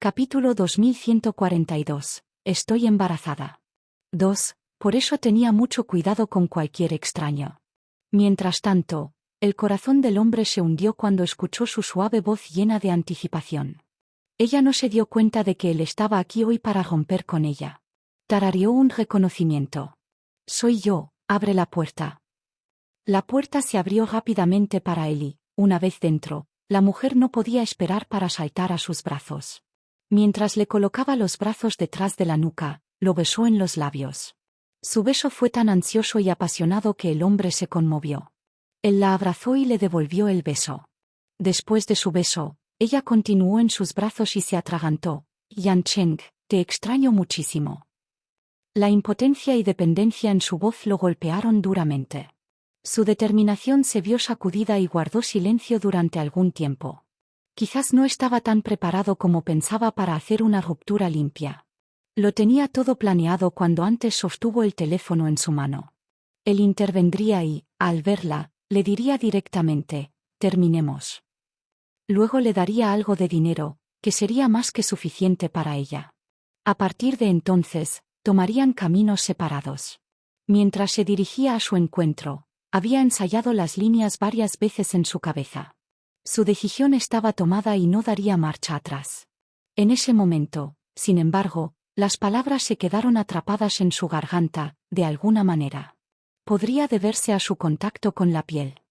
Capítulo 2142. Estoy embarazada. 2. Por eso tenía mucho cuidado con cualquier extraño. Mientras tanto, el corazón del hombre se hundió cuando escuchó su suave voz llena de anticipación. Ella no se dio cuenta de que él estaba aquí hoy para romper con ella. Tarareó un reconocimiento. Soy yo, abre la puerta. La puerta se abrió rápidamente para él y, una vez dentro, la mujer no podía esperar para saltar a sus brazos. Mientras le colocaba los brazos detrás de la nuca, lo besó en los labios. Su beso fue tan ansioso y apasionado que el hombre se conmovió. Él la abrazó y le devolvió el beso. Después de su beso, ella continuó en sus brazos y se atragantó. Yan Cheng, te extraño muchísimo. La impotencia y dependencia en su voz lo golpearon duramente. Su determinación se vio sacudida y guardó silencio durante algún tiempo. Quizás no estaba tan preparado como pensaba para hacer una ruptura limpia. Lo tenía todo planeado cuando antes sostuvo el teléfono en su mano. Él intervendría y, al verla, le diría directamente, terminemos. Luego le daría algo de dinero, que sería más que suficiente para ella. A partir de entonces, tomarían caminos separados. Mientras se dirigía a su encuentro, había ensayado las líneas varias veces en su cabeza. Su decisión estaba tomada y no daría marcha atrás. En ese momento, sin embargo, las palabras se quedaron atrapadas en su garganta, de alguna manera. Podría deberse a su contacto con la piel.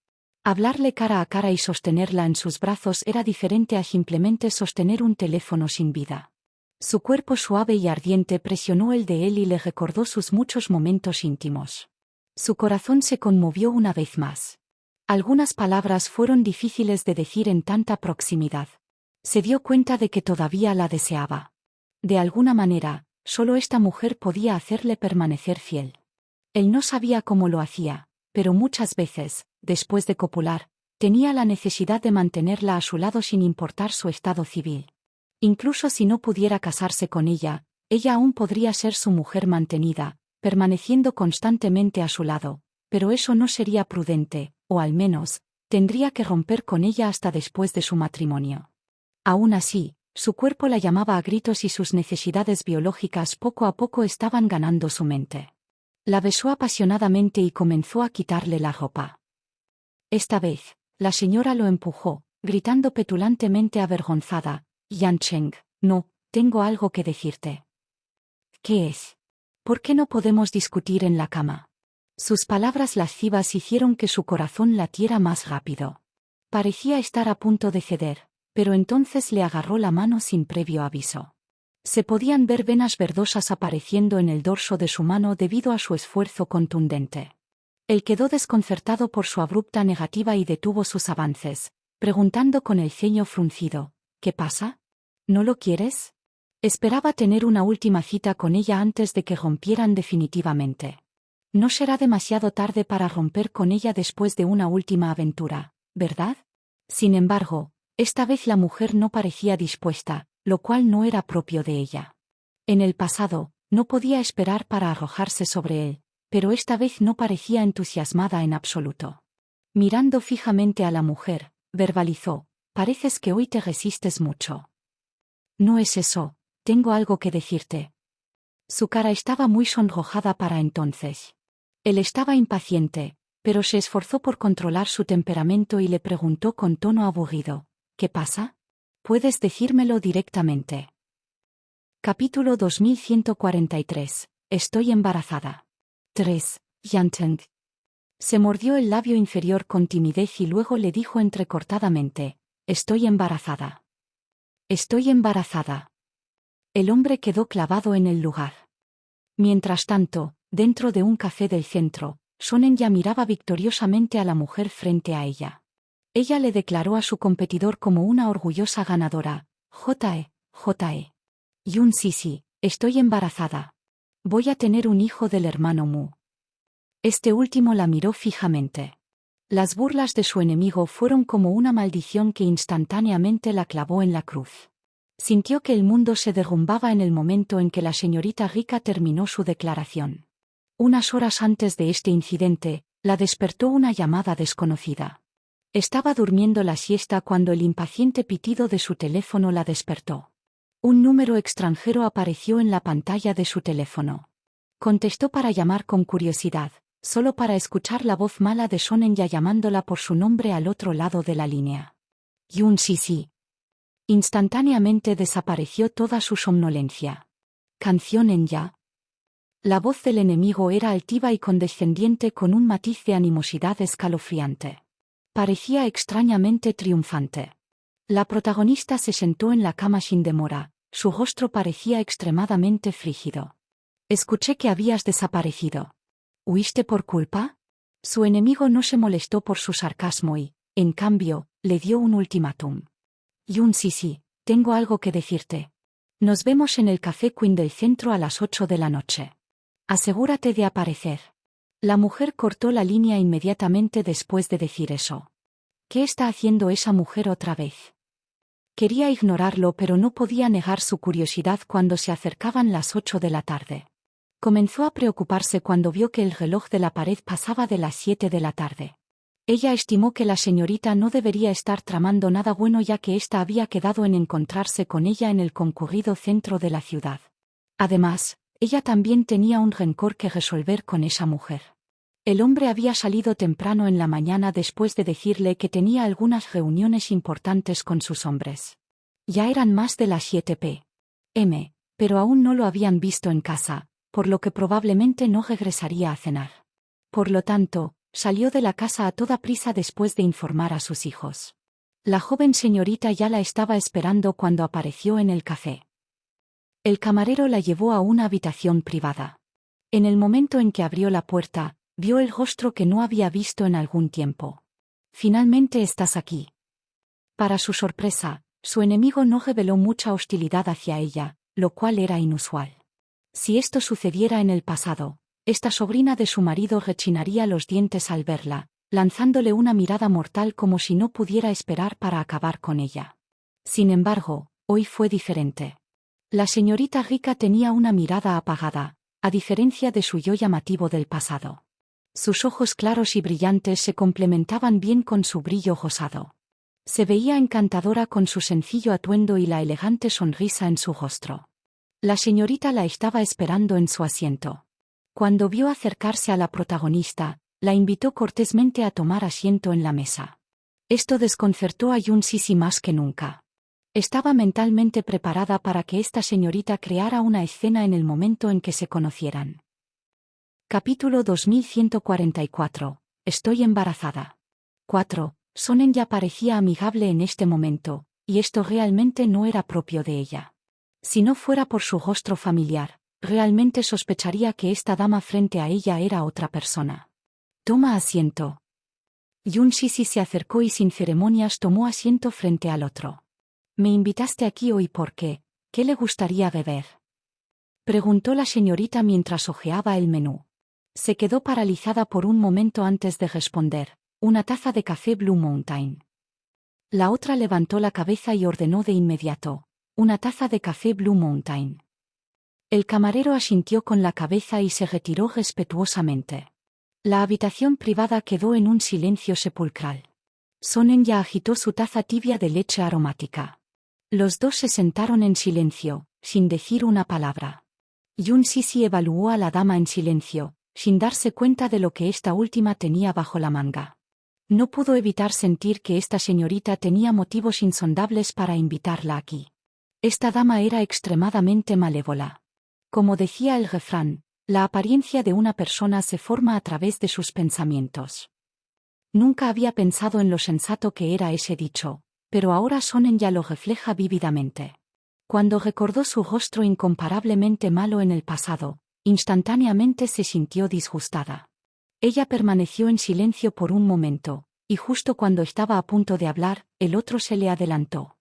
Hablarle cara a cara y sostenerla en sus brazos era diferente a simplemente sostener un teléfono sin vida. Su cuerpo suave y ardiente presionó el de él y le recordó sus muchos momentos íntimos. Su corazón se conmovió una vez más. Algunas palabras fueron difíciles de decir en tanta proximidad. Se dio cuenta de que todavía la deseaba. De alguna manera, solo esta mujer podía hacerle permanecer fiel. Él no sabía cómo lo hacía, pero muchas veces, después de copular, tenía la necesidad de mantenerla a su lado sin importar su estado civil. Incluso si no pudiera casarse con ella aún podría ser su mujer mantenida, permaneciendo constantemente a su lado, pero eso no sería prudente, o al menos, tendría que romper con ella hasta después de su matrimonio. Aún así, su cuerpo la llamaba a gritos y sus necesidades biológicas poco a poco estaban ganando su mente. La besó apasionadamente y comenzó a quitarle la ropa. Esta vez, la señora lo empujó, gritando petulantemente avergonzada, Yan Cheng, no, tengo algo que decirte. ¿Qué es? ¿Por qué no podemos discutir en la cama? Sus palabras lascivas hicieron que su corazón latiera más rápido. Parecía estar a punto de ceder, pero entonces le agarró la mano sin previo aviso. Se podían ver venas verdosas apareciendo en el dorso de su mano debido a su esfuerzo contundente. Él quedó desconcertado por su abrupta negativa y detuvo sus avances, preguntando con el ceño fruncido, ¿qué pasa? ¿No lo quieres? Esperaba tener una última cita con ella antes de que rompieran definitivamente. No será demasiado tarde para romper con ella después de una última aventura, ¿verdad? Sin embargo, esta vez la mujer no parecía dispuesta, lo cual no era propio de ella. En el pasado, no podía esperar para arrojarse sobre él, pero esta vez no parecía entusiasmada en absoluto. Mirando fijamente a la mujer, verbalizó, pareces que hoy te resistes mucho. No es eso, tengo algo que decirte. Su cara estaba muy sonrojada para entonces. Él estaba impaciente, pero se esforzó por controlar su temperamento y le preguntó con tono aburrido, ¿qué pasa? Puedes decírmelo directamente. Capítulo 2143. Estoy embarazada. 3. Yan Cheng. Se mordió el labio inferior con timidez y luego le dijo entrecortadamente, estoy embarazada. Estoy embarazada. El hombre quedó clavado en el lugar. Mientras tanto, dentro de un café del centro, Sonen ya miraba victoriosamente a la mujer frente a ella. Ella le declaró a su competidor como una orgullosa ganadora, J.E. Yun sí, estoy embarazada. Voy a tener un hijo del hermano Mu. Este último la miró fijamente. Las burlas de su enemigo fueron como una maldición que instantáneamente la clavó en la cruz. Sintió que el mundo se derrumbaba en el momento en que la señorita rica terminó su declaración. Unas horas antes de este incidente, la despertó una llamada desconocida. Estaba durmiendo la siesta cuando el impaciente pitido de su teléfono la despertó. Un número extranjero apareció en la pantalla de su teléfono. Contestó para llamar con curiosidad, solo para escuchar la voz mala de Son En-ya llamándola por su nombre al otro lado de la línea. Yoon Si. Instantáneamente desapareció toda su somnolencia. Canción En-ya. La voz del enemigo era altiva y condescendiente con un matiz de animosidad escalofriante. Parecía extrañamente triunfante. La protagonista se sentó en la cama sin demora, su rostro parecía extremadamente frígido. Escuché que habías desaparecido. ¿Huiste por culpa? Su enemigo no se molestó por su sarcasmo y, en cambio, le dio un ultimátum. Yoon Si, tengo algo que decirte. Nos vemos en el Café Queen del centro a las 8 de la noche. Asegúrate de aparecer. La mujer cortó la línea inmediatamente después de decir eso. ¿Qué está haciendo esa mujer otra vez? Quería ignorarlo, pero no podía negar su curiosidad cuando se acercaban las 8 de la tarde. Comenzó a preocuparse cuando vio que el reloj de la pared pasaba de las 7 de la tarde. Ella estimó que la señorita no debería estar tramando nada bueno, ya que ésta había quedado en encontrarse con ella en el concurrido centro de la ciudad. Además, ella también tenía un rencor que resolver con esa mujer. El hombre había salido temprano en la mañana después de decirle que tenía algunas reuniones importantes con sus hombres. Ya eran más de las 7 p.m., pero aún no lo habían visto en casa, por lo que probablemente no regresaría a cenar. Por lo tanto, salió de la casa a toda prisa después de informar a sus hijos. La joven señorita ya la estaba esperando cuando apareció en el café. El camarero la llevó a una habitación privada. En el momento en que abrió la puerta, vio el rostro que no había visto en algún tiempo. «Finalmente estás aquí». Para su sorpresa, su enemigo no reveló mucha hostilidad hacia ella, lo cual era inusual. Si esto sucediera en el pasado, esta sobrina de su marido rechinaría los dientes al verla, lanzándole una mirada mortal como si no pudiera esperar para acabar con ella. Sin embargo, hoy fue diferente. La señorita rica tenía una mirada apagada, a diferencia de su yo llamativo del pasado. Sus ojos claros y brillantes se complementaban bien con su brillo rosado. Se veía encantadora con su sencillo atuendo y la elegante sonrisa en su rostro. La señorita la estaba esperando en su asiento. Cuando vio acercarse a la protagonista, la invitó cortésmente a tomar asiento en la mesa. Esto desconcertó a Yoon Si más que nunca. Estaba mentalmente preparada para que esta señorita creara una escena en el momento en que se conocieran. Capítulo 2144. Estoy embarazada. 4. Son En-ya parecía amigable en este momento, y esto realmente no era propio de ella. Si no fuera por su rostro familiar, realmente sospecharía que esta dama frente a ella era otra persona. Toma asiento. Yoon Si se acercó y sin ceremonias tomó asiento frente al otro. ¿Me invitaste aquí hoy por qué? ¿Qué le gustaría beber?, preguntó la señorita mientras hojeaba el menú. Se quedó paralizada por un momento antes de responder. Una taza de café Blue Mountain. La otra levantó la cabeza y ordenó de inmediato. Una taza de café Blue Mountain. El camarero asintió con la cabeza y se retiró respetuosamente. La habitación privada quedó en un silencio sepulcral. Son En-ya agitó su taza tibia de leche aromática. Los dos se sentaron en silencio, sin decir una palabra. Yoon Si evaluó a la dama en silencio, sin darse cuenta de lo que esta última tenía bajo la manga. No pudo evitar sentir que esta señorita tenía motivos insondables para invitarla aquí. Esta dama era extremadamente malévola. Como decía el refrán, la apariencia de una persona se forma a través de sus pensamientos. Nunca había pensado en lo sensato que era ese dicho, pero ahora Son En-ya lo refleja vívidamente. Cuando recordó su rostro incomparablemente malo en el pasado, instantáneamente se sintió disgustada. Ella permaneció en silencio por un momento, y justo cuando estaba a punto de hablar, el otro se le adelantó.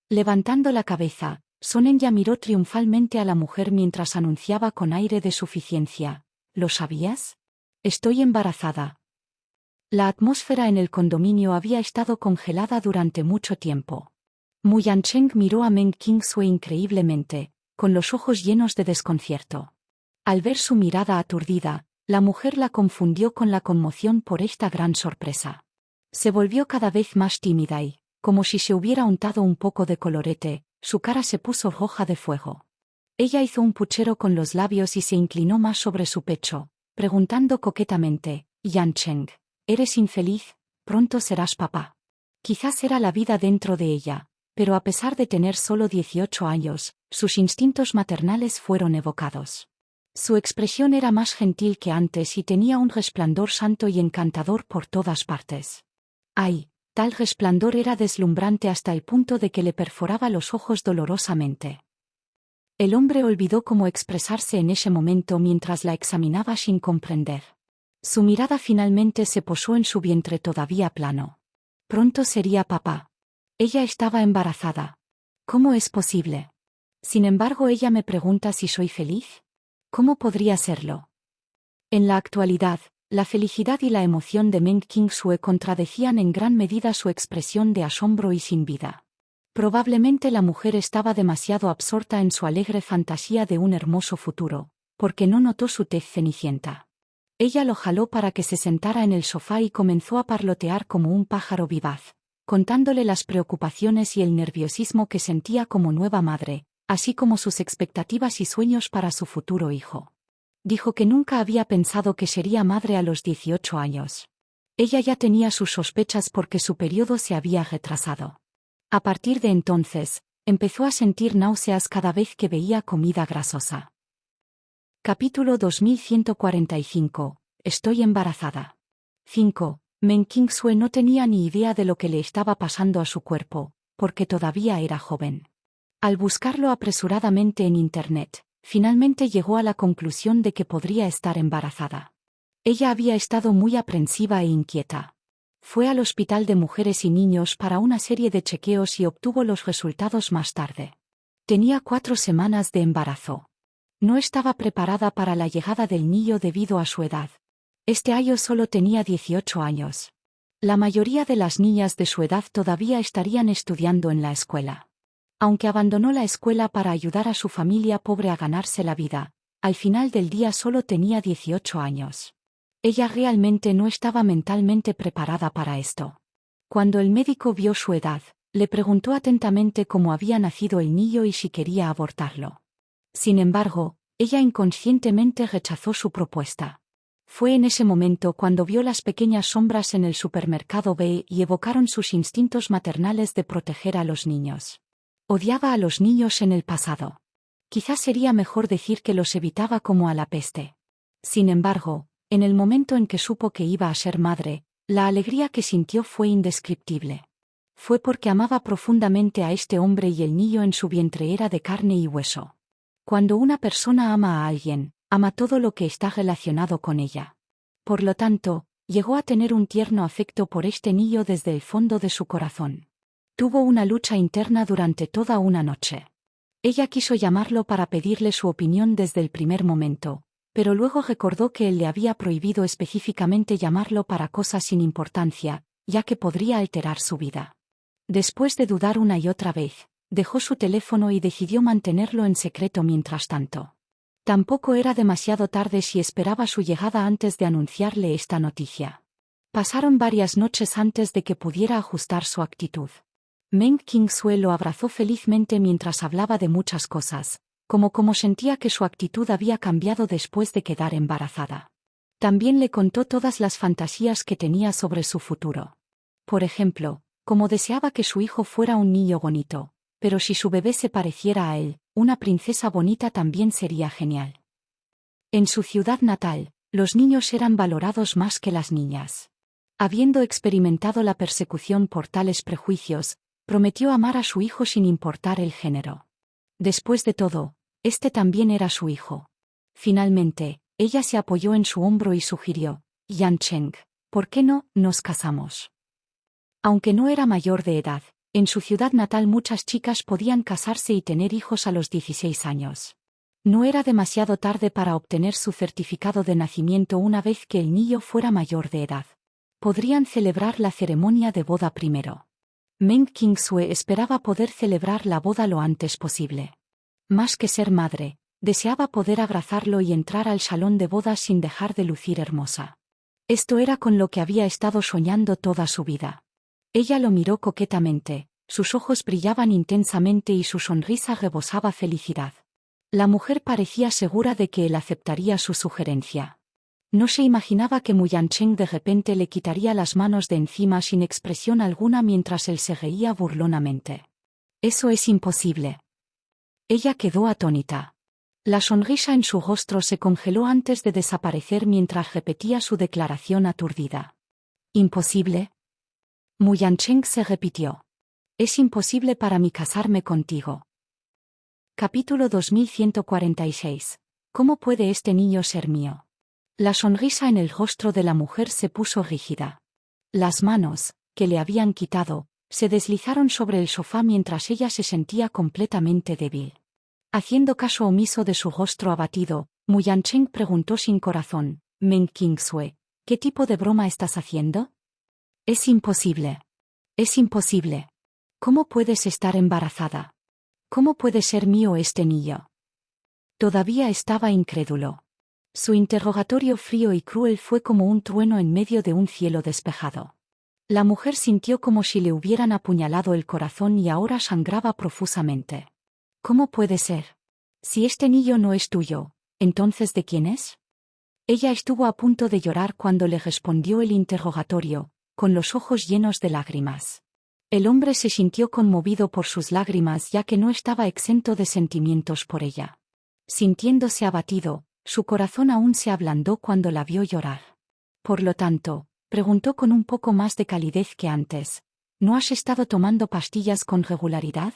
Levantando la cabeza, Son En-ya miró triunfalmente a la mujer mientras anunciaba con aire de suficiencia. ¿Lo sabías? Estoy embarazada. La atmósfera en el condominio había estado congelada durante mucho tiempo. Mu Yancheng miró a Meng Qingsue increíblemente, con los ojos llenos de desconcierto. Al ver su mirada aturdida, la mujer la confundió con la conmoción por esta gran sorpresa. Se volvió cada vez más tímida y, como si se hubiera untado un poco de colorete, su cara se puso roja de fuego. Ella hizo un puchero con los labios y se inclinó más sobre su pecho, preguntando coquetamente, Yancheng, ¿eres infeliz? Pronto serás papá. Quizás era la vida dentro de ella, pero a pesar de tener solo 18 años, sus instintos maternales fueron evocados. Su expresión era más gentil que antes y tenía un resplandor santo y encantador por todas partes. ¡Ay! Tal resplandor era deslumbrante hasta el punto de que le perforaba los ojos dolorosamente. El hombre olvidó cómo expresarse en ese momento mientras la examinaba sin comprender. Su mirada finalmente se posó en su vientre todavía plano. Pronto sería papá. Ella estaba embarazada. ¿Cómo es posible? Sin embargo, ella me pregunta si soy feliz. ¿Cómo podría serlo? En la actualidad, la felicidad y la emoción de Meng Qingsue contradecían en gran medida su expresión de asombro y sin vida. Probablemente la mujer estaba demasiado absorta en su alegre fantasía de un hermoso futuro, porque no notó su tez cenicienta. Ella lo jaló para que se sentara en el sofá y comenzó a parlotear como un pájaro vivaz, contándole las preocupaciones y el nerviosismo que sentía como nueva madre, así como sus expectativas y sueños para su futuro hijo. Dijo que nunca había pensado que sería madre a los 18 años. Ella ya tenía sus sospechas porque su periodo se había retrasado. A partir de entonces, empezó a sentir náuseas cada vez que veía comida grasosa. Capítulo 2145. Estoy embarazada. 5. Meng Qingsue no tenía ni idea de lo que le estaba pasando a su cuerpo, porque todavía era joven. Al buscarlo apresuradamente en Internet, finalmente llegó a la conclusión de que podría estar embarazada. Ella había estado muy aprensiva e inquieta. Fue al hospital de mujeres y niños para una serie de chequeos y obtuvo los resultados más tarde. Tenía 4 semanas de embarazo. No estaba preparada para la llegada del niño debido a su edad. Este año solo tenía 18 años. La mayoría de las niñas de su edad todavía estarían estudiando en la escuela. Aunque abandonó la escuela para ayudar a su familia pobre a ganarse la vida, al final del día solo tenía 18 años. Ella realmente no estaba mentalmente preparada para esto. Cuando el médico vio su edad, le preguntó atentamente cómo había nacido el niño y si quería abortarlo. Sin embargo, ella inconscientemente rechazó su propuesta. Fue en ese momento cuando vio las pequeñas sombras en el supermercado B y evocaron sus instintos maternales de proteger a los niños. Odiaba a los niños en el pasado. Quizás sería mejor decir que los evitaba como a la peste. Sin embargo, en el momento en que supo que iba a ser madre, la alegría que sintió fue indescriptible. Fue porque amaba profundamente a este hombre y el niño en su vientre era de carne y hueso. Cuando una persona ama a alguien, ama todo lo que está relacionado con ella. Por lo tanto, llegó a tener un tierno afecto por este niño desde el fondo de su corazón. Tuvo una lucha interna durante toda una noche. Ella quiso llamarlo para pedirle su opinión desde el primer momento, pero luego recordó que él le había prohibido específicamente llamarlo para cosas sin importancia, ya que podría alterar su vida. Después de dudar una y otra vez, dejó su teléfono y decidió mantenerlo en secreto mientras tanto. Tampoco era demasiado tarde si esperaba su llegada antes de anunciarle esta noticia. Pasaron varias noches antes de que pudiera ajustar su actitud. Meng Qingsue lo abrazó felizmente mientras hablaba de muchas cosas, como sentía que su actitud había cambiado después de quedar embarazada. También le contó todas las fantasías que tenía sobre su futuro. Por ejemplo, cómo deseaba que su hijo fuera un niño bonito, pero si su bebé se pareciera a él, una princesa bonita también sería genial. En su ciudad natal, los niños eran valorados más que las niñas. Habiendo experimentado la persecución por tales prejuicios, prometió amar a su hijo sin importar el género. Después de todo, este también era su hijo. Finalmente, ella se apoyó en su hombro y sugirió, Yancheng, ¿por qué no nos casamos? Aunque no era mayor de edad, en su ciudad natal muchas chicas podían casarse y tener hijos a los 16 años. No era demasiado tarde para obtener su certificado de nacimiento una vez que el niño fuera mayor de edad. Podrían celebrar la ceremonia de boda primero. Meng Qingsue esperaba poder celebrar la boda lo antes posible. Más que ser madre, deseaba poder abrazarlo y entrar al salón de bodas sin dejar de lucir hermosa. Esto era con lo que había estado soñando toda su vida. Ella lo miró coquetamente, Sus ojos brillaban intensamente y su sonrisa rebosaba felicidad. La mujer parecía segura de que él aceptaría su sugerencia. No se imaginaba que Mu Yancheng de repente le quitaría las manos de encima sin expresión alguna mientras él se reía burlonamente. Eso es imposible. Ella quedó atónita. La sonrisa en su rostro se congeló antes de desaparecer mientras repetía su declaración aturdida. ¿Imposible? Mu Yancheng se repitió. Es imposible para mí casarme contigo. Capítulo 2146. ¿Cómo puede este niño ser mío? La sonrisa en el rostro de la mujer se puso rígida. Las manos, que le habían quitado, se deslizaron sobre el sofá mientras ella se sentía completamente débil. Haciendo caso omiso de su rostro abatido, Mu Yancheng preguntó sin corazón, Meng Qingsue, ¿qué tipo de broma estás haciendo? Es imposible. Es imposible. ¿Cómo puedes estar embarazada? ¿Cómo puede ser mío este niño? Todavía estaba incrédulo. Su interrogatorio frío y cruel fue como un trueno en medio de un cielo despejado. La mujer sintió como si le hubieran apuñalado el corazón y ahora sangraba profusamente. ¿Cómo puede ser? Si este niño no es tuyo, ¿entonces de quién es? Ella estuvo a punto de llorar cuando le respondió el interrogatorio, con los ojos llenos de lágrimas. El hombre se sintió conmovido por sus lágrimas ya que no estaba exento de sentimientos por ella. Sintiéndose abatido, su corazón aún se ablandó cuando la vio llorar. Por lo tanto, preguntó con un poco más de calidez que antes, ¿no has estado tomando pastillas con regularidad?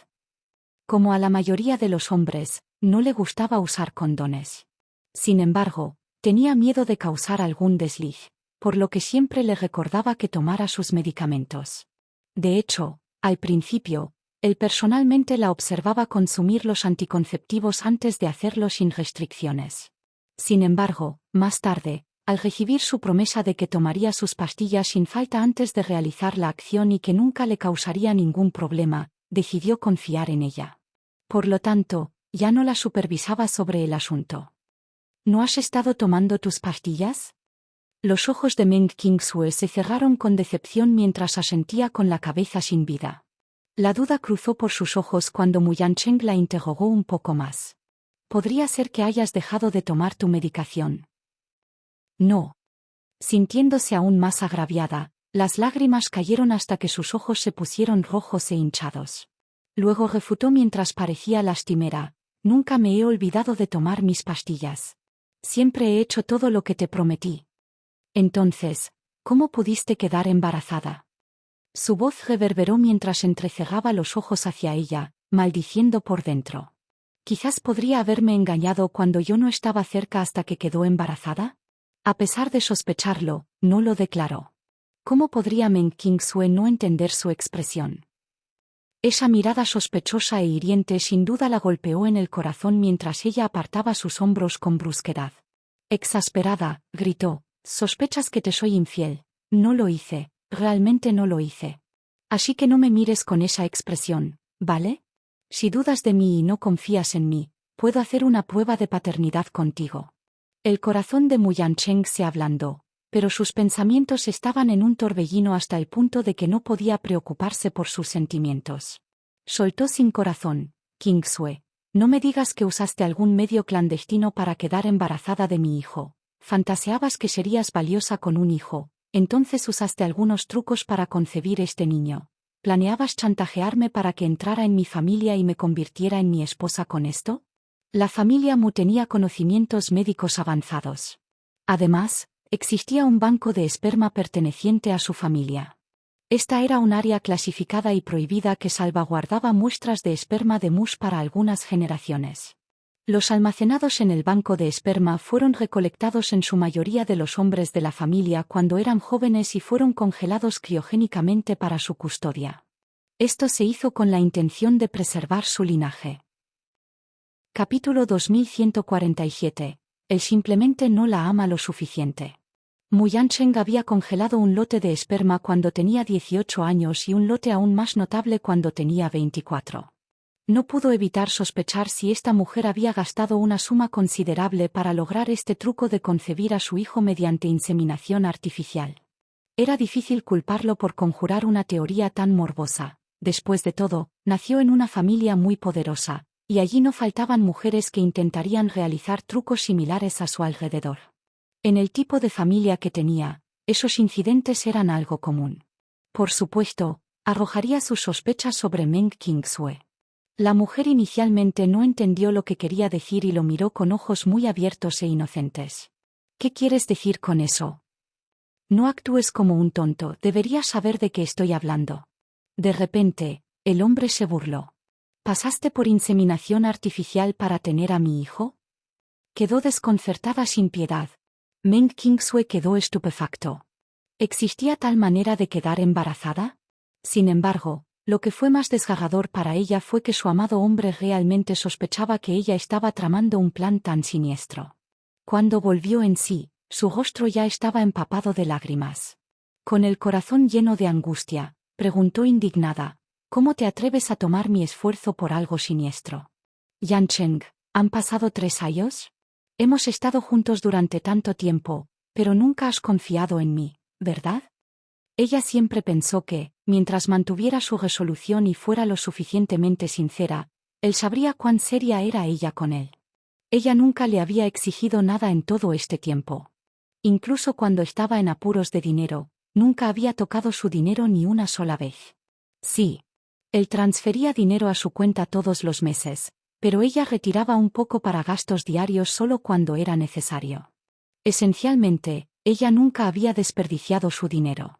Como a la mayoría de los hombres, no le gustaba usar condones. Sin embargo, tenía miedo de causar algún desliz, por lo que siempre le recordaba que tomara sus medicamentos. De hecho, al principio, él personalmente la observaba consumir los anticonceptivos antes de hacerlo sin restricciones. Sin embargo, más tarde, al recibir su promesa de que tomaría sus pastillas sin falta antes de realizar la acción y que nunca le causaría ningún problema, decidió confiar en ella. Por lo tanto, ya no la supervisaba sobre el asunto. ¿No has estado tomando tus pastillas? Los ojos de Meng Qingsue se cerraron con decepción mientras asentía con la cabeza sin vida. La duda cruzó por sus ojos cuando Mu Yancheng la interrogó un poco más. ¿Podría ser que hayas dejado de tomar tu medicación? No. Sintiéndose aún más agraviada, las lágrimas cayeron hasta que sus ojos se pusieron rojos e hinchados. Luego refutó mientras parecía lastimera, nunca me he olvidado de tomar mis pastillas. Siempre he hecho todo lo que te prometí. Entonces, ¿cómo pudiste quedar embarazada? Su voz reverberó mientras entrecerraba los ojos hacia ella, maldiciendo por dentro. Quizás podría haberme engañado cuando yo no estaba cerca hasta que quedó embarazada. A pesar de sospecharlo, no lo declaró. ¿Cómo podría Meng Qingsue no entender su expresión? Esa mirada sospechosa e hiriente sin duda la golpeó en el corazón mientras ella apartaba sus hombros con brusquedad. Exasperada, gritó, «¿Sospechas que te soy infiel?» No lo hice, realmente no lo hice. Así que no me mires con esa expresión, ¿vale? Si dudas de mí y no confías en mí, puedo hacer una prueba de paternidad contigo. El corazón de Mu Yancheng se ablandó, pero sus pensamientos estaban en un torbellino hasta el punto de que no podía preocuparse por sus sentimientos. Soltó sin corazón, Qingsue, no me digas que usaste algún medio clandestino para quedar embarazada de mi hijo. Fantaseabas que serías valiosa con un hijo, entonces usaste algunos trucos para concebir este niño. ¿Planeabas chantajearme para que entrara en mi familia y me convirtiera en mi esposa con esto? La familia Mu tenía conocimientos médicos avanzados. Además, existía un banco de esperma perteneciente a su familia. Esta era un área clasificada y prohibida que salvaguardaba muestras de esperma de mus para algunas generaciones. Los almacenados en el banco de esperma fueron recolectados en su mayoría de los hombres de la familia cuando eran jóvenes y fueron congelados criogénicamente para su custodia. Esto se hizo con la intención de preservar su linaje. Capítulo 2147. Él simplemente no la ama lo suficiente. Mu Yancheng había congelado un lote de esperma cuando tenía 18 años y un lote aún más notable cuando tenía 24. No pudo evitar sospechar si esta mujer había gastado una suma considerable para lograr este truco de concebir a su hijo mediante inseminación artificial. Era difícil culparlo por conjurar una teoría tan morbosa, Después de todo, nació en una familia muy poderosa, y allí no faltaban mujeres que intentarían realizar trucos similares a su alrededor. En el tipo de familia que tenía, esos incidentes eran algo común. Por supuesto, arrojaría sus sospechas sobre Meng Qingsue. La mujer inicialmente no entendió lo que quería decir y lo miró con ojos muy abiertos e inocentes. ¿Qué quieres decir con eso? No actúes como un tonto, deberías saber de qué estoy hablando. De repente, el hombre se burló. ¿Pasaste por inseminación artificial para tener a mi hijo? Quedó desconcertada sin piedad. Meng Qingsue quedó estupefacto. ¿Existía tal manera de quedar embarazada? Sin embargo, lo que fue más desgarrador para ella fue que su amado hombre realmente sospechaba que ella estaba tramando un plan tan siniestro. Cuando volvió en sí, su rostro ya estaba empapado de lágrimas. Con el corazón lleno de angustia, preguntó indignada, ¿cómo te atreves a tomar mi esfuerzo por algo siniestro? Yancheng, ¿han pasado 3 años? Hemos estado juntos durante tanto tiempo, pero nunca has confiado en mí, ¿verdad? Ella siempre pensó que, mientras mantuviera su resolución y fuera lo suficientemente sincera, él sabría cuán seria era ella con él. Ella nunca le había exigido nada en todo este tiempo. Incluso cuando estaba en apuros de dinero, nunca había tocado su dinero ni una sola vez. Sí. Él transfería dinero a su cuenta todos los meses, pero ella retiraba un poco para gastos diarios solo cuando era necesario. Esencialmente, ella nunca había desperdiciado su dinero.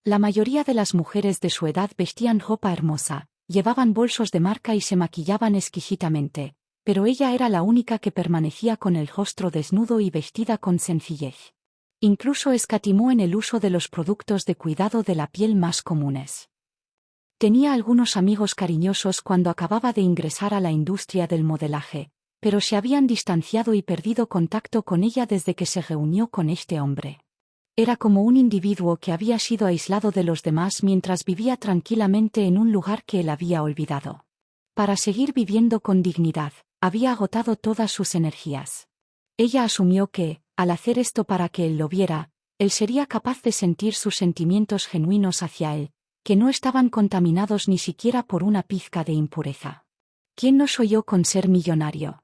La mayoría de las mujeres de su edad vestían ropa hermosa, llevaban bolsos de marca y se maquillaban exquisitamente, pero ella era la única que permanecía con el rostro desnudo y vestida con sencillez. Incluso escatimó en el uso de los productos de cuidado de la piel más comunes. Tenía algunos amigos cariñosos cuando acababa de ingresar a la industria del modelaje, pero se habían distanciado y perdido contacto con ella desde que se reunió con este hombre. Era como un individuo que había sido aislado de los demás mientras vivía tranquilamente en un lugar que él había olvidado. Para seguir viviendo con dignidad, había agotado todas sus energías. Ella asumió que, al hacer esto para que él lo viera, él sería capaz de sentir sus sentimientos genuinos hacia él, que no estaban contaminados ni siquiera por una pizca de impureza. ¿Quién no soy yo con ser millonario?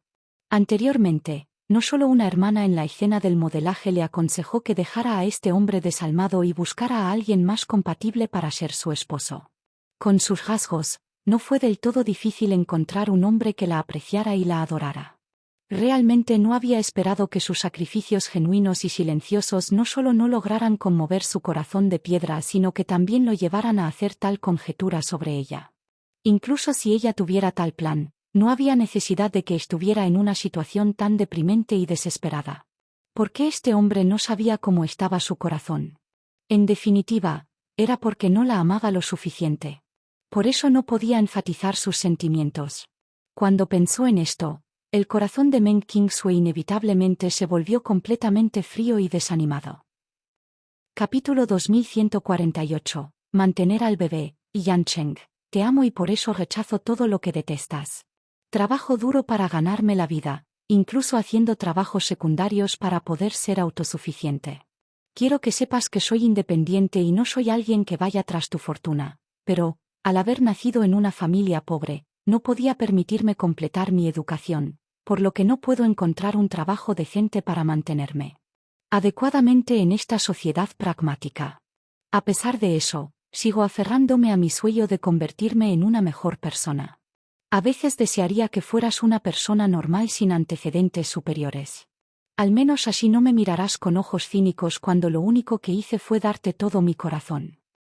Anteriormente, no solo una hermana en la escena del modelaje le aconsejó que dejara a este hombre desalmado y buscara a alguien más compatible para ser su esposo. Con sus rasgos, no fue del todo difícil encontrar un hombre que la apreciara y la adorara. Realmente no había esperado que sus sacrificios genuinos y silenciosos no solo no lograran conmover su corazón de piedra, sino que también lo llevaran a hacer tal conjetura sobre ella. Incluso si ella tuviera tal plan, no había necesidad de que estuviera en una situación tan deprimente y desesperada. ¿Por qué este hombre no sabía cómo estaba su corazón? En definitiva, era porque no la amaba lo suficiente. Por eso no podía enfatizar sus sentimientos. Cuando pensó en esto, el corazón de Meng Qingsue inevitablemente se volvió completamente frío y desanimado. Capítulo 2148. Mantener al bebé. Yancheng, te amo y por eso rechazo todo lo que detestas. Trabajo duro para ganarme la vida, incluso haciendo trabajos secundarios para poder ser autosuficiente. Quiero que sepas que soy independiente y no soy alguien que vaya tras tu fortuna, pero, al haber nacido en una familia pobre, no podía permitirme completar mi educación, por lo que no puedo encontrar un trabajo decente para mantenerme adecuadamente en esta sociedad pragmática. A pesar de eso, sigo aferrándome a mi sueño de convertirme en una mejor persona. A veces desearía que fueras una persona normal sin antecedentes superiores. Al menos así no me mirarás con ojos cínicos cuando lo único que hice fue darte todo mi corazón.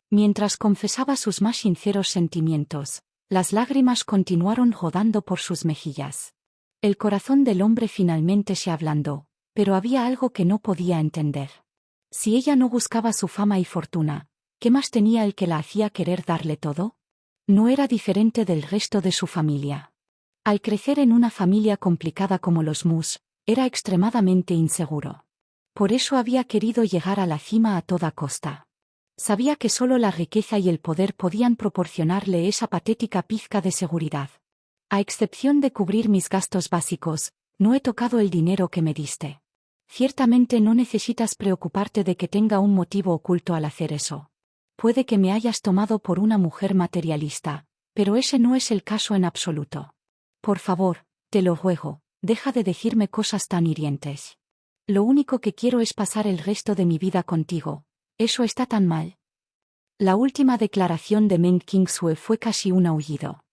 Mientras confesaba sus más sinceros sentimientos, las lágrimas continuaron rodando por sus mejillas. El corazón del hombre finalmente se ablandó, pero había algo que no podía entender. Si ella no buscaba su fama y fortuna, ¿qué más tenía el que la hacía querer darle todo? No era diferente del resto de su familia. Al crecer en una familia complicada como los Mus, era extremadamente inseguro. Por eso había querido llegar a la cima a toda costa. Sabía que solo la riqueza y el poder podían proporcionarle esa patética pizca de seguridad. A excepción de cubrir mis gastos básicos, no he tocado el dinero que me diste. Ciertamente no necesitas preocuparte de que tenga un motivo oculto al hacer eso. puede que me hayas tomado por una mujer materialista, pero ese no es el caso en absoluto. Por favor, te lo ruego, deja de decirme cosas tan hirientes. Lo único que quiero es pasar el resto de mi vida contigo. ¿Eso está tan mal? La última declaración de Meng Qingsue fue casi un aullido.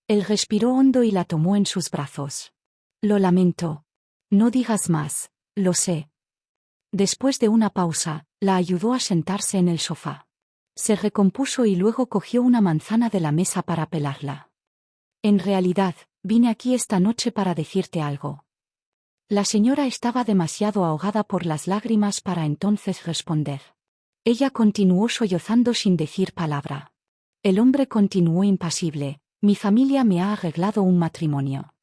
Él respiró hondo y la tomó en sus brazos. Lo lamento. No digas más, lo sé. Después de una pausa, la ayudó a sentarse en el sofá. Se recompuso y luego cogió una manzana de la mesa para pelarla. En realidad, vine aquí esta noche para decirte algo. La señora estaba demasiado ahogada por las lágrimas para entonces responder. Ella continuó sollozando sin decir palabra. El hombre continuó impasible. Mi familia me ha arreglado un matrimonio.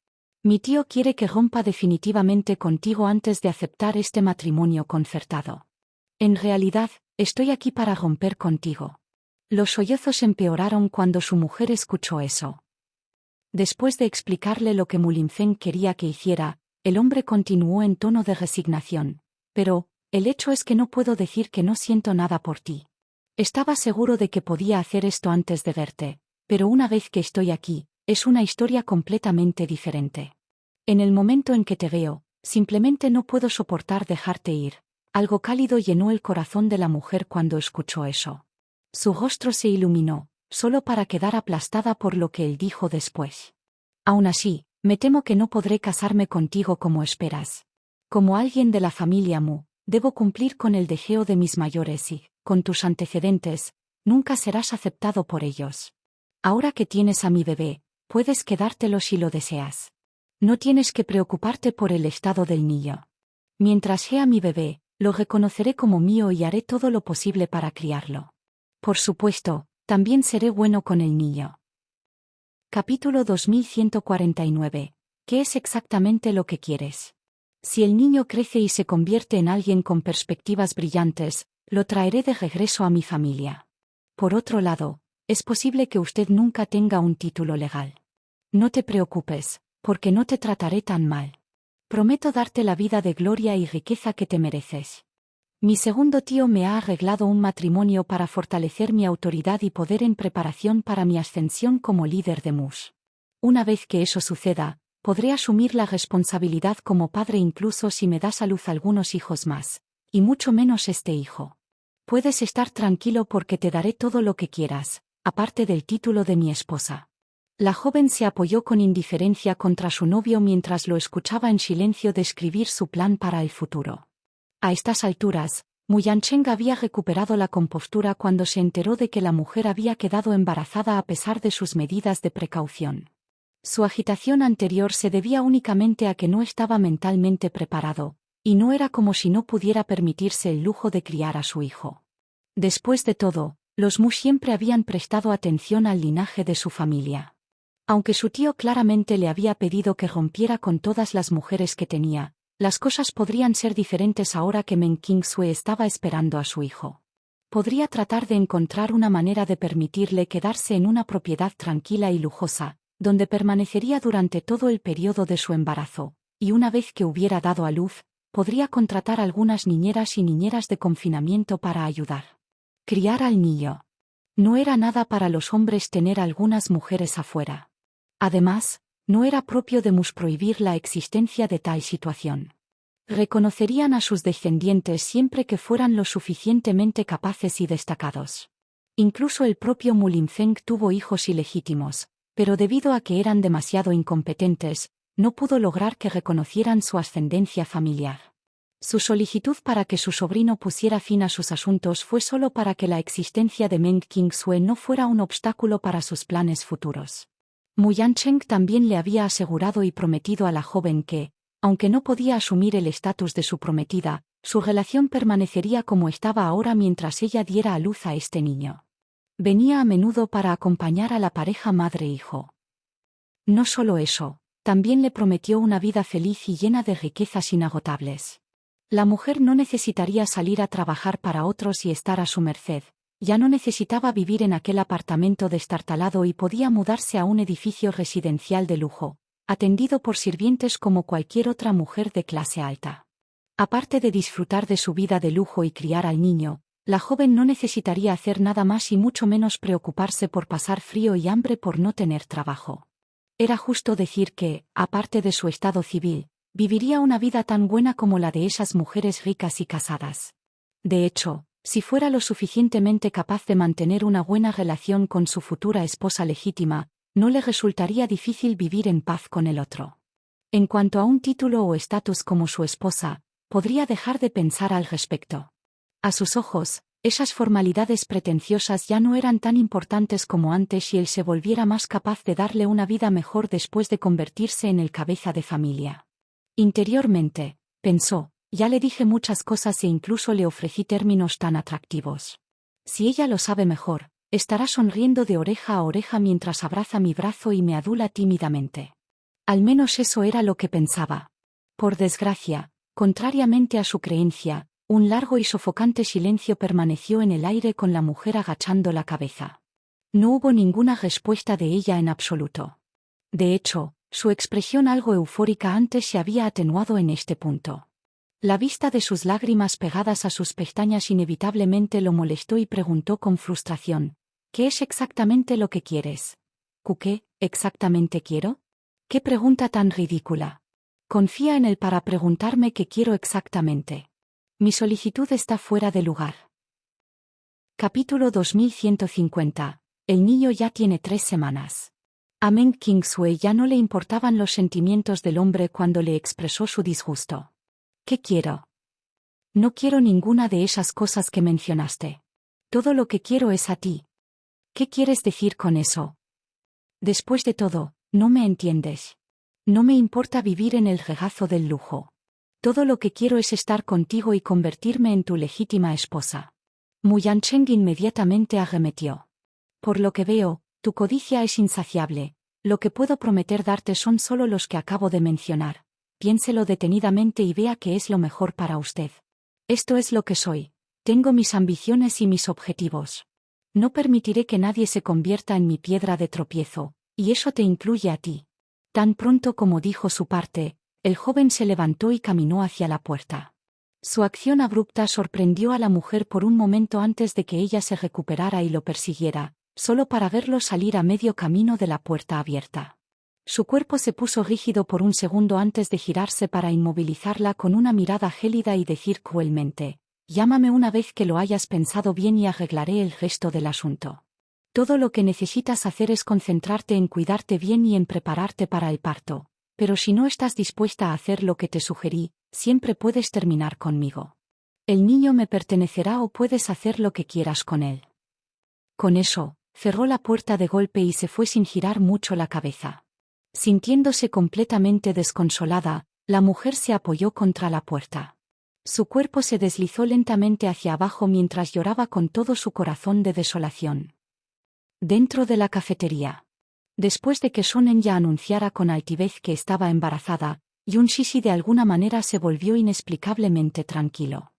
Mi tío quiere que rompa definitivamente contigo antes de aceptar este matrimonio concertado. En realidad, estoy aquí para romper contigo. Los sollozos empeoraron cuando su mujer escuchó eso. Después de explicarle lo que Mulinfeng quería que hiciera, el hombre continuó en tono de resignación. Pero, el hecho es que no puedo decir que no siento nada por ti. Estaba seguro de que podía hacer esto antes de verte, pero una vez que estoy aquí, es una historia completamente diferente. En el momento en que te veo, simplemente no puedo soportar dejarte ir. Algo cálido llenó el corazón de la mujer cuando escuchó eso. Su rostro se iluminó, solo para quedar aplastada por lo que él dijo después. Aún así, me temo que no podré casarme contigo como esperas. Como alguien de la familia Mu, debo cumplir con el deseo de mis mayores y, con tus antecedentes, nunca serás aceptado por ellos. Ahora que tienes a mi bebé, puedes quedártelo si lo deseas. No tienes que preocuparte por el estado del niño. Mientras sea mi bebé, lo reconoceré como mío y haré todo lo posible para criarlo. Por supuesto, también seré bueno con el niño. Capítulo 2149. ¿Qué es exactamente lo que quieres? Si el niño crece y se convierte en alguien con perspectivas brillantes, lo traeré de regreso a mi familia. Por otro lado, es posible que usted nunca tenga un título legal. No te preocupes, porque no te trataré tan mal. Prometo darte la vida de gloria y riqueza que te mereces. Mi segundo tío me ha arreglado un matrimonio para fortalecer mi autoridad y poder en preparación para mi ascensión como líder de Mus. Una vez que eso suceda, podré asumir la responsabilidad como padre incluso si me das a luz algunos hijos más, y mucho menos este hijo. Puedes estar tranquilo porque te daré todo lo que quieras, aparte del título de mi esposa. La joven se apoyó con indiferencia contra su novio mientras lo escuchaba en silencio describir su plan para el futuro. A estas alturas, Mu Yancheng había recuperado la compostura cuando se enteró de que la mujer había quedado embarazada a pesar de sus medidas de precaución. Su agitación anterior se debía únicamente a que no estaba mentalmente preparado, y no era como si no pudiera permitirse el lujo de criar a su hijo. Después de todo, los Mu siempre habían prestado atención al linaje de su familia. Aunque su tío claramente le había pedido que rompiera con todas las mujeres que tenía, las cosas podrían ser diferentes ahora que Meng Qingsue estaba esperando a su hijo. Podría tratar de encontrar una manera de permitirle quedarse en una propiedad tranquila y lujosa, donde permanecería durante todo el periodo de su embarazo, y una vez que hubiera dado a luz, podría contratar algunas niñeras y niñeras de confinamiento para ayudar. Criar al niño. No era nada para los hombres tener algunas mujeres afuera. Además, no era propio de Mus prohibir la existencia de tal situación. Reconocerían a sus descendientes siempre que fueran lo suficientemente capaces y destacados. Incluso el propio Mulinfeng tuvo hijos ilegítimos, pero debido a que eran demasiado incompetentes, no pudo lograr que reconocieran su ascendencia familiar. Su solicitud para que su sobrino pusiera fin a sus asuntos fue solo para que la existencia de Meng Qingsue no fuera un obstáculo para sus planes futuros. Mu Yancheng también le había asegurado y prometido a la joven que, aunque no podía asumir el estatus de su prometida, su relación permanecería como estaba ahora mientras ella diera a luz a este niño. Venía a menudo para acompañar a la pareja madre-hijo. No solo eso, también le prometió una vida feliz y llena de riquezas inagotables. La mujer no necesitaría salir a trabajar para otros y estar a su merced. Ya no necesitaba vivir en aquel apartamento destartalado y podía mudarse a un edificio residencial de lujo, atendido por sirvientes como cualquier otra mujer de clase alta. Aparte de disfrutar de su vida de lujo y criar al niño, La joven no necesitaría hacer nada más y mucho menos preocuparse por pasar frío y hambre por no tener trabajo. Era justo decir que, aparte de su estado civil, viviría una vida tan buena como la de esas mujeres ricas y casadas. De hecho, si fuera lo suficientemente capaz de mantener una buena relación con su futura esposa legítima, no le resultaría difícil vivir en paz con el otro. En cuanto a un título o estatus como su esposa, podría dejar de pensar al respecto. A sus ojos, esas formalidades pretenciosas ya no eran tan importantes como antes si él se volviera más capaz de darle una vida mejor después de convertirse en el cabeza de familia. Interiormente, pensó, ya le dije muchas cosas e incluso le ofrecí términos tan atractivos. Si ella lo sabe mejor, estará sonriendo de oreja a oreja mientras abraza mi brazo y me adula tímidamente. Al menos eso era lo que pensaba. Por desgracia, contrariamente a su creencia, un largo y sofocante silencio permaneció en el aire con la mujer agachando la cabeza. No hubo ninguna respuesta de ella en absoluto. De hecho, su expresión algo eufórica antes se había atenuado en este punto. La vista de sus lágrimas pegadas a sus pestañas inevitablemente lo molestó y preguntó con frustración: ¿qué es exactamente lo que quieres? ¿Qué exactamente quiero? ¿Qué pregunta tan ridícula? Confía en él para preguntarme qué quiero exactamente. Mi solicitud está fuera de lugar. Capítulo 2150. El niño ya tiene 3 semanas. A Meng Qingsui ya no le importaban los sentimientos del hombre cuando le expresó su disgusto. ¿Qué quiero? No quiero ninguna de esas cosas que mencionaste. Todo lo que quiero es a ti. ¿Qué quieres decir con eso? Después de todo, no me entiendes. No me importa vivir en el regazo del lujo. Todo lo que quiero es estar contigo y convertirme en tu legítima esposa. Mu Yancheng inmediatamente arremetió. Por lo que veo, tu codicia es insaciable. Lo que puedo prometer darte son solo los que acabo de mencionar. Piénselo detenidamente y vea qué es lo mejor para usted. Esto es lo que soy. Tengo mis ambiciones y mis objetivos. No permitiré que nadie se convierta en mi piedra de tropiezo, y eso te incluye a ti. Tan pronto como dijo su parte, el joven se levantó y caminó hacia la puerta. Su acción abrupta sorprendió a la mujer por un momento antes de que ella se recuperara y lo persiguiera, solo para verlo salir a medio camino de la puerta abierta. Su cuerpo se puso rígido por un segundo antes de girarse para inmovilizarla con una mirada gélida y decir cruelmente: llámame una vez que lo hayas pensado bien y arreglaré el resto del asunto. Todo lo que necesitas hacer es concentrarte en cuidarte bien y en prepararte para el parto, pero si no estás dispuesta a hacer lo que te sugerí, siempre puedes terminar conmigo. El niño me pertenecerá o puedes hacer lo que quieras con él. Con eso, cerró la puerta de golpe y se fue sin girar mucho la cabeza. Sintiéndose completamente desconsolada, la mujer se apoyó contra la puerta. Su cuerpo se deslizó lentamente hacia abajo mientras lloraba con todo su corazón de desolación. Dentro de la cafetería. Después de que Sonen ya anunciara con altivez que estaba embarazada, Yun Shishi de alguna manera se volvió inexplicablemente tranquilo.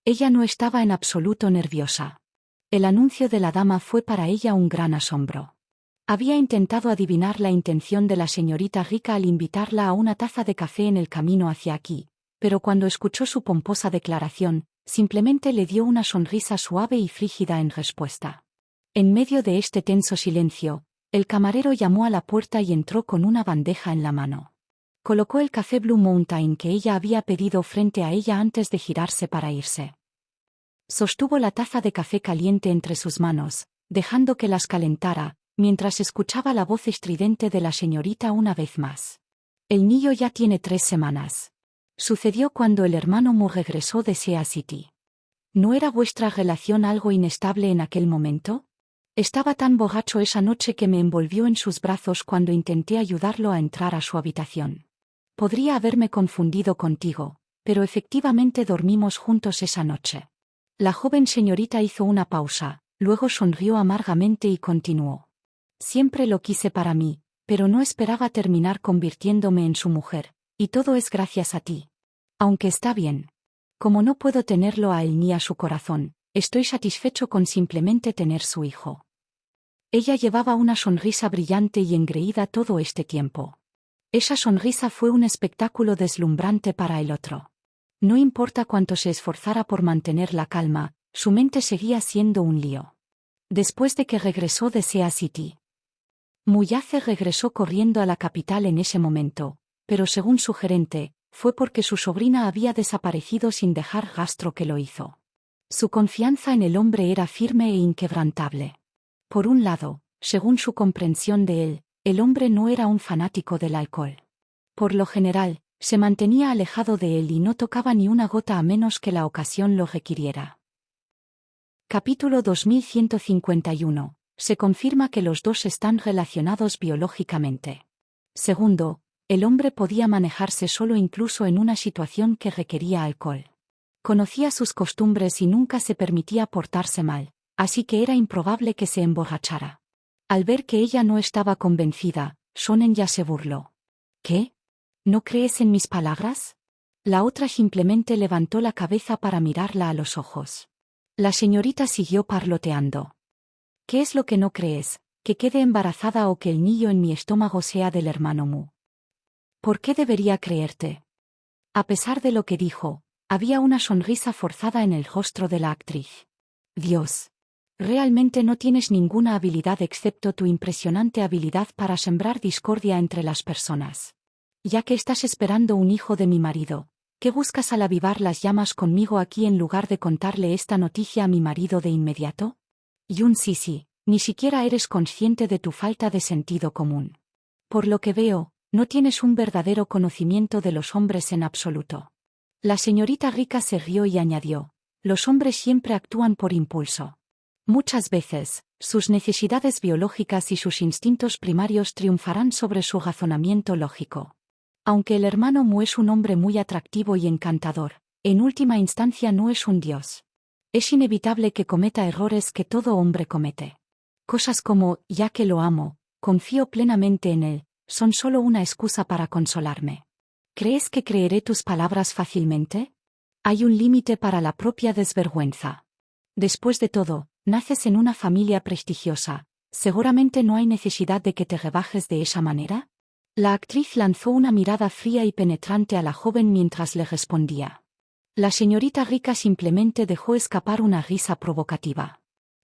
Ella no estaba en absoluto nerviosa. El anuncio de la dama fue para ella un gran asombro. Había intentado adivinar la intención de la señorita rica al invitarla a una taza de café en el camino hacia aquí, pero cuando escuchó su pomposa declaración, simplemente le dio una sonrisa suave y frígida en respuesta. En medio de este tenso silencio, el camarero llamó a la puerta y entró con una bandeja en la mano. Colocó el café Blue Mountain que ella había pedido frente a ella antes de girarse para irse. Sostuvo la taza de café caliente entre sus manos, dejando que las calentara, mientras escuchaba la voz estridente de la señorita una vez más. El niño ya tiene 3 semanas. Sucedió cuando el hermano Mu regresó de Sea City. ¿No era vuestra relación algo inestable en aquel momento? Estaba tan borracho esa noche que me envolvió en sus brazos cuando intenté ayudarlo a entrar a su habitación. Podría haberme confundido contigo, pero efectivamente dormimos juntos esa noche. La joven señorita hizo una pausa, luego sonrió amargamente y continuó. Siempre lo quise para mí, pero no esperaba terminar convirtiéndome en su mujer, y todo es gracias a ti. Aunque está bien. Como no puedo tenerlo a él ni a su corazón, estoy satisfecho con simplemente tener su hijo. Ella llevaba una sonrisa brillante y engreída todo este tiempo. Esa sonrisa fue un espectáculo deslumbrante para el otro. No importa cuánto se esforzara por mantener la calma, su mente seguía siendo un lío. Después de que regresó de Sea City, Muyace regresó corriendo a la capital en ese momento, pero según su gerente, fue porque su sobrina había desaparecido sin dejar rastro que lo hizo. Su confianza en el hombre era firme e inquebrantable. Por un lado, según su comprensión de él, el hombre no era un fanático del alcohol. Por lo general, se mantenía alejado de él y no tocaba ni una gota a menos que la ocasión lo requiriera. Capítulo 2151. Se confirma que los dos están relacionados biológicamente. Segundo, el hombre podía manejarse solo incluso en una situación que requería alcohol. Conocía sus costumbres y nunca se permitía portarse mal, así que era improbable que se emborrachara. Al ver que ella no estaba convencida, Sonen ya se burló. ¿Qué? ¿No crees en mis palabras? La otra simplemente levantó la cabeza para mirarla a los ojos. La señorita siguió parloteando. ¿Qué es lo que no crees? ¿Que quede embarazada o que el niño en mi estómago sea del hermano Mu? ¿Por qué debería creerte? A pesar de lo que dijo, había una sonrisa forzada en el rostro de la actriz. Dios. Realmente no tienes ninguna habilidad excepto tu impresionante habilidad para sembrar discordia entre las personas. Ya que estás esperando un hijo de mi marido, ¿qué buscas al avivar las llamas conmigo aquí en lugar de contarle esta noticia a mi marido de inmediato? Yun Sisi, ni siquiera eres consciente de tu falta de sentido común. Por lo que veo, no tienes un verdadero conocimiento de los hombres en absoluto. La señorita Rika se rió y añadió, los hombres siempre actúan por impulso. Muchas veces, sus necesidades biológicas y sus instintos primarios triunfarán sobre su razonamiento lógico. Aunque el hermano Mu es un hombre muy atractivo y encantador, en última instancia no es un dios. Es inevitable que cometa errores que todo hombre comete. Cosas como, ya que lo amo, confío plenamente en él, son solo una excusa para consolarme. ¿Crees que creeré tus palabras fácilmente? Hay un límite para la propia desvergüenza. Después de todo, naces en una familia prestigiosa, ¿seguramente no hay necesidad de que te rebajes de esa manera? La actriz lanzó una mirada fría y penetrante a la joven mientras le respondía. La señorita Rika simplemente dejó escapar una risa provocativa.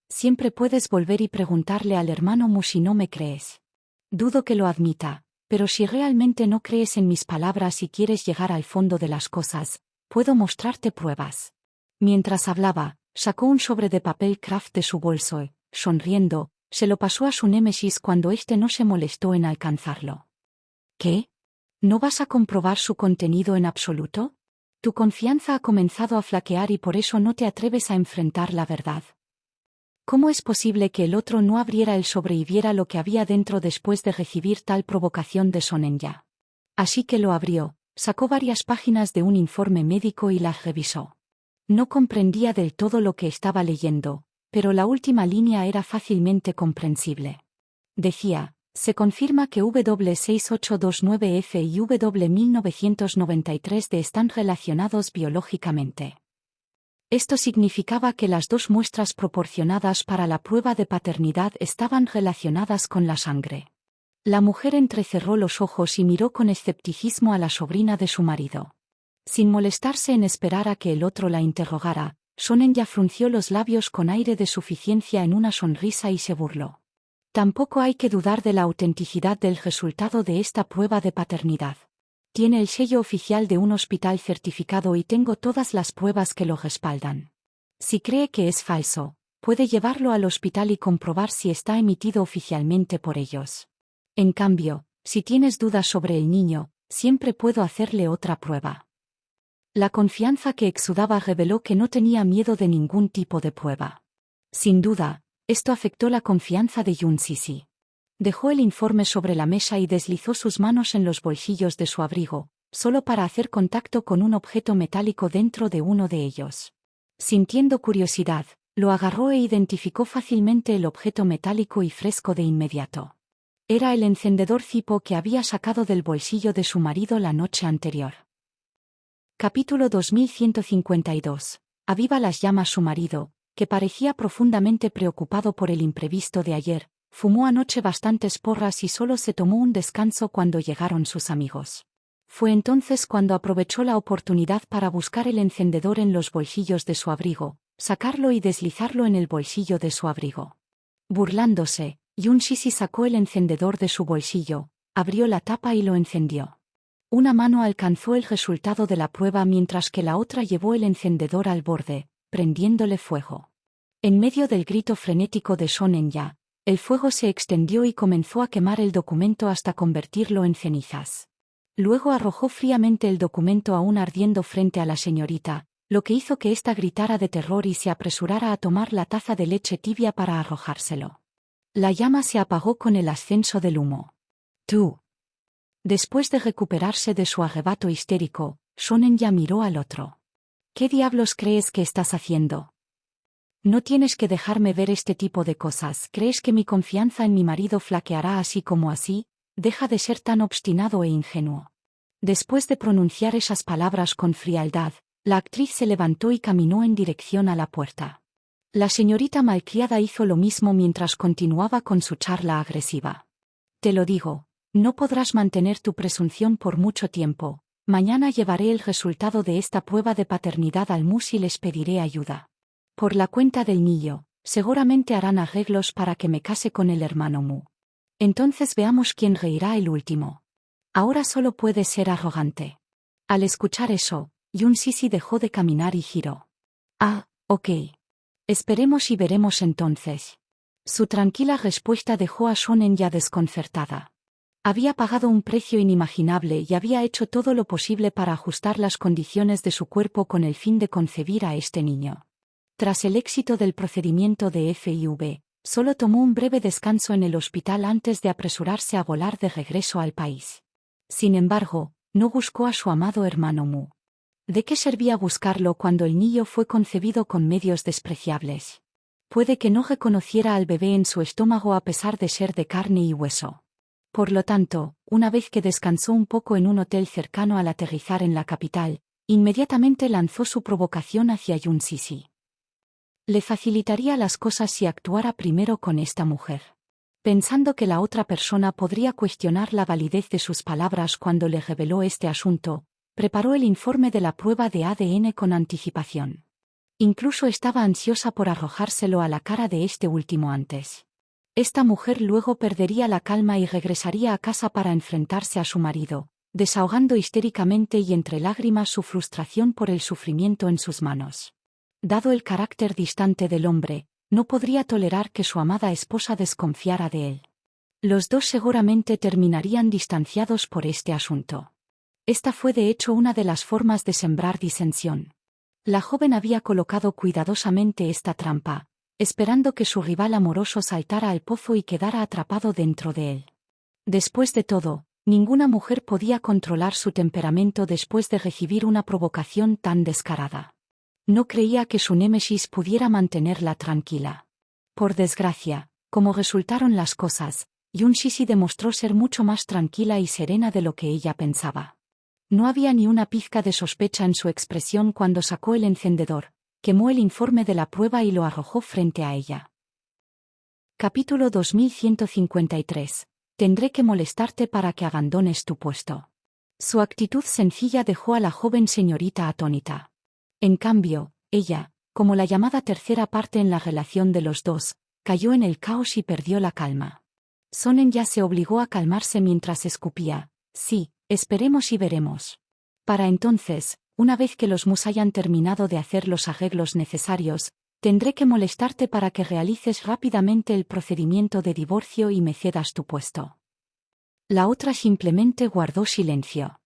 Siempre puedes volver y preguntarle al hermano Mu si no me crees. Dudo que lo admita, pero si realmente no crees en mis palabras y quieres llegar al fondo de las cosas, puedo mostrarte pruebas. Mientras hablaba, sacó un sobre de papel craft de su bolso y, sonriendo, se lo pasó a su némesis cuando éste no se molestó en alcanzarlo. ¿Qué? ¿No vas a comprobar su contenido en absoluto? Tu confianza ha comenzado a flaquear y por eso no te atreves a enfrentar la verdad. ¿Cómo es posible que el otro no abriera el sobre y viera lo que había dentro después de recibir tal provocación de Sonenya? Así que lo abrió, sacó varias páginas de un informe médico y las revisó. No comprendía del todo lo que estaba leyendo, pero la última línea era fácilmente comprensible. Decía, se confirma que W6829F y W1993D están relacionados biológicamente. Esto significaba que las dos muestras proporcionadas para la prueba de paternidad estaban relacionadas con la sangre. La mujer entrecerró los ojos y miró con escepticismo a la sobrina de su marido. Sin molestarse en esperar a que el otro la interrogara, Sonenya frunció los labios con aire de suficiencia en una sonrisa y se burló. Tampoco hay que dudar de la autenticidad del resultado de esta prueba de paternidad. Tiene el sello oficial de un hospital certificado y tengo todas las pruebas que lo respaldan. Si cree que es falso, puede llevarlo al hospital y comprobar si está emitido oficialmente por ellos. En cambio, si tienes dudas sobre el niño, siempre puedo hacerle otra prueba. La confianza que exudaba reveló que no tenía miedo de ningún tipo de prueba. Sin duda, esto afectó la confianza de Yun Sisi. Dejó el informe sobre la mesa y deslizó sus manos en los bolsillos de su abrigo, solo para hacer contacto con un objeto metálico dentro de uno de ellos. Sintiendo curiosidad, lo agarró e identificó fácilmente el objeto metálico y fresco de inmediato. Era el encendedor Zippo que había sacado del bolsillo de su marido la noche anterior. Capítulo 2152. Aviva las llamas. Su marido, que parecía profundamente preocupado por el imprevisto de ayer, fumó anoche bastantes porras y solo se tomó un descanso cuando llegaron sus amigos. Fue entonces cuando aprovechó la oportunidad para buscar el encendedor en los bolsillos de su abrigo, sacarlo y deslizarlo en el bolsillo de su abrigo. Burlándose, Yun Sisi sacó el encendedor de su bolsillo, abrió la tapa y lo encendió. Una mano alcanzó el resultado de la prueba mientras que la otra llevó el encendedor al borde, prendiéndole fuego. En medio del grito frenético de Son En-ya, el fuego se extendió y comenzó a quemar el documento hasta convertirlo en cenizas. Luego arrojó fríamente el documento aún ardiendo frente a la señorita, lo que hizo que ésta gritara de terror y se apresurara a tomar la taza de leche tibia para arrojárselo. La llama se apagó con el ascenso del humo. «Tú». Después de recuperarse de su arrebato histérico, Son En-ya miró al otro. «¿Qué diablos crees que estás haciendo? No tienes que dejarme ver este tipo de cosas. ¿Crees que mi confianza en mi marido flaqueará así como así? Deja de ser tan obstinado e ingenuo». Después de pronunciar esas palabras con frialdad, la actriz se levantó y caminó en dirección a la puerta. La señorita malcriada hizo lo mismo mientras continuaba con su charla agresiva. «Te lo digo, no podrás mantener tu presunción por mucho tiempo. Mañana llevaré el resultado de esta prueba de paternidad al MUS y les pediré ayuda. Por la cuenta del niño, seguramente harán arreglos para que me case con el hermano Mu. Entonces veamos quién reirá el último. Ahora solo puedes ser arrogante». Al escuchar eso, Yun Sisi dejó de caminar y giró. «Ah, ok. Esperemos y veremos entonces». Su tranquila respuesta dejó a Son En-ya desconcertada. Había pagado un precio inimaginable y había hecho todo lo posible para ajustar las condiciones de su cuerpo con el fin de concebir a este niño. Tras el éxito del procedimiento de FIV, solo tomó un breve descanso en el hospital antes de apresurarse a volar de regreso al país. Sin embargo, no buscó a su amado hermano Mu. ¿De qué servía buscarlo cuando el niño fue concebido con medios despreciables? Puede que no reconociera al bebé en su estómago a pesar de ser de carne y hueso. Por lo tanto, una vez que descansó un poco en un hotel cercano al aterrizar en la capital, inmediatamente lanzó su provocación hacia Yun Sisi. Le facilitaría las cosas si actuara primero con esta mujer. Pensando que la otra persona podría cuestionar la validez de sus palabras cuando le reveló este asunto, preparó el informe de la prueba de ADN con anticipación. Incluso estaba ansiosa por arrojárselo a la cara de este último antes. Esta mujer luego perdería la calma y regresaría a casa para enfrentarse a su marido, desahogando histéricamente y entre lágrimas su frustración por el sufrimiento en sus manos. Dado el carácter distante del hombre, no podría tolerar que su amada esposa desconfiara de él. Los dos seguramente terminarían distanciados por este asunto. Esta fue de hecho una de las formas de sembrar disensión. La joven había colocado cuidadosamente esta trampa, esperando que su rival amoroso saltara al pozo y quedara atrapado dentro de él. Después de todo, ninguna mujer podía controlar su temperamento después de recibir una provocación tan descarada. No creía que su némesis pudiera mantenerla tranquila. Por desgracia, como resultaron las cosas, Yun Sisi demostró ser mucho más tranquila y serena de lo que ella pensaba. No había ni una pizca de sospecha en su expresión cuando sacó el encendedor, quemó el informe de la prueba y lo arrojó frente a ella. Capítulo 2153. Tendré que molestarte para que abandones tu puesto. Su actitud sencilla dejó a la joven señorita atónita. En cambio, ella, como la llamada tercera parte en la relación de los dos, cayó en el caos y perdió la calma. Son En-ya se obligó a calmarse mientras escupía. «Sí, esperemos y veremos. Para entonces, una vez que los Mus hayan terminado de hacer los arreglos necesarios, tendré que molestarte para que realices rápidamente el procedimiento de divorcio y me cedas tu puesto». La otra simplemente guardó silencio.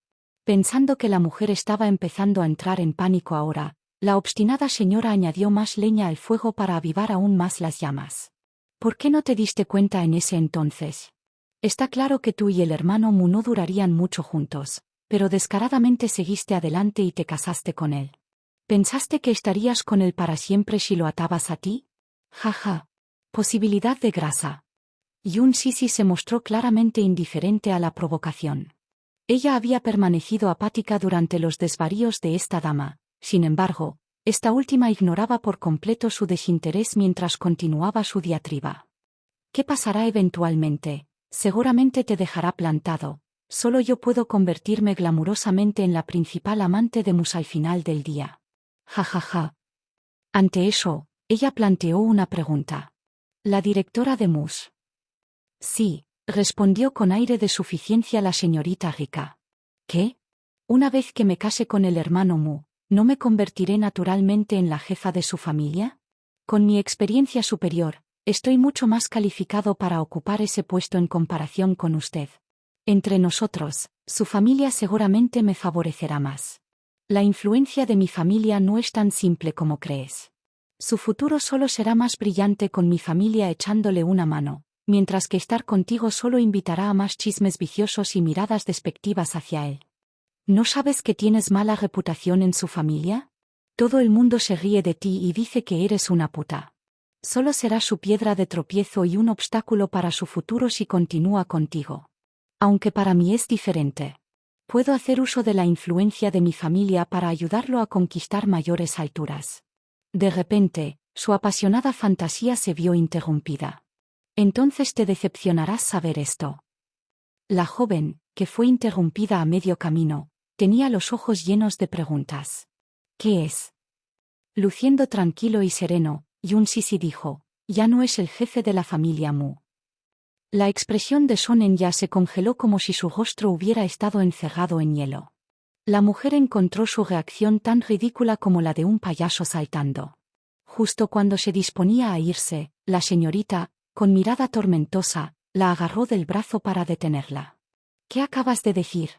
Pensando que la mujer estaba empezando a entrar en pánico ahora, la obstinada señora añadió más leña al fuego para avivar aún más las llamas. «¿Por qué no te diste cuenta en ese entonces? Está claro que tú y el hermano Mu no durarían mucho juntos, pero descaradamente seguiste adelante y te casaste con él. ¿Pensaste que estarías con él para siempre si lo atabas a ti? Jaja. Posibilidad de grasa». Yun Sisi se mostró claramente indiferente a la provocación. Ella había permanecido apática durante los desvaríos de esta dama, sin embargo, esta última ignoraba por completo su desinterés mientras continuaba su diatriba. «¿Qué pasará eventualmente? Seguramente te dejará plantado. Solo yo puedo convertirme glamurosamente en la principal amante de Mus al final del día. Ja ja ja». Ante eso, ella planteó una pregunta. ¿La directora de Mus? Sí, respondió con aire de suficiencia la señorita Rica. ¿Qué? Una vez que me case con el hermano Mu, ¿no me convertiré naturalmente en la jefa de su familia? Con mi experiencia superior, estoy mucho más calificado para ocupar ese puesto en comparación con usted. Entre nosotros, su familia seguramente me favorecerá más. La influencia de mi familia no es tan simple como crees. Su futuro solo será más brillante con mi familia echándole una mano, mientras que estar contigo solo invitará a más chismes viciosos y miradas despectivas hacia él. ¿No sabes que tienes mala reputación en su familia? Todo el mundo se ríe de ti y dice que eres una puta. Solo será su piedra de tropiezo y un obstáculo para su futuro si continúa contigo. Aunque para mí es diferente. Puedo hacer uso de la influencia de mi familia para ayudarlo a conquistar mayores alturas. De repente, su apasionada fantasía se vio interrumpida. Entonces te decepcionarás saber esto. La joven, que fue interrumpida a medio camino, tenía los ojos llenos de preguntas. ¿Qué es? Luciendo tranquilo y sereno, Yun Sisi dijo, ya no es el jefe de la familia Mu. La expresión de Sonen ya se congeló como si su rostro hubiera estado encerrado en hielo. La mujer encontró su reacción tan ridícula como la de un payaso saltando. Justo cuando se disponía a irse, la señorita, con mirada tormentosa, la agarró del brazo para detenerla. ¿Qué acabas de decir?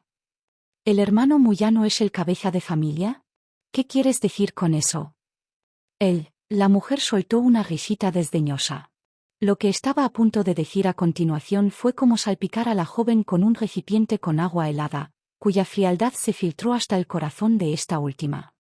¿El hermano Mu ya no es el cabeza de familia? ¿Qué quieres decir con eso? La mujer soltó una risita desdeñosa. Lo que estaba a punto de decir a continuación fue como salpicar a la joven con un recipiente con agua helada, cuya frialdad se filtró hasta el corazón de esta última.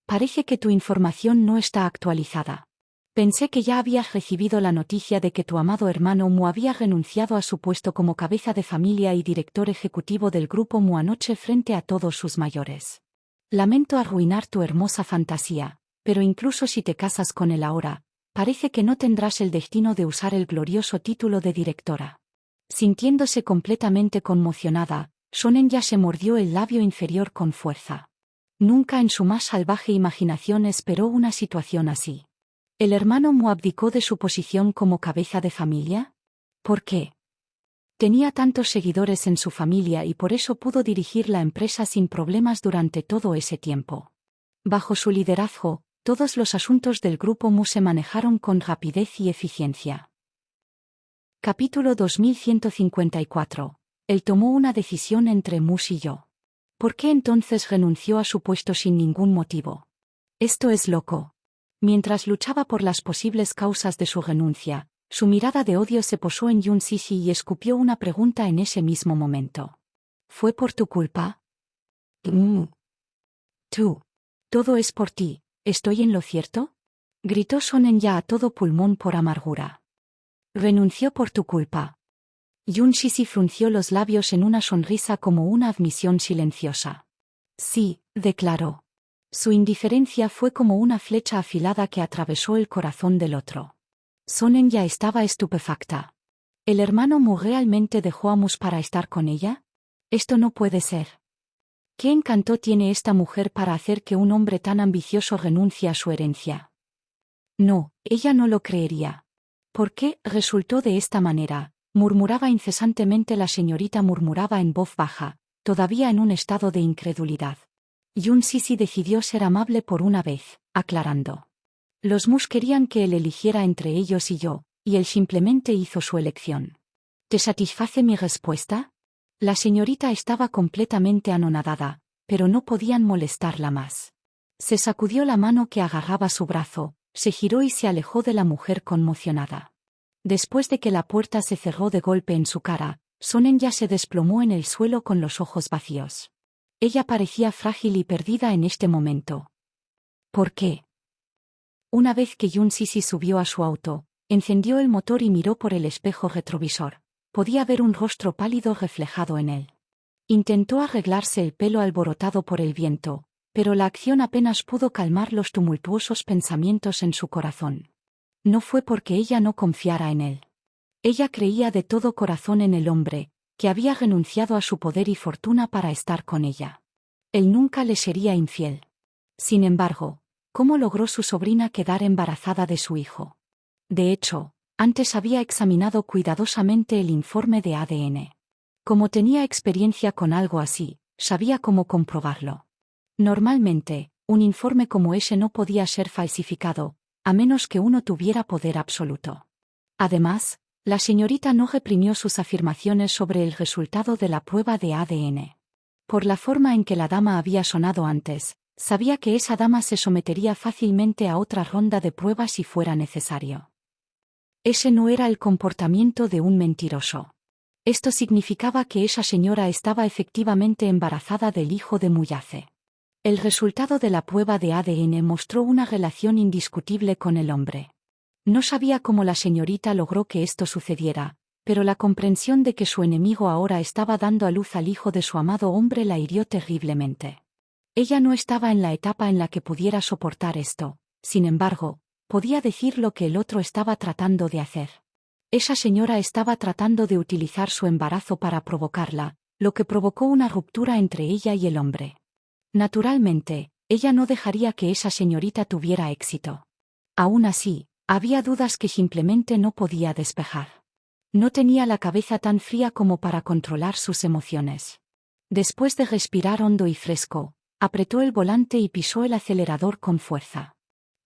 Parece que tu información no está actualizada. Pensé que ya habías recibido la noticia de que tu amado hermano Mu había renunciado a su puesto como cabeza de familia y director ejecutivo del grupo Mu anoche frente a todos sus mayores. Lamento arruinar tu hermosa fantasía, pero incluso si te casas con él ahora, parece que no tendrás el destino de usar el glorioso título de directora. Sintiéndose completamente conmocionada, Sonen ya se mordió el labio inferior con fuerza. Nunca en su más salvaje imaginación esperó una situación así. ¿El hermano Mu abdicó de su posición como cabeza de familia? ¿Por qué? Tenía tantos seguidores en su familia y por eso pudo dirigir la empresa sin problemas durante todo ese tiempo. Bajo su liderazgo, todos los asuntos del grupo Mu se manejaron con rapidez y eficiencia. Capítulo 2154. Él tomó una decisión entre Mus y yo. ¿Por qué entonces renunció a su puesto sin ningún motivo? Esto es loco. Mientras luchaba por las posibles causas de su renuncia, su mirada de odio se posó en Yun Sisi y escupió una pregunta en ese mismo momento. ¿Fue por tu culpa? Tú. Todo es por ti. ¿Estoy en lo cierto? Gritó Sonen ya a todo pulmón por amargura. Renunció por tu culpa. Yun Sisi frunció los labios en una sonrisa como una admisión silenciosa. Sí, declaró. Su indiferencia fue como una flecha afilada que atravesó el corazón del otro. Sonen ya estaba estupefacta. ¿El hermano Mu realmente dejó a Mus para estar con ella? Esto no puede ser. ¿Qué encanto tiene esta mujer para hacer que un hombre tan ambicioso renuncie a su herencia? No, ella no lo creería. ¿Por qué resultó de esta manera? Murmuraba incesantemente la señorita, murmuraba en voz baja, todavía en un estado de incredulidad. Yun Sisi decidió ser amable por una vez, aclarando. Los Mus querían que él eligiera entre ellos y yo, y él simplemente hizo su elección. ¿Te satisface mi respuesta? La señorita estaba completamente anonadada, pero no podían molestarla más. Se sacudió la mano que agarraba su brazo, se giró y se alejó de la mujer conmocionada. Después de que la puerta se cerró de golpe en su cara, Sonen ya se desplomó en el suelo con los ojos vacíos. Ella parecía frágil y perdida en este momento. ¿Por qué? Una vez que Yun Sisi subió a su auto, encendió el motor y miró por el espejo retrovisor. Podía ver un rostro pálido reflejado en él. Intentó arreglarse el pelo alborotado por el viento, pero la acción apenas pudo calmar los tumultuosos pensamientos en su corazón. No fue porque ella no confiara en él. Ella creía de todo corazón en el hombre, que había renunciado a su poder y fortuna para estar con ella. Él nunca le sería infiel. Sin embargo, ¿Cómo logró su sobrina quedar embarazada de su hijo? De hecho, antes había examinado cuidadosamente el informe de ADN. Como tenía experiencia con algo así, sabía cómo comprobarlo. Normalmente, un informe como ese no podía ser falsificado, a menos que uno tuviera poder absoluto. Además, la señorita no reprimió sus afirmaciones sobre el resultado de la prueba de ADN. Por la forma en que la dama había sonado antes, sabía que esa dama se sometería fácilmente a otra ronda de pruebas si fuera necesario. Ese no era el comportamiento de un mentiroso. Esto significaba que esa señora estaba efectivamente embarazada del hijo de Muyace. El resultado de la prueba de ADN mostró una relación indiscutible con el hombre. No sabía cómo la señorita logró que esto sucediera, pero la comprensión de que su enemigo ahora estaba dando a luz al hijo de su amado hombre la hirió terriblemente. Ella no estaba en la etapa en la que pudiera soportar esto, sin embargo, podía decir lo que el otro estaba tratando de hacer. Esa señora estaba tratando de utilizar su embarazo para provocarla, lo que provocó una ruptura entre ella y el hombre. Naturalmente, ella no dejaría que esa señorita tuviera éxito. Aún así, había dudas que simplemente no podía despejar. No tenía la cabeza tan fría como para controlar sus emociones. Después de respirar hondo y fresco, apretó el volante y pisó el acelerador con fuerza.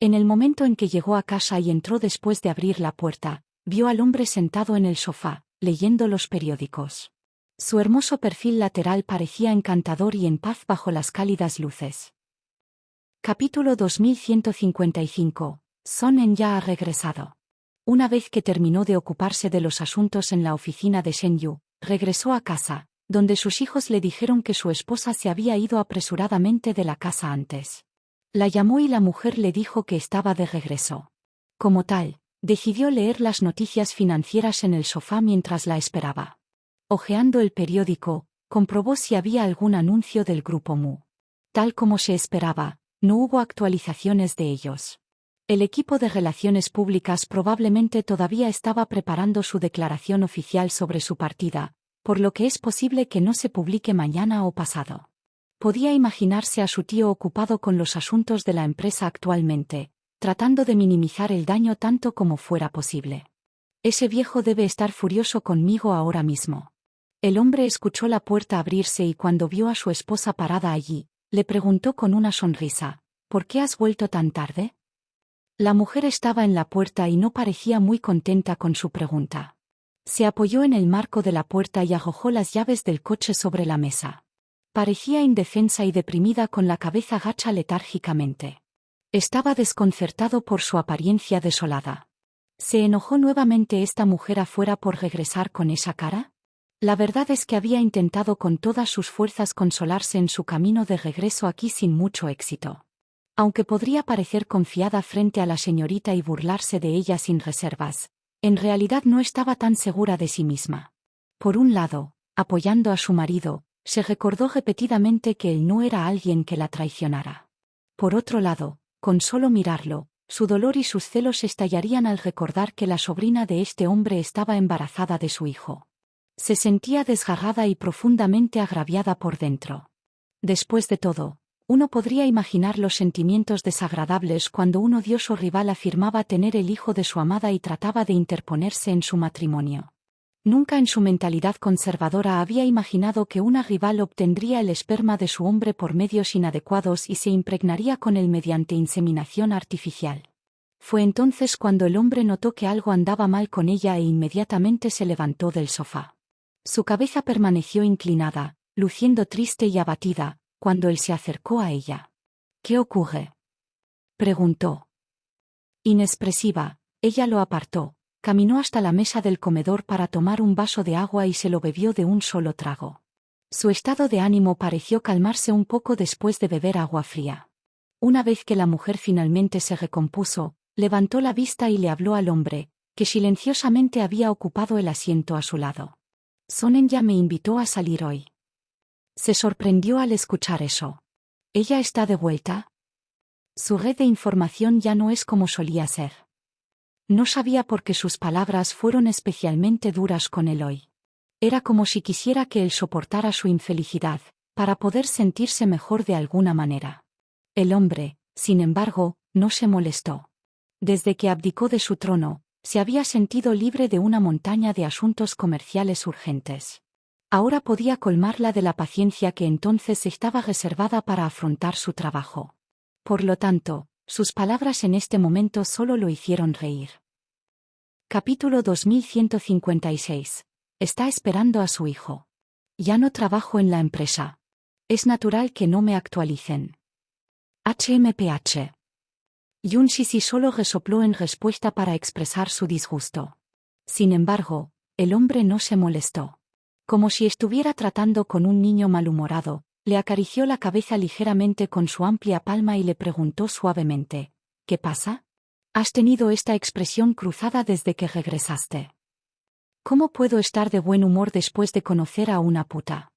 En el momento en que llegó a casa y entró después de abrir la puerta, vio al hombre sentado en el sofá, leyendo los periódicos. Su hermoso perfil lateral parecía encantador y en paz bajo las cálidas luces. Capítulo 2155. Sonen ya ha regresado. Una vez que terminó de ocuparse de los asuntos en la oficina de Shenyu, regresó a casa, donde sus hijos le dijeron que su esposa se había ido apresuradamente de la casa antes. La llamó y la mujer le dijo que estaba de regreso. Como tal, decidió leer las noticias financieras en el sofá mientras la esperaba. Hojeando el periódico, comprobó si había algún anuncio del grupo Mu. Tal como se esperaba, no hubo actualizaciones de ellos. El equipo de relaciones públicas probablemente todavía estaba preparando su declaración oficial sobre su partida, por lo que es posible que no se publique mañana o pasado. Podía imaginarse a su tío ocupado con los asuntos de la empresa actualmente, tratando de minimizar el daño tanto como fuera posible. Ese viejo debe estar furioso conmigo ahora mismo. El hombre escuchó la puerta abrirse y cuando vio a su esposa parada allí, le preguntó con una sonrisa, ¿por qué has vuelto tan tarde? La mujer estaba en la puerta y no parecía muy contenta con su pregunta. Se apoyó en el marco de la puerta y arrojó las llaves del coche sobre la mesa. Parecía indefensa y deprimida con la cabeza gacha letárgicamente. Estaba desconcertado por su apariencia desolada. ¿Se enojó nuevamente esta mujer afuera por regresar con esa cara? La verdad es que había intentado con todas sus fuerzas consolarse en su camino de regreso aquí sin mucho éxito. Aunque podría parecer confiada frente a la señorita y burlarse de ella sin reservas, en realidad no estaba tan segura de sí misma. Por un lado, apoyando a su marido, se recordó repetidamente que él no era alguien que la traicionara. Por otro lado, con solo mirarlo, su dolor y sus celos estallarían al recordar que la sobrina de este hombre estaba embarazada de su hijo. Se sentía desgarrada y profundamente agraviada por dentro. Después de todo, uno podría imaginar los sentimientos desagradables cuando un odioso rival afirmaba tener el hijo de su amada y trataba de interponerse en su matrimonio. Nunca en su mentalidad conservadora había imaginado que una rival obtendría el esperma de su hombre por medios inadecuados y se impregnaría con él mediante inseminación artificial. Fue entonces cuando el hombre notó que algo andaba mal con ella e inmediatamente se levantó del sofá. Su cabeza permaneció inclinada, luciendo triste y abatida, cuando él se acercó a ella. ¿Qué ocurre?, preguntó. Inexpresiva, ella lo apartó, caminó hasta la mesa del comedor para tomar un vaso de agua y se lo bebió de un solo trago. Su estado de ánimo pareció calmarse un poco después de beber agua fría. Una vez que la mujer finalmente se recompuso, levantó la vista y le habló al hombre, que silenciosamente había ocupado el asiento a su lado. Sonen ya me invitó a salir hoy. Se sorprendió al escuchar eso. ¿Ella está de vuelta? Su red de información ya no es como solía ser. No sabía por qué sus palabras fueron especialmente duras con él hoy. Era como si quisiera que él soportara su infelicidad, para poder sentirse mejor de alguna manera. El hombre, Sin embargo, no se molestó. Desde que abdicó de su trono, se había sentido libre de una montaña de asuntos comerciales urgentes. Ahora podía colmarla de la paciencia que entonces estaba reservada para afrontar su trabajo. Por lo tanto, sus palabras en este momento solo lo hicieron reír. Capítulo 2156. Está esperando a su hijo. Ya no trabajo en la empresa. Es natural que no me actualicen. HMPH. Yun Shishi solo resopló en respuesta para expresar su disgusto. Sin embargo, el hombre no se molestó. Como si estuviera tratando con un niño malhumorado, le acarició la cabeza ligeramente con su amplia palma y le preguntó suavemente: ¿Qué pasa? Has tenido esta expresión cruzada desde que regresaste. ¿Cómo puedo estar de buen humor después de conocer a una puta?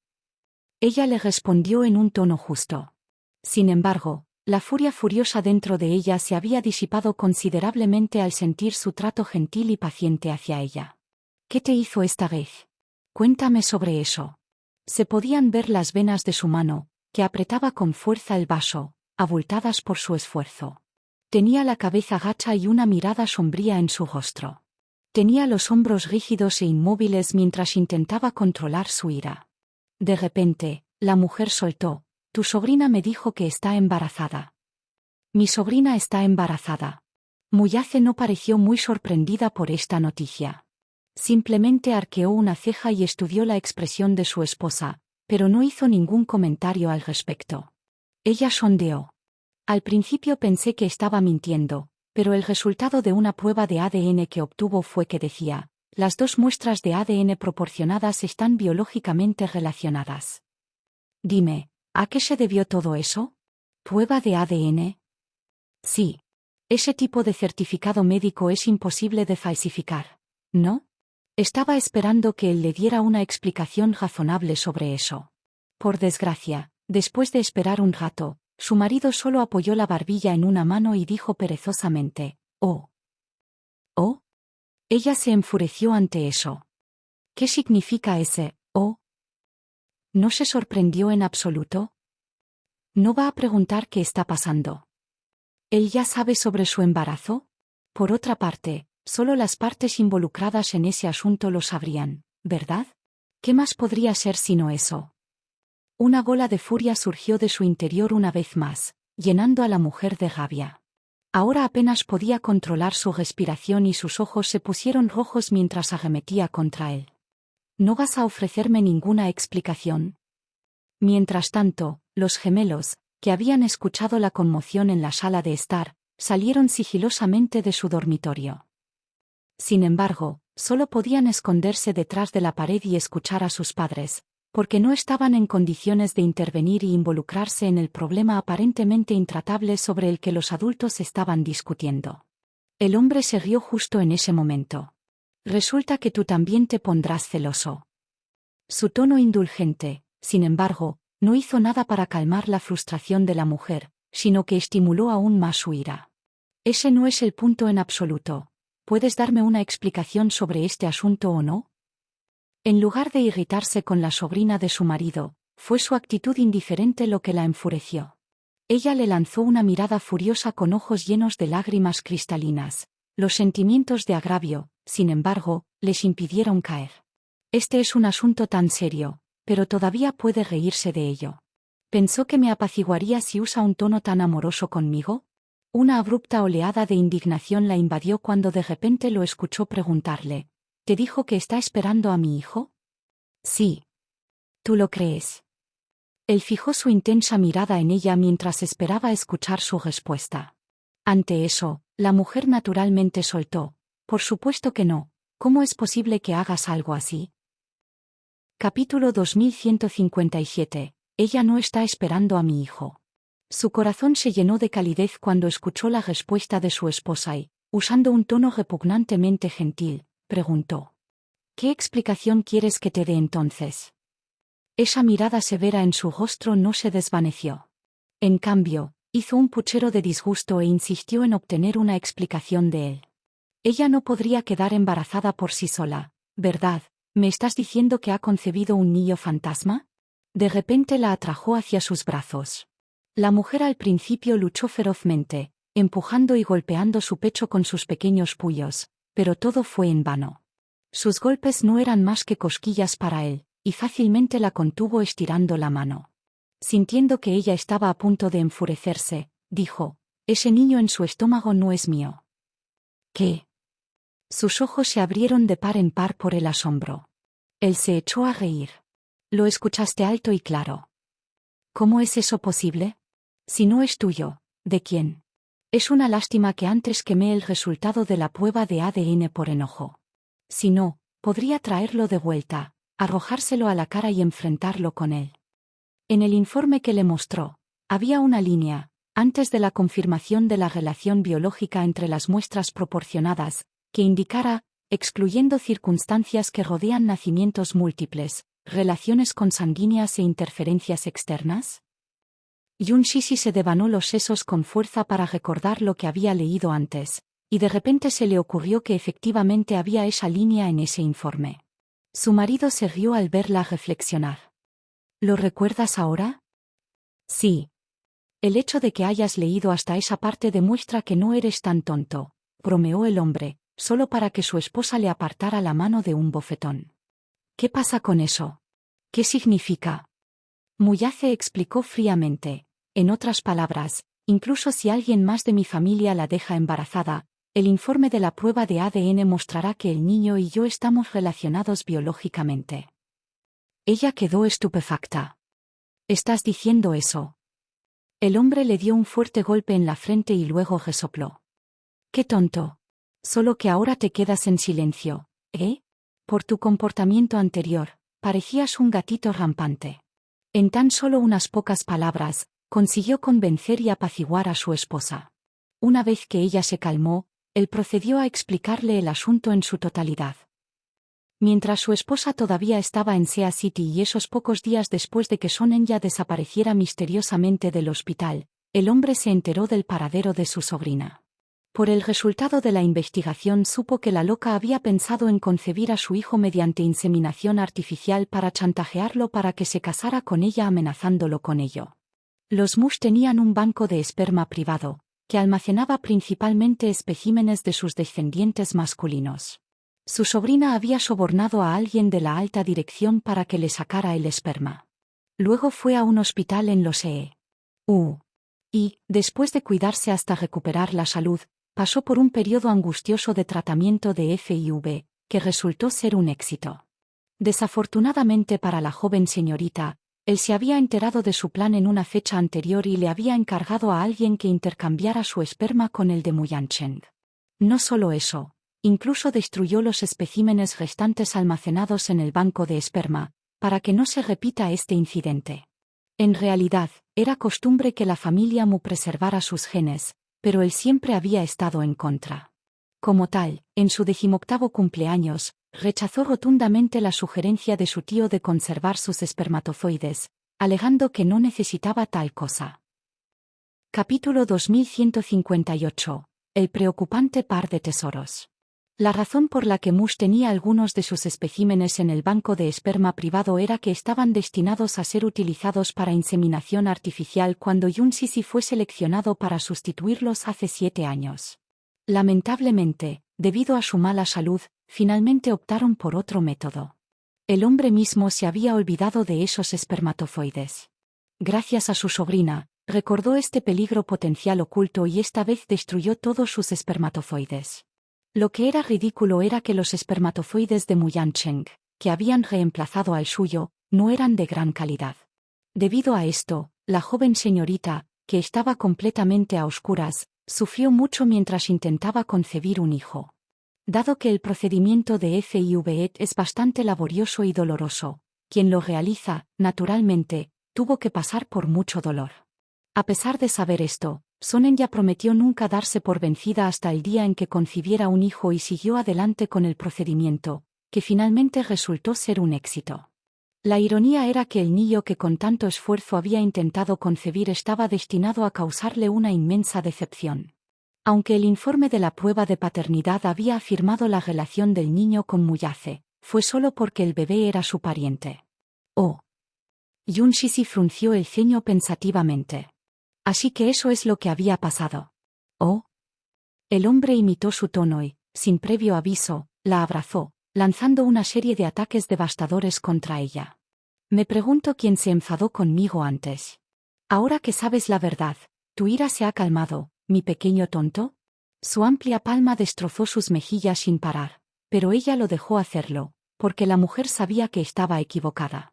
Ella le respondió en un tono justo. Sin embargo, la furia furiosa dentro de ella se había disipado considerablemente al sentir su trato gentil y paciente hacia ella. ¿Qué te hizo esta vez? Cuéntame sobre eso. Se podían ver las venas de su mano, que apretaba con fuerza el vaso, abultadas por su esfuerzo. Tenía la cabeza gacha y una mirada sombría en su rostro. Tenía los hombros rígidos e inmóviles mientras intentaba controlar su ira. De repente, la mujer soltó: Tu sobrina me dijo que está embarazada. Mi sobrina está embarazada. Muyace no pareció muy sorprendida por esta noticia. Simplemente arqueó una ceja y estudió la expresión de su esposa, pero no hizo ningún comentario al respecto. Ella sondeó. Al principio pensé que estaba mintiendo, pero el resultado de una prueba de ADN que obtuvo fue que decía: las dos muestras de ADN proporcionadas están biológicamente relacionadas. Dime, ¿a qué se debió todo eso? ¿Prueba de ADN? Sí. Ese tipo de certificado médico es imposible de falsificar, ¿no? Estaba esperando que él le diera una explicación razonable sobre eso. Por desgracia, después de esperar un rato, su marido solo apoyó la barbilla en una mano y dijo perezosamente: «Oh». «¿Oh?» Ella se enfureció ante eso. ¿Qué significa ese «oh»? ¿No se sorprendió en absoluto? ¿No va a preguntar qué está pasando? ¿Él ya sabe sobre su embarazo? Por otra parte, solo las partes involucradas en ese asunto lo sabrían, ¿verdad? ¿Qué más podría ser sino eso? Una bola de furia surgió de su interior una vez más, llenando a la mujer de rabia. Ahora apenas podía controlar su respiración y sus ojos se pusieron rojos mientras arremetía contra él. ¿No vas a ofrecerme ninguna explicación? Mientras tanto, los gemelos, que habían escuchado la conmoción en la sala de estar, salieron sigilosamente de su dormitorio. Sin embargo, solo podían esconderse detrás de la pared y escuchar a sus padres, porque no estaban en condiciones de intervenir y involucrarse en el problema aparentemente intratable sobre el que los adultos estaban discutiendo. El hombre se rió justo en ese momento. Resulta que tú también te pondrás celoso. Su tono indulgente, sin embargo, no hizo nada para calmar la frustración de la mujer, sino que estimuló aún más su ira. Ese no es el punto en absoluto. ¿Puedes darme una explicación sobre este asunto o no? En lugar de irritarse con la sobrina de su marido, fue su actitud indiferente lo que la enfureció. Ella le lanzó una mirada furiosa con ojos llenos de lágrimas cristalinas. Los sentimientos de agravio, sin embargo, les impidieron caer. Este es un asunto tan serio, pero todavía puede reírse de ello. ¿Pensó que me apaciguaría si usa un tono tan amoroso conmigo? Una abrupta oleada de indignación la invadió cuando de repente lo escuchó preguntarle: ¿te dijo que está esperando a mi hijo? Sí. ¿Tú lo crees? Él fijó su intensa mirada en ella mientras esperaba escuchar su respuesta. Ante eso, la mujer naturalmente soltó: por supuesto que no. ¿Cómo es posible que hagas algo así? Capítulo 2157. Ella no está esperando a mi hijo. Su corazón se llenó de calidez cuando escuchó la respuesta de su esposa y, usando un tono repugnantemente gentil, preguntó: ¿qué explicación quieres que te dé entonces? Esa mirada severa en su rostro no se desvaneció. En cambio, hizo un puchero de disgusto e insistió en obtener una explicación de él. Ella no podría quedar embarazada por sí sola, ¿verdad? ¿Me estás diciendo que ha concebido un niño fantasma? De repente la atrajo hacia sus brazos. La mujer al principio luchó ferozmente, empujando y golpeando su pecho con sus pequeños puños, pero todo fue en vano. Sus golpes no eran más que cosquillas para él, y fácilmente la contuvo estirando la mano. Sintiendo que ella estaba a punto de enfurecerse, dijo: «Ese niño en su estómago no es mío». ¿Qué? Sus ojos se abrieron de par en par por el asombro. Él se echó a reír. Lo escuchaste alto y claro. ¿Cómo es eso posible? Si no es tuyo, ¿de quién? Es una lástima que antes quemé el resultado de la prueba de ADN por enojo. Si no, podría traerlo de vuelta, arrojárselo a la cara y enfrentarlo con él. En el informe que le mostró, había una línea, antes de la confirmación de la relación biológica entre las muestras proporcionadas, que indicara, excluyendo circunstancias que rodean nacimientos múltiples, relaciones consanguíneas e interferencias externas. Yun Shishi se devanó los sesos con fuerza para recordar lo que había leído antes, y de repente se le ocurrió que efectivamente había esa línea en ese informe. Su marido se rió al verla reflexionar. ¿Lo recuerdas ahora? Sí. El hecho de que hayas leído hasta esa parte demuestra que no eres tan tonto, bromeó el hombre, solo para que su esposa le apartara la mano de un bofetón. ¿Qué pasa con eso? ¿Qué significa? Muyace explicó fríamente. En otras palabras, incluso si alguien más de mi familia la deja embarazada, el informe de la prueba de ADN mostrará que el niño y yo estamos relacionados biológicamente. Ella quedó estupefacta. ¿Estás diciendo eso? El hombre le dio un fuerte golpe en la frente y luego resopló. ¡Qué tonto! Solo que ahora te quedas en silencio, ¿eh? Por tu comportamiento anterior, parecías un gatito rampante. En tan solo unas pocas palabras, consiguió convencer y apaciguar a su esposa. Una vez que ella se calmó, él procedió a explicarle el asunto en su totalidad. Mientras su esposa todavía estaba en Sea City y esos pocos días después de que Son En-ya desapareciera misteriosamente del hospital, el hombre se enteró del paradero de su sobrina. Por el resultado de la investigación supo que la loca había pensado en concebir a su hijo mediante inseminación artificial para chantajearlo para que se casara con ella amenazándolo con ello. Los Mush tenían un banco de esperma privado, que almacenaba principalmente especímenes de sus descendientes masculinos. Su sobrina había sobornado a alguien de la alta dirección para que le sacara el esperma. Luego fue a un hospital en Los E.U. Y, después de cuidarse hasta recuperar la salud, pasó por un periodo angustioso de tratamiento de FIV, que resultó ser un éxito. Desafortunadamente para la joven señorita, él se había enterado de su plan en una fecha anterior y le había encargado a alguien que intercambiara su esperma con el de Muyancheng. No solo eso, incluso destruyó los especímenes restantes almacenados en el banco de esperma, para que no se repita este incidente. En realidad, era costumbre que la familia Mu preservara sus genes, pero él siempre había estado en contra. Como tal, en su 18º cumpleaños, rechazó rotundamente la sugerencia de su tío de conservar sus espermatozoides, alegando que no necesitaba tal cosa. Capítulo 2158. El preocupante par de tesoros. La razón por la que Mush tenía algunos de sus especímenes en el banco de esperma privado era que estaban destinados a ser utilizados para inseminación artificial cuando Yun Shishi fue seleccionado para sustituirlos hace 7 años. Lamentablemente, debido a su mala salud, finalmente optaron por otro método. El hombre mismo se había olvidado de esos espermatozoides. Gracias a su sobrina, recordó este peligro potencial oculto y esta vez destruyó todos sus espermatozoides. Lo que era ridículo era que los espermatozoides de Muyancheng, que habían reemplazado al suyo, no eran de gran calidad. Debido a esto, la joven señorita, que estaba completamente a oscuras, sufrió mucho mientras intentaba concebir un hijo. Dado que el procedimiento de FIV es bastante laborioso y doloroso, quien lo realiza, naturalmente, tuvo que pasar por mucho dolor. A pesar de saber esto, Son En-ya prometió nunca darse por vencida hasta el día en que concibiera un hijo y siguió adelante con el procedimiento, que finalmente resultó ser un éxito. La ironía era que el niño que con tanto esfuerzo había intentado concebir estaba destinado a causarle una inmensa decepción. Aunque el informe de la prueba de paternidad había afirmado la relación del niño con Muyace, fue solo porque el bebé era su pariente. Oh. Yun Shishi frunció el ceño pensativamente. Así que eso es lo que había pasado. Oh. El hombre imitó su tono y, sin previo aviso, la abrazó, lanzando una serie de ataques devastadores contra ella. Me pregunto quién se enfadó conmigo antes. Ahora que sabes la verdad, ¿tu ira se ha calmado, mi pequeño tonto? Su amplia palma destrozó sus mejillas sin parar, pero ella lo dejó hacerlo, porque la mujer sabía que estaba equivocada.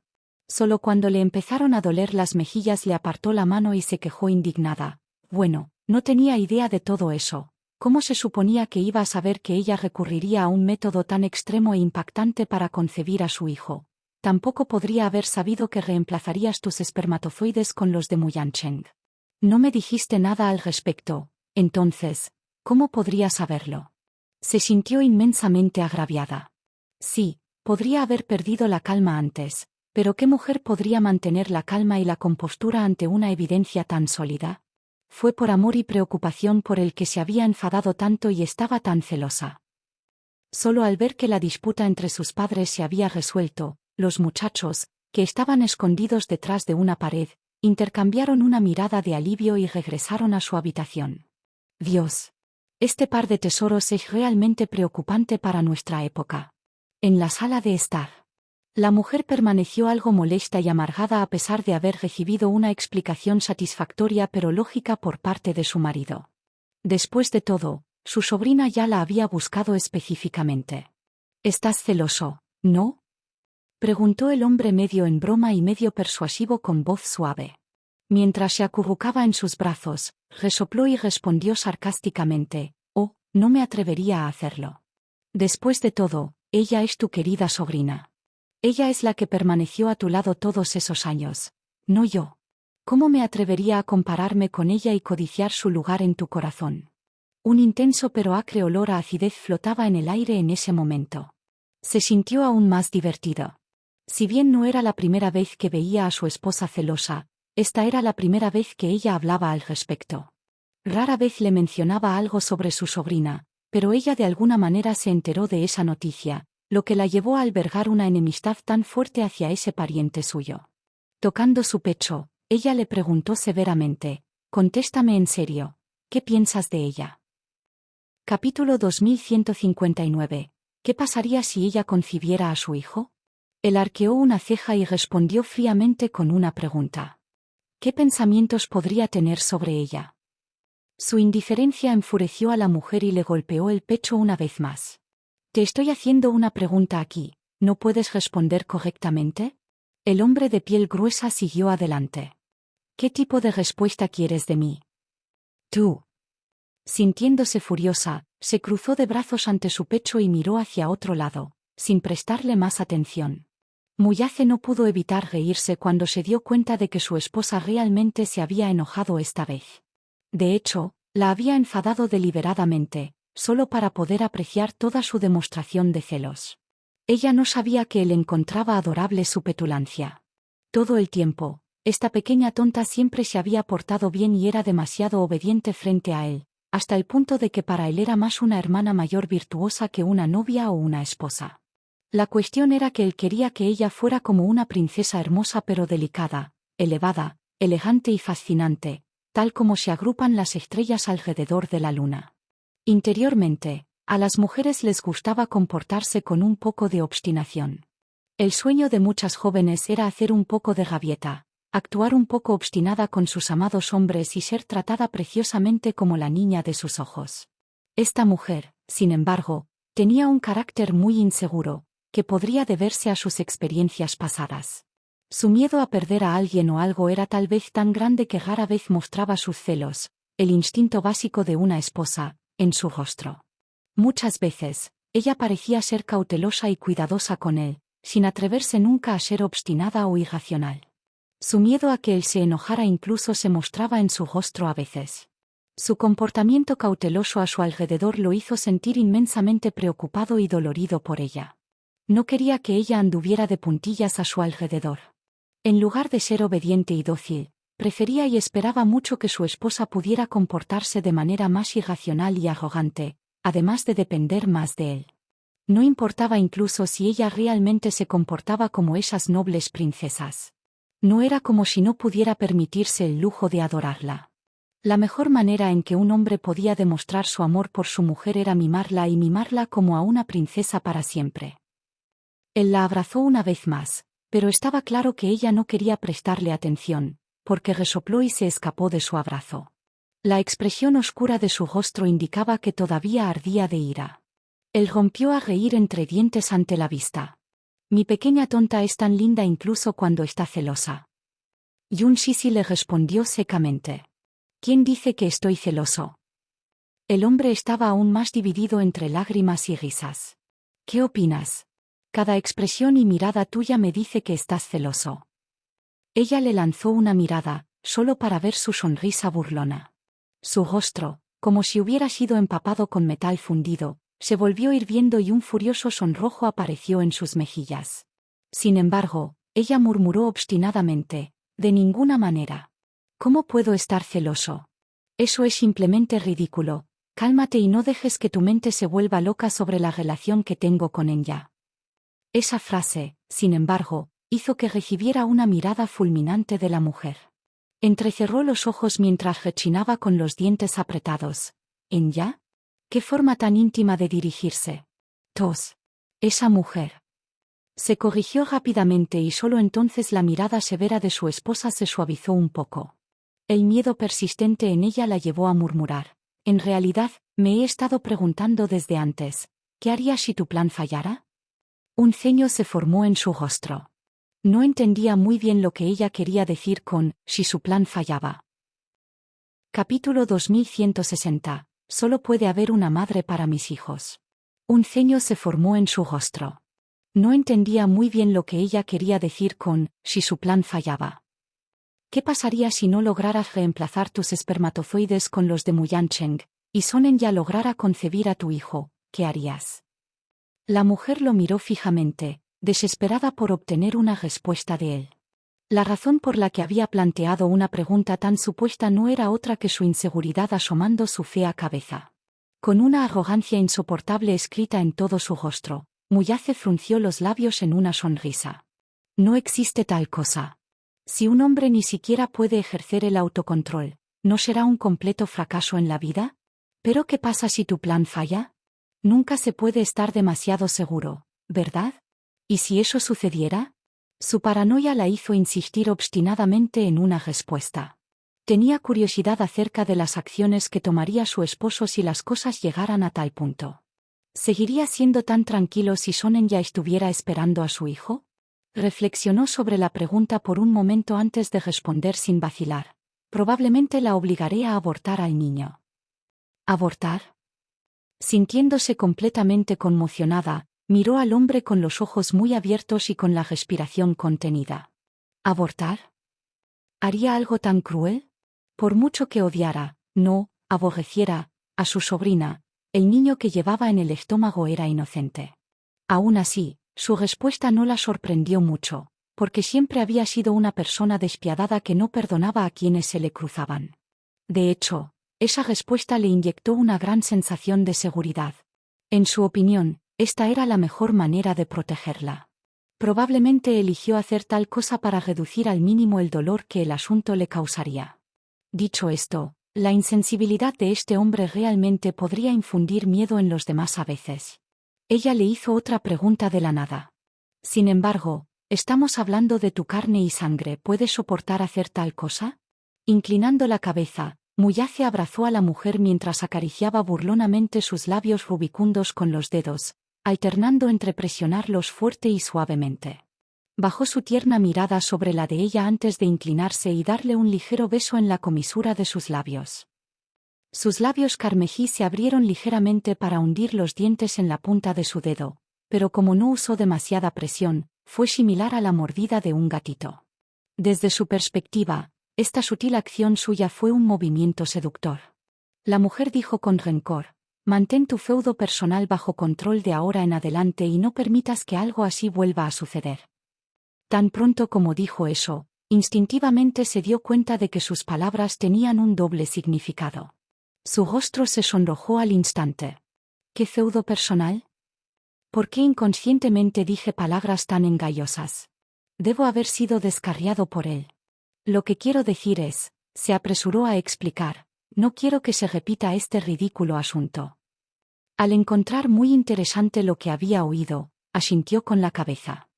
Solo cuando le empezaron a doler las mejillas le apartó la mano y se quejó indignada. Bueno, no tenía idea de todo eso. ¿Cómo se suponía que iba a saber que ella recurriría a un método tan extremo e impactante para concebir a su hijo? Tampoco podría haber sabido que reemplazarías tus espermatozoides con los de Muyancheng. No me dijiste nada al respecto, entonces, ¿cómo podría saberlo? Se sintió inmensamente agraviada. Sí, podría haber perdido la calma antes, pero ¿qué mujer podría mantener la calma y la compostura ante una evidencia tan sólida? Fue por amor y preocupación por el que se había enfadado tanto y estaba tan celosa. Solo al ver que la disputa entre sus padres se había resuelto, los muchachos, que estaban escondidos detrás de una pared, intercambiaron una mirada de alivio y regresaron a su habitación. Dios. Este par de tesoros es realmente preocupante para nuestra época. En la sala de estar. La mujer permaneció algo molesta y amargada a pesar de haber recibido una explicación satisfactoria pero lógica por parte de su marido. Después de todo, su sobrina ya la había buscado específicamente. ¿Estás celoso, no? Preguntó el hombre medio en broma y medio persuasivo con voz suave. Mientras se acurrucaba en sus brazos, resopló y respondió sarcásticamente, «Oh, no me atrevería a hacerlo. Después de todo, ella es tu querida sobrina. Ella es la que permaneció a tu lado todos esos años, no yo. ¿Cómo me atrevería a compararme con ella y codiciar su lugar en tu corazón?» Un intenso pero acre olor a acidez flotaba en el aire en ese momento. Se sintió aún más divertido. Si bien no era la primera vez que veía a su esposa celosa, esta era la primera vez que ella hablaba al respecto. Rara vez le mencionaba algo sobre su sobrina, pero ella de alguna manera se enteró de esa noticia, lo que la llevó a albergar una enemistad tan fuerte hacia ese pariente suyo. Tocando su pecho, ella le preguntó severamente, «Contéstame en serio, ¿qué piensas de ella?» Capítulo 2159. ¿Qué pasaría si ella concibiera a su hijo? Él arqueó una ceja y respondió fríamente con una pregunta. ¿Qué pensamientos podría tener sobre ella? Su indiferencia enfureció a la mujer y le golpeó el pecho una vez más. Te estoy haciendo una pregunta aquí, ¿no puedes responder correctamente? El hombre de piel gruesa siguió adelante. ¿Qué tipo de respuesta quieres de mí? Tú. Sintiéndose furiosa, se cruzó de brazos ante su pecho y miró hacia otro lado, sin prestarle más atención. Muyace no pudo evitar reírse cuando se dio cuenta de que su esposa realmente se había enojado esta vez. De hecho, la había enfadado deliberadamente, solo para poder apreciar toda su demostración de celos. Ella no sabía que él encontraba adorable su petulancia. Todo el tiempo, esta pequeña tonta siempre se había portado bien y era demasiado obediente frente a él, hasta el punto de que para él era más una hermana mayor virtuosa que una novia o una esposa. La cuestión era que él quería que ella fuera como una princesa hermosa pero delicada, elevada, elegante y fascinante, tal como se agrupan las estrellas alrededor de la luna. Interiormente, a las mujeres les gustaba comportarse con un poco de obstinación. El sueño de muchas jóvenes era hacer un poco de rabieta, actuar un poco obstinada con sus amados hombres y ser tratada preciosamente como la niña de sus ojos. Esta mujer, sin embargo, tenía un carácter muy inseguro, que podría deberse a sus experiencias pasadas. Su miedo a perder a alguien o algo era tal vez tan grande que rara vez mostraba sus celos, el instinto básico de una esposa, en su rostro. Muchas veces, ella parecía ser cautelosa y cuidadosa con él, sin atreverse nunca a ser obstinada o irracional. Su miedo a que él se enojara incluso se mostraba en su rostro a veces. Su comportamiento cauteloso a su alrededor lo hizo sentir inmensamente preocupado y dolorido por ella. No quería que ella anduviera de puntillas a su alrededor. En lugar de ser obediente y dócil, prefería y esperaba mucho que su esposa pudiera comportarse de manera más irracional y arrogante, además de depender más de él. No importaba incluso si ella realmente se comportaba como esas nobles princesas. No era como si no pudiera permitirse el lujo de adorarla. La mejor manera en que un hombre podía demostrar su amor por su mujer era mimarla y mimarla como a una princesa para siempre. Él la abrazó una vez más, pero estaba claro que ella no quería prestarle atención, porque resopló y se escapó de su abrazo. La expresión oscura de su rostro indicaba que todavía ardía de ira. Él rompió a reír entre dientes ante la vista. Mi pequeña tonta es tan linda incluso cuando está celosa. Yun Shishi le respondió secamente. ¿Quién dice que estoy celoso? El hombre estaba aún más dividido entre lágrimas y risas. ¿Qué opinas? Cada expresión y mirada tuya me dice que estás celoso. Ella le lanzó una mirada, solo para ver su sonrisa burlona. Su rostro, como si hubiera sido empapado con metal fundido, se volvió hirviendo y un furioso sonrojo apareció en sus mejillas. Sin embargo, ella murmuró obstinadamente, de ninguna manera. ¿Cómo puedo estar celoso? Eso es simplemente ridículo. Cálmate y no dejes que tu mente se vuelva loca sobre la relación que tengo con ella. Esa frase, sin embargo, hizo que recibiera una mirada fulminante de la mujer. Entrecerró los ojos mientras rechinaba con los dientes apretados. ¿Enya? ¿Qué forma tan íntima de dirigirse? Tos. Esa mujer. Se corrigió rápidamente y solo entonces la mirada severa de su esposa se suavizó un poco. El miedo persistente en ella la llevó a murmurar. En realidad, me he estado preguntando desde antes, ¿qué harías si tu plan fallara? Un ceño se formó en su rostro. No entendía muy bien lo que ella quería decir con, si su plan fallaba. Capítulo 2160. Solo puede haber una madre para mis hijos. Un ceño se formó en su rostro. No entendía muy bien lo que ella quería decir con, si su plan fallaba. ¿Qué pasaría si no lograras reemplazar tus espermatozoides con los de Muyancheng, y Sonen ya lograra concebir a tu hijo? ¿Qué harías? La mujer lo miró fijamente, desesperada por obtener una respuesta de él. La razón por la que había planteado una pregunta tan supuesta no era otra que su inseguridad asomando su fea cabeza. Con una arrogancia insoportable escrita en todo su rostro, Muyace frunció los labios en una sonrisa. No existe tal cosa. Si un hombre ni siquiera puede ejercer el autocontrol, ¿no será un completo fracaso en la vida? ¿Pero qué pasa si tu plan falla? Nunca se puede estar demasiado seguro, ¿verdad? ¿Y si eso sucediera? Su paranoia la hizo insistir obstinadamente en una respuesta. Tenía curiosidad acerca de las acciones que tomaría su esposo si las cosas llegaran a tal punto. ¿Seguiría siendo tan tranquilo si Sonen ya estuviera esperando a su hijo? Reflexionó sobre la pregunta por un momento antes de responder sin vacilar. Probablemente la obligaré a abortar al niño. ¿Abortar? Sintiéndose completamente conmocionada, miró al hombre con los ojos muy abiertos y con la respiración contenida. ¿Abortar? ¿Haría algo tan cruel? Por mucho que odiara, no, aborreciera, a su sobrina, el niño que llevaba en el estómago era inocente. Aún así, su respuesta no la sorprendió mucho, porque siempre había sido una persona despiadada que no perdonaba a quienes se le cruzaban. De hecho, esa respuesta le inyectó una gran sensación de seguridad. En su opinión, esta era la mejor manera de protegerla. Probablemente eligió hacer tal cosa para reducir al mínimo el dolor que el asunto le causaría. Dicho esto, la insensibilidad de este hombre realmente podría infundir miedo en los demás a veces. Ella le hizo otra pregunta de la nada. Sin embargo, estamos hablando de tu carne y sangre, ¿puedes soportar hacer tal cosa? Inclinando la cabeza, Muyace abrazó a la mujer mientras acariciaba burlonamente sus labios rubicundos con los dedos, alternando entre presionarlos fuerte y suavemente. Bajó su tierna mirada sobre la de ella antes de inclinarse y darle un ligero beso en la comisura de sus labios. Sus labios carmejí se abrieron ligeramente para hundir los dientes en la punta de su dedo, pero como no usó demasiada presión, fue similar a la mordida de un gatito. Desde su perspectiva, esta sutil acción suya fue un movimiento seductor. La mujer dijo con rencor: mantén tu feudo personal bajo control de ahora en adelante y no permitas que algo así vuelva a suceder. Tan pronto como dijo eso, instintivamente se dio cuenta de que sus palabras tenían un doble significado. Su rostro se sonrojó al instante. ¿Qué feudo personal? ¿Por qué inconscientemente dije palabras tan engallosas? Debo haber sido descarriado por él. Lo que quiero decir es, se apresuró a explicar, No quiero que se repita este ridículo asunto. Al encontrar muy interesante lo que había oído, asintió con la cabeza.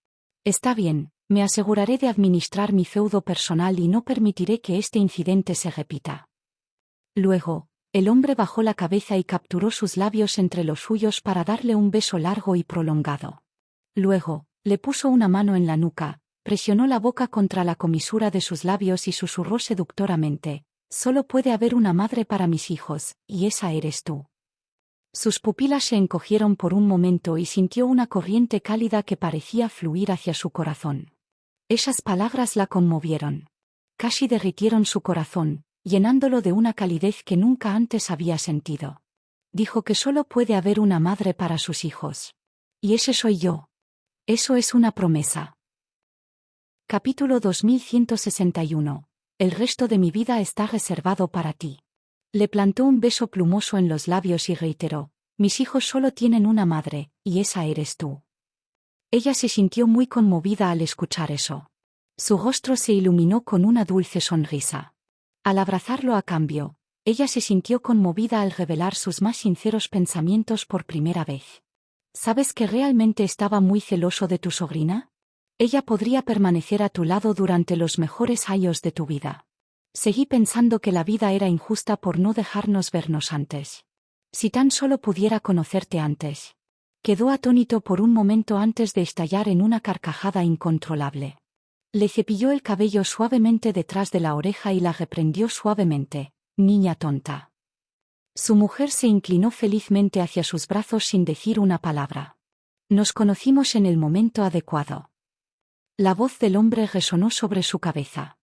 Está bien, me aseguraré de administrar mi feudo personal y no permitiré que este incidente se repita. Luego, el hombre bajó la cabeza y capturó sus labios entre los suyos para darle un beso largo y prolongado. Luego, le puso una mano en la nuca, presionó la boca contra la comisura de sus labios y susurró seductoramente: «Solo puede haber una madre para mis hijos, y esa eres tú». Sus pupilas se encogieron por un momento y sintió una corriente cálida que parecía fluir hacia su corazón. Esas palabras la conmovieron. Casi derritieron su corazón, llenándolo de una calidez que nunca antes había sentido. Dijo que solo puede haber una madre para sus hijos. Y ese soy yo. Eso es una promesa. Capítulo 2161. El resto de mi vida está reservado para ti. Le plantó un beso plumoso en los labios y reiteró: «Mis hijos solo tienen una madre, y esa eres tú». Ella se sintió muy conmovida al escuchar eso. Su rostro se iluminó con una dulce sonrisa. Al abrazarlo a cambio, ella se sintió conmovida al revelar sus más sinceros pensamientos por primera vez. ¿Sabes que realmente estaba muy celoso de tu sobrina? Ella podría permanecer a tu lado durante los mejores años de tu vida. Seguí pensando que la vida era injusta por no dejarnos vernos antes. Si tan solo pudiera conocerte antes. Quedó atónito por un momento antes de estallar en una carcajada incontrolable. Le cepilló el cabello suavemente detrás de la oreja y la reprendió suavemente: «Niña tonta». Su mujer se inclinó felizmente hacia sus brazos sin decir una palabra. Nos conocimos en el momento adecuado. La voz del hombre resonó sobre su cabeza.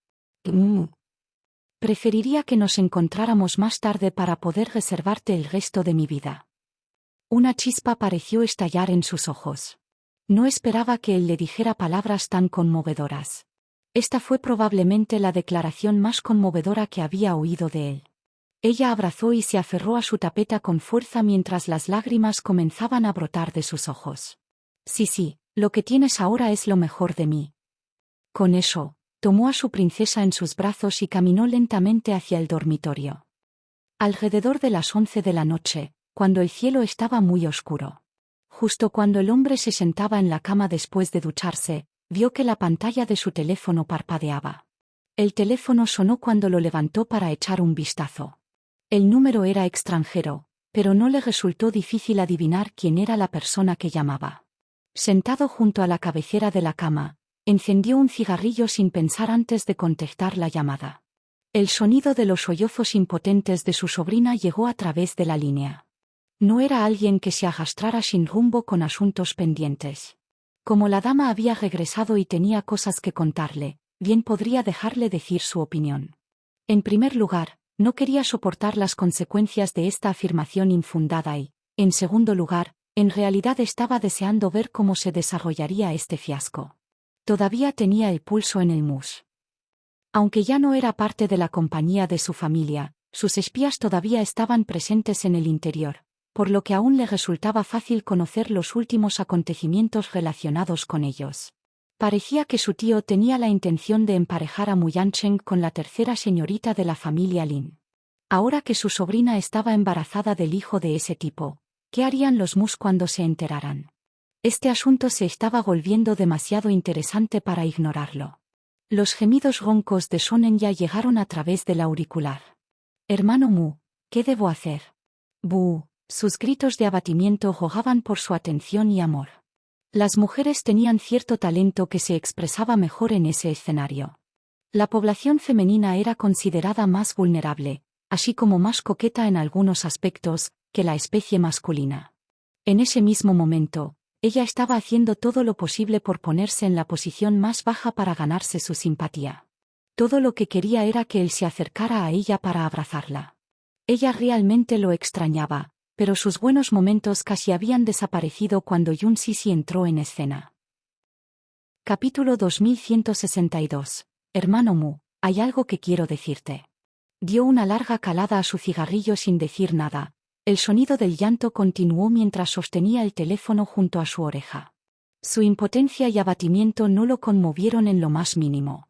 Preferiría que nos encontráramos más tarde para poder reservarte el resto de mi vida. Una chispa pareció estallar en sus ojos. No esperaba que él le dijera palabras tan conmovedoras. Esta fue probablemente la declaración más conmovedora que había oído de él. Ella abrazó y se aferró a su tapeta con fuerza mientras las lágrimas comenzaban a brotar de sus ojos. Sí, lo que tienes ahora es lo mejor de mí. Con eso, tomó a su princesa en sus brazos y caminó lentamente hacia el dormitorio. Alrededor de las 11 de la noche, cuando el cielo estaba muy oscuro. Justo cuando el hombre se sentaba en la cama después de ducharse, vio que la pantalla de su teléfono parpadeaba. El teléfono sonó cuando lo levantó para echar un vistazo. El número era extranjero, pero no le resultó difícil adivinar quién era la persona que llamaba. Sentado junto a la cabecera de la cama, encendió un cigarrillo sin pensar antes de contestar la llamada. El sonido de los sollozos impotentes de su sobrina llegó a través de la línea. No era alguien que se arrastrara sin rumbo con asuntos pendientes. Como la dama había regresado y tenía cosas que contarle, bien podría dejarle decir su opinión. En primer lugar, no quería soportar las consecuencias de esta afirmación infundada y, en segundo lugar, en realidad estaba deseando ver cómo se desarrollaría este fiasco. Todavía tenía el pulso en el mus. Aunque ya no era parte de la compañía de su familia, sus espías todavía estaban presentes en el interior, por lo que aún le resultaba fácil conocer los últimos acontecimientos relacionados con ellos. Parecía que su tío tenía la intención de emparejar a Mu Yancheng con la tercera señorita de la familia Lin. Ahora que su sobrina estaba embarazada del hijo de ese tipo, ¿qué harían los Mus cuando se enteraran? Este asunto se estaba volviendo demasiado interesante para ignorarlo. Los gemidos roncos de Sonen ya llegaron a través del auricular. «Hermano Mu, ¿qué debo hacer?» «Bú». Sus gritos de abatimiento rogaban por su atención y amor. Las mujeres tenían cierto talento que se expresaba mejor en ese escenario. La población femenina era considerada más vulnerable, así como más coqueta en algunos aspectos, que la especie masculina. En ese mismo momento, ella estaba haciendo todo lo posible por ponerse en la posición más baja para ganarse su simpatía. Todo lo que quería era que él se acercara a ella para abrazarla. Ella realmente lo extrañaba, pero sus buenos momentos casi habían desaparecido cuando Yun Sisi entró en escena. Capítulo 2162. Hermano Mu, hay algo que quiero decirte. Dio una larga calada a su cigarrillo sin decir nada. El sonido del llanto continuó mientras sostenía el teléfono junto a su oreja. Su impotencia y abatimiento no lo conmovieron en lo más mínimo.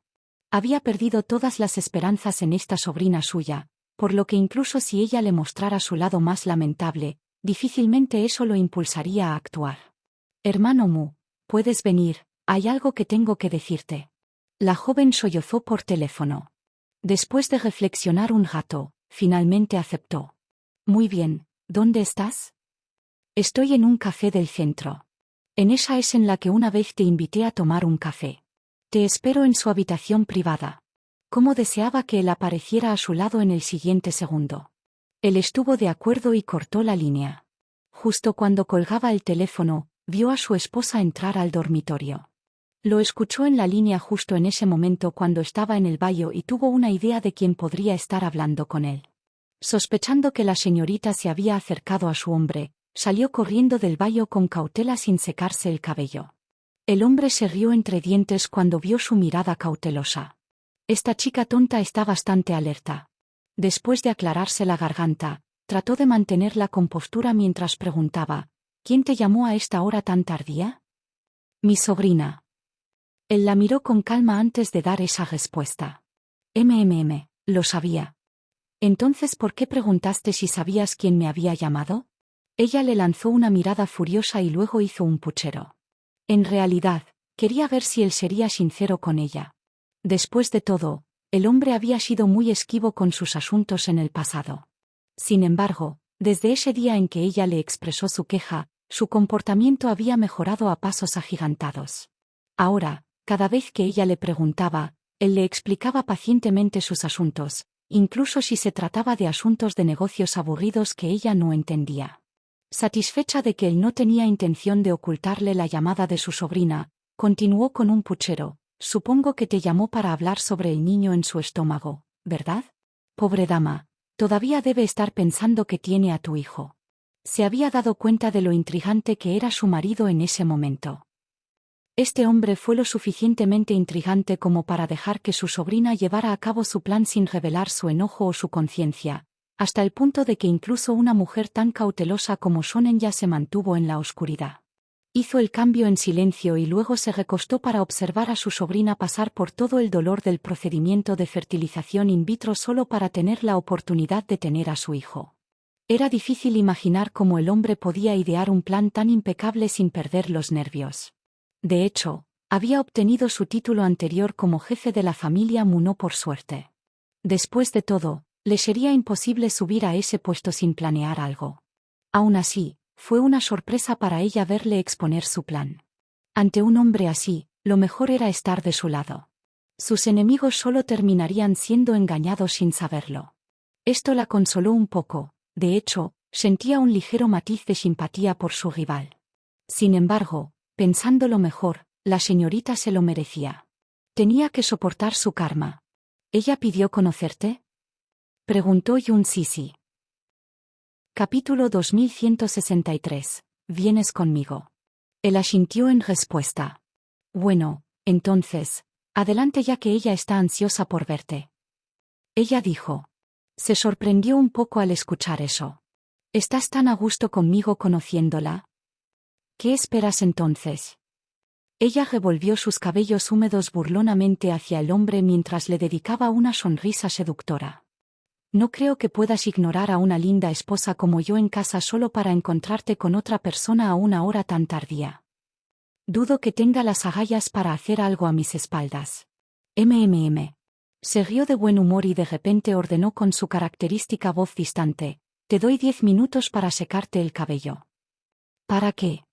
Había perdido todas las esperanzas en esta sobrina suya, por lo que incluso si ella le mostrara su lado más lamentable, difícilmente eso lo impulsaría a actuar. Hermano Mu, puedes venir, hay algo que tengo que decirte. La joven sollozó por teléfono. Después de reflexionar un rato, finalmente aceptó. Muy bien, ¿dónde estás? Estoy en un café del centro. En esa es en la que una vez te invité a tomar un café. Te espero en su habitación privada. Cómo deseaba que él apareciera a su lado en el siguiente segundo. Él estuvo de acuerdo y cortó la línea. Justo cuando colgaba el teléfono, vio a su esposa entrar al dormitorio. Lo escuchó en la línea justo en ese momento cuando estaba en el baño y tuvo una idea de quién podría estar hablando con él. Sospechando que la señorita se había acercado a su hombre, salió corriendo del baño con cautela sin secarse el cabello. El hombre se rió entre dientes cuando vio su mirada cautelosa. Esta chica tonta está bastante alerta. Después de aclararse la garganta, trató de mantener la compostura mientras preguntaba, ¿quién te llamó a esta hora tan tardía? Mi sobrina. Él la miró con calma antes de dar esa respuesta. Lo sabía. Entonces, ¿por qué preguntaste si sabías quién me había llamado? Ella le lanzó una mirada furiosa y luego hizo un puchero. En realidad, quería ver si él sería sincero con ella. Después de todo, el hombre había sido muy esquivo con sus asuntos en el pasado. Sin embargo, desde ese día en que ella le expresó su queja, su comportamiento había mejorado a pasos agigantados. Ahora, cada vez que ella le preguntaba, él le explicaba pacientemente sus asuntos, incluso si se trataba de asuntos de negocios aburridos que ella no entendía. Satisfecha de que él no tenía intención de ocultarle la llamada de su sobrina, continuó con un puchero. Supongo que te llamó para hablar sobre el niño en su estómago, ¿verdad? Pobre dama, todavía debe estar pensando que tiene a tu hijo. Se había dado cuenta de lo intrigante que era su marido en ese momento. Este hombre fue lo suficientemente intrigante como para dejar que su sobrina llevara a cabo su plan sin revelar su enojo o su conciencia, hasta el punto de que incluso una mujer tan cautelosa como Shonen ya se mantuvo en la oscuridad. Hizo el cambio en silencio y luego se recostó para observar a su sobrina pasar por todo el dolor del procedimiento de fertilización in vitro solo para tener la oportunidad de tener a su hijo. Era difícil imaginar cómo el hombre podía idear un plan tan impecable sin perder los nervios. De hecho, había obtenido su título anterior como jefe de la familia Mu por suerte. Después de todo, le sería imposible subir a ese puesto sin planear algo. Aún así, fue una sorpresa para ella verle exponer su plan. Ante un hombre así, lo mejor era estar de su lado. Sus enemigos solo terminarían siendo engañados sin saberlo. Esto la consoló un poco, de hecho, sentía un ligero matiz de simpatía por su rival. Sin embargo, pensándolo mejor, la señorita se lo merecía. Tenía que soportar su karma. ¿Ella pidió conocerte? Preguntó Yun Sisi. Capítulo 2163. ¿Vienes conmigo? Él asintió en respuesta. Bueno, entonces, adelante ya que ella está ansiosa por verte. Ella dijo. Se sorprendió un poco al escuchar eso. ¿Estás tan a gusto conmigo conociéndola? ¿Qué esperas entonces? Ella revolvió sus cabellos húmedos burlonamente hacia el hombre mientras le dedicaba una sonrisa seductora. No creo que puedas ignorar a una linda esposa como yo en casa solo para encontrarte con otra persona a una hora tan tardía. Dudo que tenga las agallas para hacer algo a mis espaldas. Se rió de buen humor y de repente ordenó con su característica voz distante, te doy 10 minutos para secarte el cabello. ¿Para qué?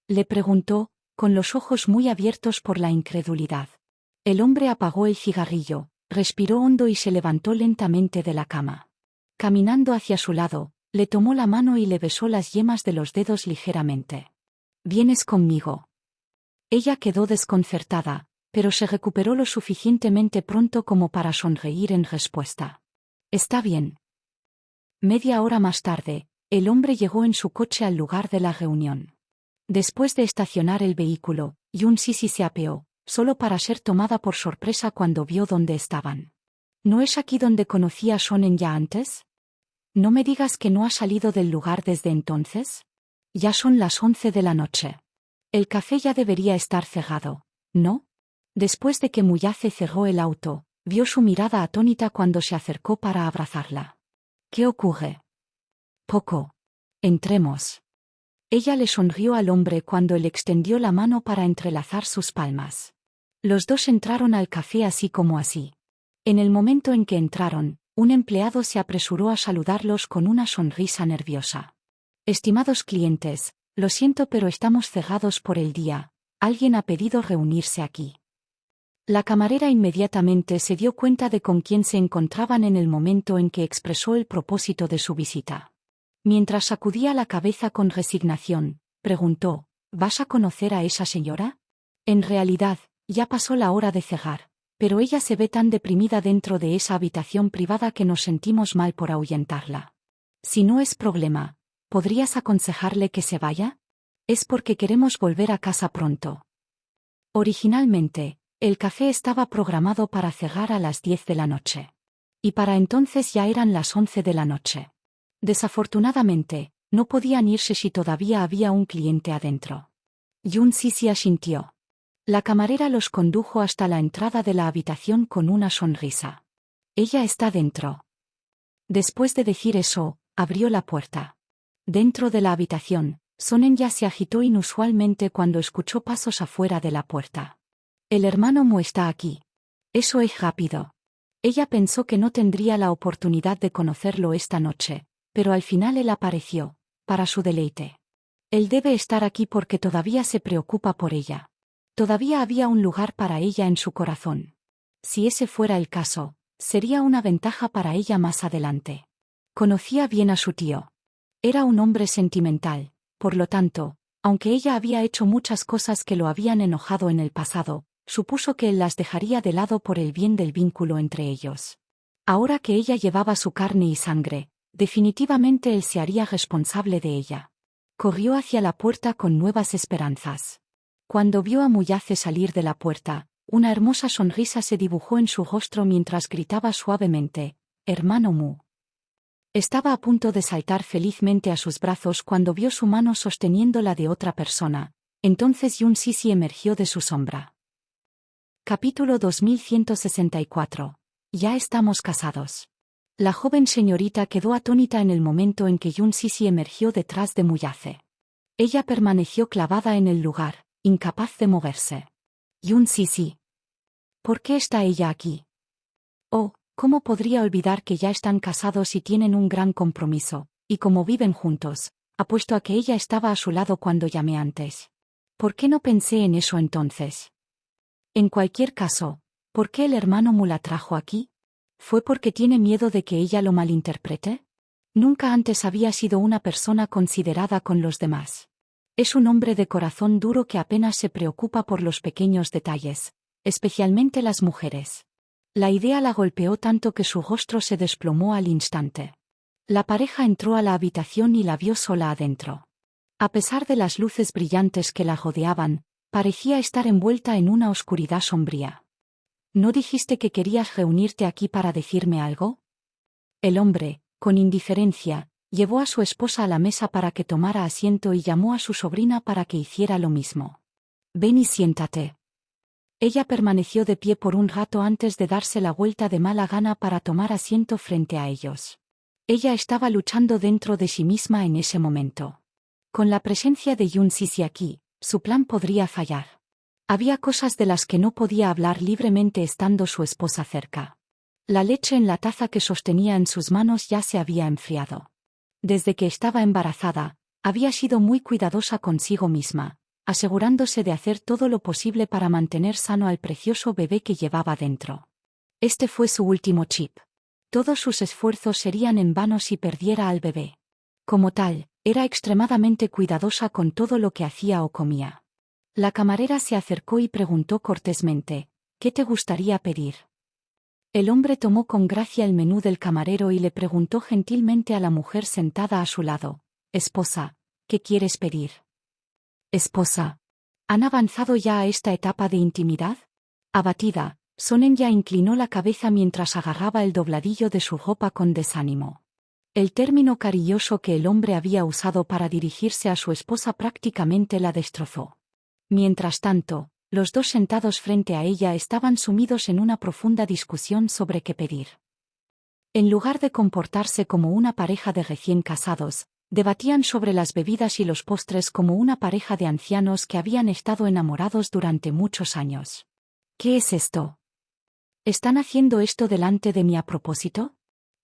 Le preguntó, con los ojos muy abiertos por la incredulidad. El hombre apagó el cigarrillo, respiró hondo y se levantó lentamente de la cama. Caminando hacia su lado, le tomó la mano y le besó las yemas de los dedos ligeramente. ¿Vienes conmigo? Ella quedó desconcertada, pero se recuperó lo suficientemente pronto como para sonreír en respuesta. Está bien. Media hora más tarde, el hombre llegó en su coche al lugar de la reunión. Después de estacionar el vehículo, Yun Sisi se apeó, solo para ser tomada por sorpresa cuando vio dónde estaban. ¿No es aquí donde conocí a Shonen ya antes? No me digas que no ha salido del lugar desde entonces. Ya son las 11 de la noche. El café ya debería estar cerrado, ¿no? Después de que Muyase cerró el auto, Vio su mirada atónita cuando se acercó para abrazarla. ¿Qué ocurre? Poco. Entremos. Ella le sonrió al hombre cuando él extendió la mano para entrelazar sus palmas. Los dos entraron al café así como así. En el momento en que entraron, un empleado se apresuró a saludarlos con una sonrisa nerviosa. Estimados clientes, lo siento pero estamos cerrados por el día. Alguien ha pedido reunirse aquí. La camarera inmediatamente se dio cuenta de con quién se encontraban en el momento en que expresó el propósito de su visita. Mientras sacudía la cabeza con resignación, preguntó, ¿vas a conocer a esa señora? En realidad, ya pasó la hora de cerrar, pero ella se ve tan deprimida dentro de esa habitación privada que nos sentimos mal por ahuyentarla. Si no es problema, ¿podrías aconsejarle que se vaya? Es porque queremos volver a casa pronto. Originalmente, el café estaba programado para cerrar a las 10 de la noche. Y para entonces ya eran las 11 de la noche. Desafortunadamente, no podían irse si todavía había un cliente adentro. Yun Sisi asintió. La camarera los condujo hasta la entrada de la habitación con una sonrisa. Ella está dentro. Después de decir eso, abrió la puerta. Dentro de la habitación, Sonenya se agitó inusualmente cuando escuchó pasos afuera de la puerta. El hermano Mu está aquí. Eso es rápido. Ella pensó que no tendría la oportunidad de conocerlo esta noche, pero al final él apareció, para su deleite. Él debe estar aquí porque todavía se preocupa por ella. Todavía había un lugar para ella en su corazón. Si ese fuera el caso, sería una ventaja para ella más adelante. Conocía bien a su tío. Era un hombre sentimental, por lo tanto, aunque ella había hecho muchas cosas que lo habían enojado en el pasado, supuso que él las dejaría de lado por el bien del vínculo entre ellos. Ahora que ella llevaba su carne y sangre, definitivamente él se haría responsable de ella. Corrió hacia la puerta con nuevas esperanzas. Cuando vio a Muyace salir de la puerta, una hermosa sonrisa se dibujó en su rostro mientras gritaba suavemente, «Hermano Mu». Estaba a punto de saltar felizmente a sus brazos cuando vio su mano sosteniendo la de otra persona. Entonces Yun Sisi emergió de su sombra. Capítulo 2164. Ya estamos casados. La joven señorita quedó atónita en el momento en que Yun Sisi emergió detrás de Muyace. Ella permaneció clavada en el lugar, incapaz de moverse. Yun Sisi. ¿Por qué está ella aquí? Oh, ¿cómo podría olvidar que ya están casados y tienen un gran compromiso, y como viven juntos? Apuesto a que ella estaba a su lado cuando llamé antes. ¿Por qué no pensé en eso entonces? En cualquier caso, ¿por qué el hermano Mu la trajo aquí? ¿Fue porque tiene miedo de que ella lo malinterprete? Nunca antes había sido una persona considerada con los demás. Es un hombre de corazón duro que apenas se preocupa por los pequeños detalles, especialmente las mujeres. La idea la golpeó tanto que su rostro se desplomó al instante. La pareja entró a la habitación y la vio sola adentro. A pesar de las luces brillantes que la rodeaban, parecía estar envuelta en una oscuridad sombría. ¿No dijiste que querías reunirte aquí para decirme algo? El hombre, con indiferencia, llevó a su esposa a la mesa para que tomara asiento y llamó a su sobrina para que hiciera lo mismo. Ven y siéntate. Ella permaneció de pie por un rato antes de darse la vuelta de mala gana para tomar asiento frente a ellos. Ella estaba luchando dentro de sí misma en ese momento. Con la presencia de Yun Sisi aquí, su plan podría fallar. Había cosas de las que no podía hablar libremente estando su esposa cerca. La leche en la taza que sostenía en sus manos ya se había enfriado. Desde que estaba embarazada, había sido muy cuidadosa consigo misma, asegurándose de hacer todo lo posible para mantener sano al precioso bebé que llevaba dentro. Este fue su último chip. Todos sus esfuerzos serían en vano si perdiera al bebé. Como tal, era extremadamente cuidadosa con todo lo que hacía o comía. La camarera se acercó y preguntó cortésmente, ¿qué te gustaría pedir? El hombre tomó con gracia el menú del camarero y le preguntó gentilmente a la mujer sentada a su lado, «Esposa, ¿qué quieres pedir?» «Esposa, ¿han avanzado ya a esta etapa de intimidad?» Abatida, Sonenya inclinó la cabeza mientras agarraba el dobladillo de su ropa con desánimo. El término cariñoso que el hombre había usado para dirigirse a su esposa prácticamente la destrozó. Mientras tanto, Los dos sentados frente a ella estaban sumidos en una profunda discusión sobre qué pedir. En lugar de comportarse como una pareja de recién casados, debatían sobre las bebidas y los postres como una pareja de ancianos que habían estado enamorados durante muchos años. ¿Qué es esto? ¿Están haciendo esto delante de mí a propósito?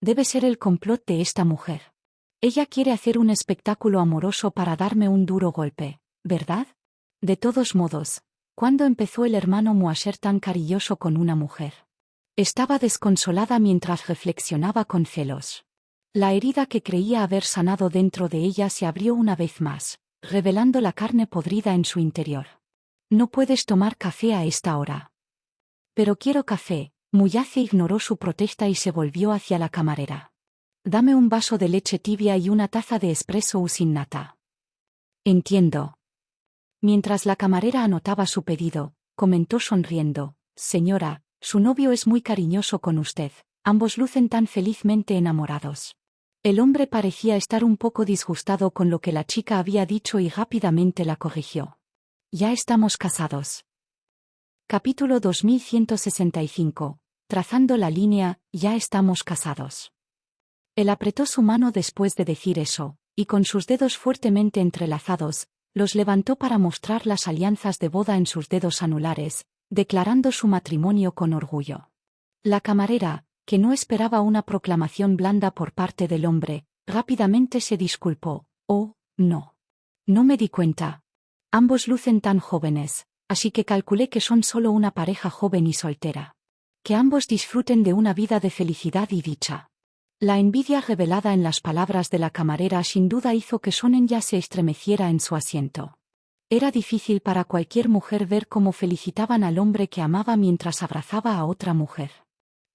Debe ser el complot de esta mujer. Ella quiere hacer un espectáculo amoroso para darme un duro golpe, ¿verdad? De todos modos, ¿cuándo empezó el hermano Mu a ser tan cariñoso con una mujer? Estaba desconsolada mientras reflexionaba con celos. La herida que creía haber sanado dentro de ella se abrió una vez más, revelando la carne podrida en su interior. No puedes tomar café a esta hora. Pero quiero café. Muyace ignoró su protesta y se volvió hacia la camarera. Dame un vaso de leche tibia y una taza de espresso o sin nata. Entiendo. Mientras la camarera anotaba su pedido, comentó sonriendo: señora, su novio es muy cariñoso con usted, ambos lucen tan felizmente enamorados. El hombre parecía estar un poco disgustado con lo que la chica había dicho y rápidamente la corrigió. Ya estamos casados. Capítulo 2165. Trazando la línea, ya estamos casados. Él apretó su mano después de decir eso, y con sus dedos fuertemente entrelazados, los levantó para mostrar las alianzas de boda en sus dedos anulares, declarando su matrimonio con orgullo. La camarera, que no esperaba una proclamación blanda por parte del hombre, rápidamente se disculpó. Oh, no. No me di cuenta. Ambos lucen tan jóvenes, así que calculé que son solo una pareja joven y soltera. Que ambos disfruten de una vida de felicidad y dicha. La envidia revelada en las palabras de la camarera sin duda hizo que Sonen ya se estremeciera en su asiento. Era difícil para cualquier mujer ver cómo felicitaban al hombre que amaba mientras abrazaba a otra mujer.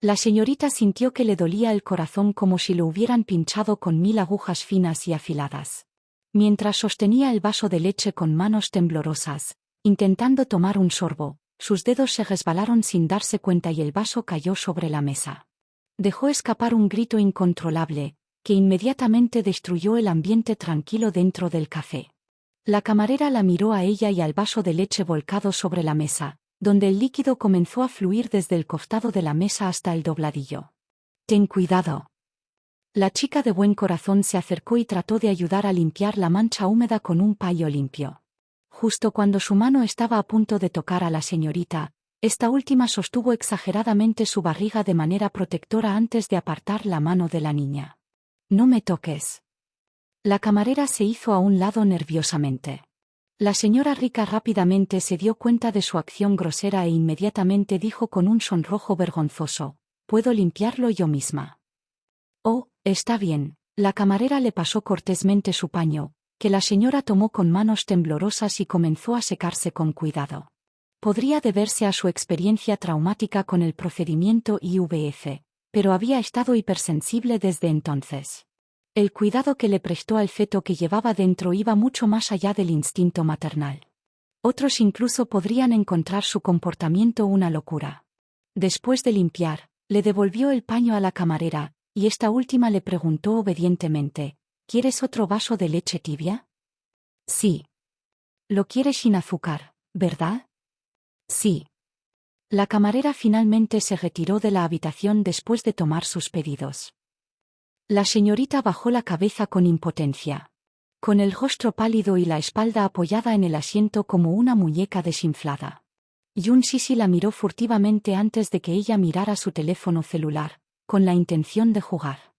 La señorita sintió que le dolía el corazón como si lo hubieran pinchado con 1000 agujas finas y afiladas. Mientras sostenía el vaso de leche con manos temblorosas, intentando tomar un sorbo, sus dedos se resbalaron sin darse cuenta y el vaso cayó sobre la mesa. Dejó escapar un grito incontrolable, que inmediatamente destruyó el ambiente tranquilo dentro del café. La camarera la miró a ella y al vaso de leche volcado sobre la mesa, donde el líquido comenzó a fluir desde el costado de la mesa hasta el dobladillo. Ten cuidado. La chica de buen corazón se acercó y trató de ayudar a limpiar la mancha húmeda con un paño limpio. Justo cuando su mano estaba a punto de tocar a la señorita, esta última sostuvo exageradamente su barriga de manera protectora antes de apartar la mano de la niña. No me toques. La camarera se hizo a un lado nerviosamente. La señora rica rápidamente se dio cuenta de su acción grosera e inmediatamente dijo con un sonrojo vergonzoso: «Puedo limpiarlo yo misma». «Oh, está bien». La camarera le pasó cortésmente su paño, que la señora tomó con manos temblorosas y comenzó a secarse con cuidado. Podría deberse a su experiencia traumática con el procedimiento IVF, pero había estado hipersensible desde entonces. El cuidado que le prestó al feto que llevaba dentro iba mucho más allá del instinto maternal. Otros incluso podrían encontrar su comportamiento una locura. Después de limpiar, le devolvió el paño a la camarera, y esta última le preguntó obedientemente: ¿Quieres otro vaso de leche tibia? Sí. Lo quieres sin azúcar, ¿verdad? Sí. La camarera finalmente se retiró de la habitación después de tomar sus pedidos. La señorita bajó la cabeza con impotencia. Con el rostro pálido y la espalda apoyada en el asiento como una muñeca desinflada. Yun Sisi la miró furtivamente antes de que ella mirara su teléfono celular, con la intención de jugar.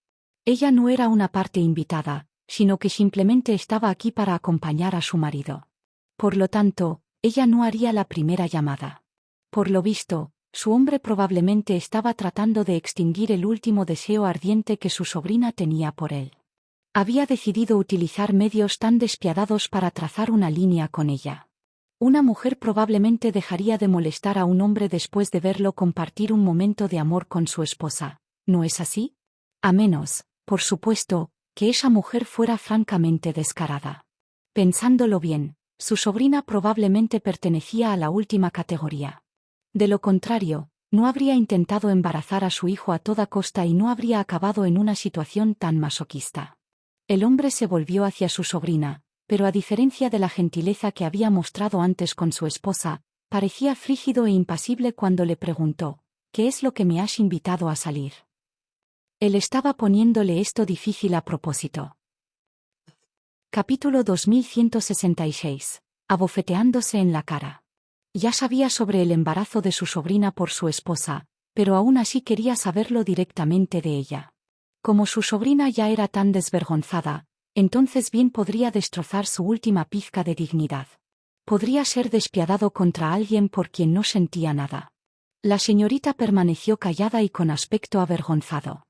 Ella no era una parte invitada, sino que simplemente estaba aquí para acompañar a su marido. Por lo tanto, ella no haría la primera llamada. Por lo visto, su hombre probablemente estaba tratando de extinguir el último deseo ardiente que su sobrina tenía por él. Había decidido utilizar medios tan despiadados para trazar una línea con ella. Una mujer probablemente dejaría de molestar a un hombre después de verlo compartir un momento de amor con su esposa, ¿no es así? A menos, por supuesto, que esa mujer fuera francamente descarada. Pensándolo bien, su sobrina probablemente pertenecía a la última categoría. De lo contrario, no habría intentado embarazar a su hijo a toda costa y no habría acabado en una situación tan masoquista. El hombre se volvió hacia su sobrina, pero a diferencia de la gentileza que había mostrado antes con su esposa, parecía frígido e impasible cuando le preguntó, ¿qué es lo que me has invitado a salir? Él estaba poniéndole esto difícil a propósito. Capítulo 2166. Abofeteándose en la cara. Ya sabía sobre el embarazo de su sobrina por su esposa, pero aún así quería saberlo directamente de ella. Como su sobrina ya era tan desvergonzada, entonces bien podría destrozar su última pizca de dignidad. Podría ser despiadado contra alguien por quien no sentía nada. La señorita permaneció callada y con aspecto avergonzado.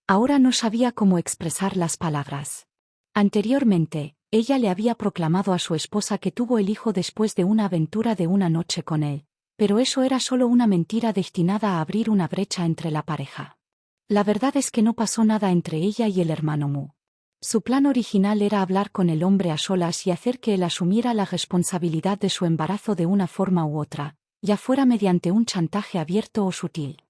Ahora no sabía cómo expresar las palabras. Anteriormente, ella le había proclamado a su esposa que tuvo el hijo después de una aventura de una noche con él, pero eso era solo una mentira destinada a abrir una brecha entre la pareja. La verdad es que no pasó nada entre ella y el hermano Mu. Su plan original era hablar con el hombre a solas y hacer que él asumiera la responsabilidad de su embarazo de una forma u otra, ya fuera mediante un chantaje abierto o sutil.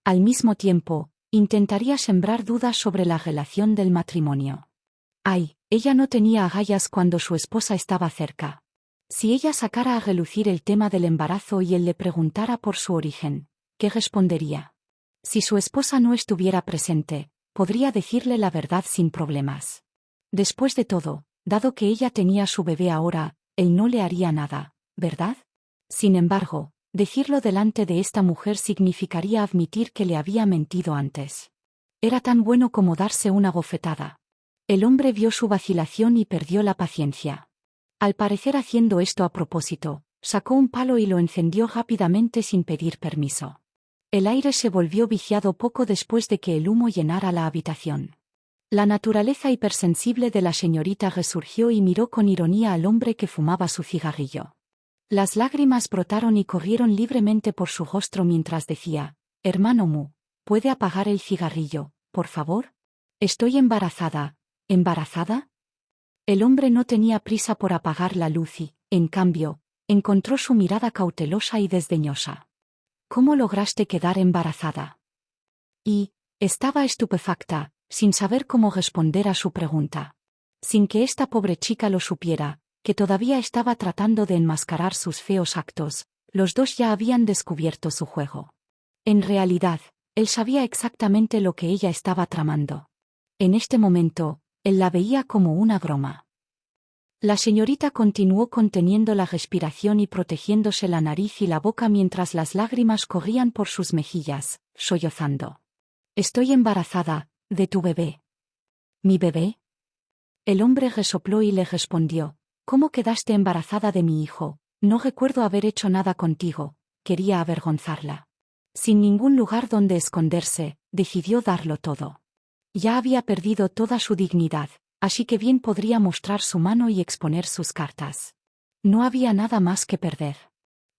Al mismo tiempo, intentaría sembrar dudas sobre la relación del matrimonio. Ay, ella no tenía agallas cuando su esposa estaba cerca. Si ella sacara a relucir el tema del embarazo y él le preguntara por su origen, ¿qué respondería? Si su esposa no estuviera presente, podría decirle la verdad sin problemas. Después de todo, dado que ella tenía su bebé ahora, él no le haría nada, ¿verdad? Sin embargo, decirlo delante de esta mujer significaría admitir que le había mentido antes. Era tan bueno como darse una bofetada. El hombre vio su vacilación y perdió la paciencia. Al parecer haciendo esto a propósito, sacó un palo y lo encendió rápidamente sin pedir permiso. El aire se volvió viciado poco después de que el humo llenara la habitación. La naturaleza hipersensible de la señorita resurgió y miró con ironía al hombre que fumaba su cigarrillo. Las lágrimas brotaron y corrieron libremente por su rostro mientras decía, «Hermano Mu, ¿puede apagar el cigarrillo, por favor? Estoy embarazada». ¿Embarazada? El hombre no tenía prisa por apagar la luz y, en cambio, encontró su mirada cautelosa y desdeñosa. ¿Cómo lograste quedar embarazada? Y, estaba estupefacta, sin saber cómo responder a su pregunta. Sin que esta pobre chica lo supiera, que todavía estaba tratando de enmascarar sus feos actos, los dos ya habían descubierto su juego. En realidad, él sabía exactamente lo que ella estaba tramando. En este momento, él la veía como una broma. La señorita continuó conteniendo la respiración y protegiéndose la nariz y la boca mientras las lágrimas corrían por sus mejillas, sollozando. «Estoy embarazada, de tu bebé». «¿Mi bebé?» El hombre resopló y le respondió, «¿Cómo quedaste embarazada de mi hijo? No recuerdo haber hecho nada contigo». Quería avergonzarla. Sin ningún lugar donde esconderse, decidió darlo todo. Ya había perdido toda su dignidad, así que bien podría mostrar su mano y exponer sus cartas. No había nada más que perder.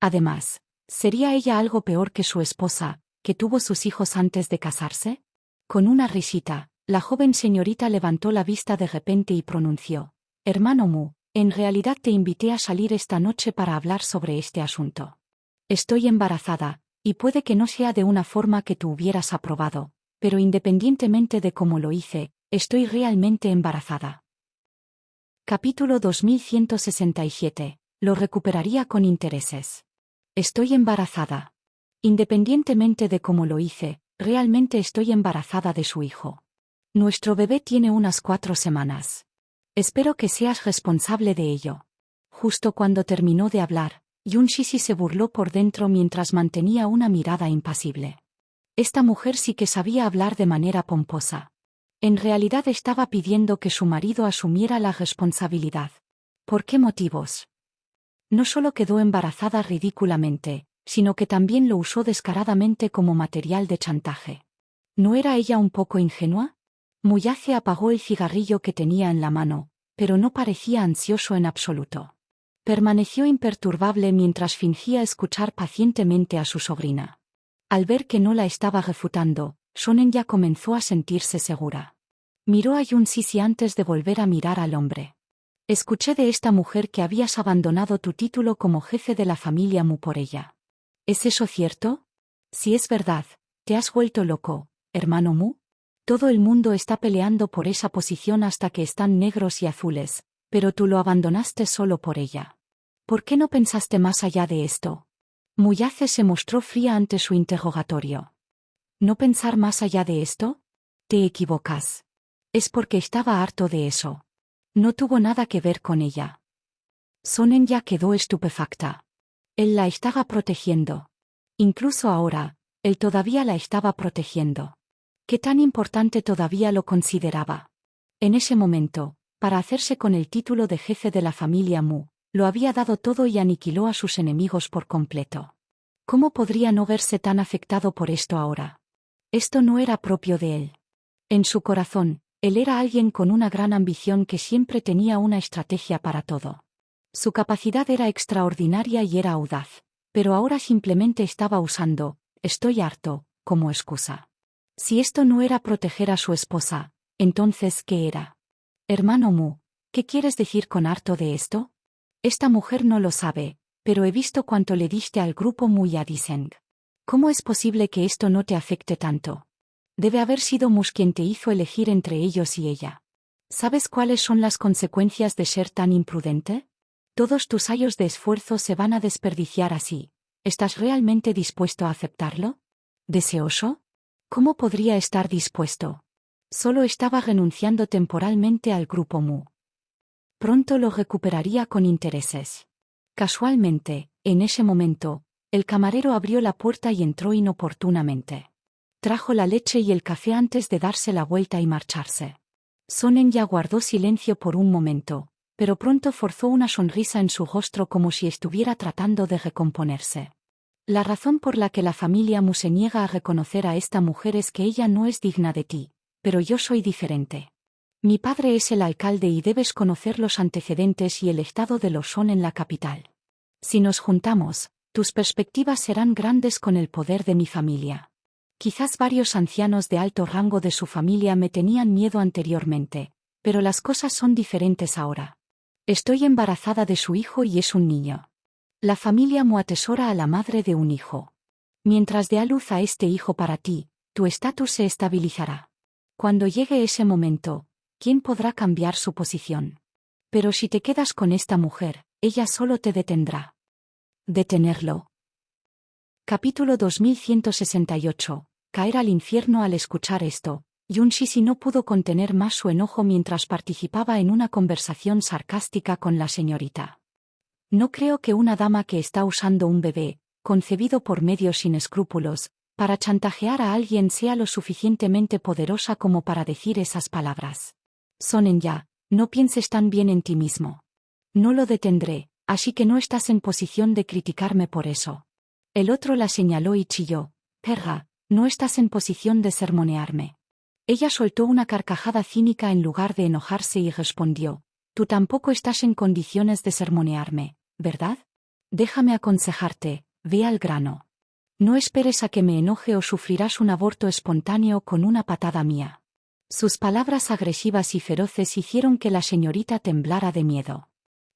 Además, ¿sería ella algo peor que su esposa, que tuvo sus hijos antes de casarse? Con una risita, la joven señorita levantó la vista de repente y pronunció, «Hermano Mu, en realidad te invité a salir esta noche para hablar sobre este asunto. Estoy embarazada, y puede que no sea de una forma que tú hubieras aprobado, pero independientemente de cómo lo hice, estoy realmente embarazada». Capítulo 2167. Lo recuperaría con intereses. Estoy embarazada. Independientemente de cómo lo hice, realmente estoy embarazada de su hijo. Nuestro bebé tiene unas 4 semanas. Espero que seas responsable de ello. Justo cuando terminó de hablar, Yun Shishi se burló por dentro mientras mantenía una mirada impasible. Esta mujer sí que sabía hablar de manera pomposa. En realidad estaba pidiendo que su marido asumiera la responsabilidad. ¿Por qué motivos? No solo quedó embarazada ridículamente, sino que también lo usó descaradamente como material de chantaje. ¿No era ella un poco ingenua? Muyace apagó el cigarrillo que tenía en la mano, pero no parecía ansioso en absoluto. Permaneció imperturbable mientras fingía escuchar pacientemente a su sobrina. Al ver que no la estaba refutando, Sonen ya comenzó a sentirse segura. Miró a Yun Sisi antes de volver a mirar al hombre. Escuché de esta mujer que habías abandonado tu título como jefe de la familia Mu por ella. ¿Es eso cierto? Si es verdad, ¿te has vuelto loco, hermano Mu? Todo el mundo está peleando por esa posición hasta que están negros y azules, pero tú lo abandonaste solo por ella. ¿Por qué no pensaste más allá de esto? Muyace se mostró fría ante su interrogatorio. ¿No pensar más allá de esto? Te equivocas. Es porque estaba harto de eso. No tuvo nada que ver con ella. Sonenya quedó estupefacta. Él la estaba protegiendo. Incluso ahora, él todavía la estaba protegiendo. ¿Qué tan importante todavía lo consideraba? En ese momento, para hacerse con el título de jefe de la familia Mu, lo había dado todo y aniquiló a sus enemigos por completo. ¿Cómo podría no verse tan afectado por esto ahora? Esto no era propio de él. En su corazón, él era alguien con una gran ambición que siempre tenía una estrategia para todo. Su capacidad era extraordinaria y era audaz, pero ahora simplemente estaba usando, estoy harto, como excusa. Si esto no era proteger a su esposa, entonces ¿qué era? Hermano Mu, ¿qué quieres decir con harto de esto? Esta mujer no lo sabe, pero he visto cuánto le diste al grupo Mu y a Diseng. ¿Cómo es posible que esto no te afecte tanto? Debe haber sido Mus quien te hizo elegir entre ellos y ella. ¿Sabes cuáles son las consecuencias de ser tan imprudente? Todos tus años de esfuerzo se van a desperdiciar así. ¿Estás realmente dispuesto a aceptarlo? ¿Deseoso? ¿Cómo podría estar dispuesto? Solo estaba renunciando temporalmente al grupo Mu. Pronto lo recuperaría con intereses. Casualmente, en ese momento, el camarero abrió la puerta y entró inoportunamente. Trajo la leche y el café antes de darse la vuelta y marcharse. Sonenya guardó silencio por un momento, pero pronto forzó una sonrisa en su rostro como si estuviera tratando de recomponerse. La razón por la que la familia Mu se niega a reconocer a esta mujer es que ella no es digna de ti, pero yo soy diferente. Mi padre es el alcalde y debes conocer los antecedentes y el estado de los Son en la capital. Si nos juntamos, tus perspectivas serán grandes con el poder de mi familia. Quizás varios ancianos de alto rango de su familia me tenían miedo anteriormente, pero las cosas son diferentes ahora. Estoy embarazada de su hijo y es un niño. La familia Mu atesora a la madre de un hijo. Mientras dé a luz a este hijo para ti, tu estatus se estabilizará. Cuando llegue ese momento, ¿quién podrá cambiar su posición? Pero si te quedas con esta mujer, ella solo te detendrá. Detenerlo. Capítulo 2168. Caer al infierno al escuchar esto. Yun Shishi no pudo contener más su enojo mientras participaba en una conversación sarcástica con la señorita. No creo que una dama que está usando un bebé, concebido por medios sin escrúpulos, para chantajear a alguien sea lo suficientemente poderosa como para decir esas palabras. Sonenya, no pienses tan bien en ti mismo. No lo detendré, así que no estás en posición de criticarme por eso. El otro la señaló y chilló. Perra, no estás en posición de sermonearme. Ella soltó una carcajada cínica en lugar de enojarse y respondió. Tú tampoco estás en condiciones de sermonearme, ¿verdad? Déjame aconsejarte, ve al grano. No esperes a que me enoje o sufrirás un aborto espontáneo con una patada mía. Sus palabras agresivas y feroces hicieron que la señorita temblara de miedo.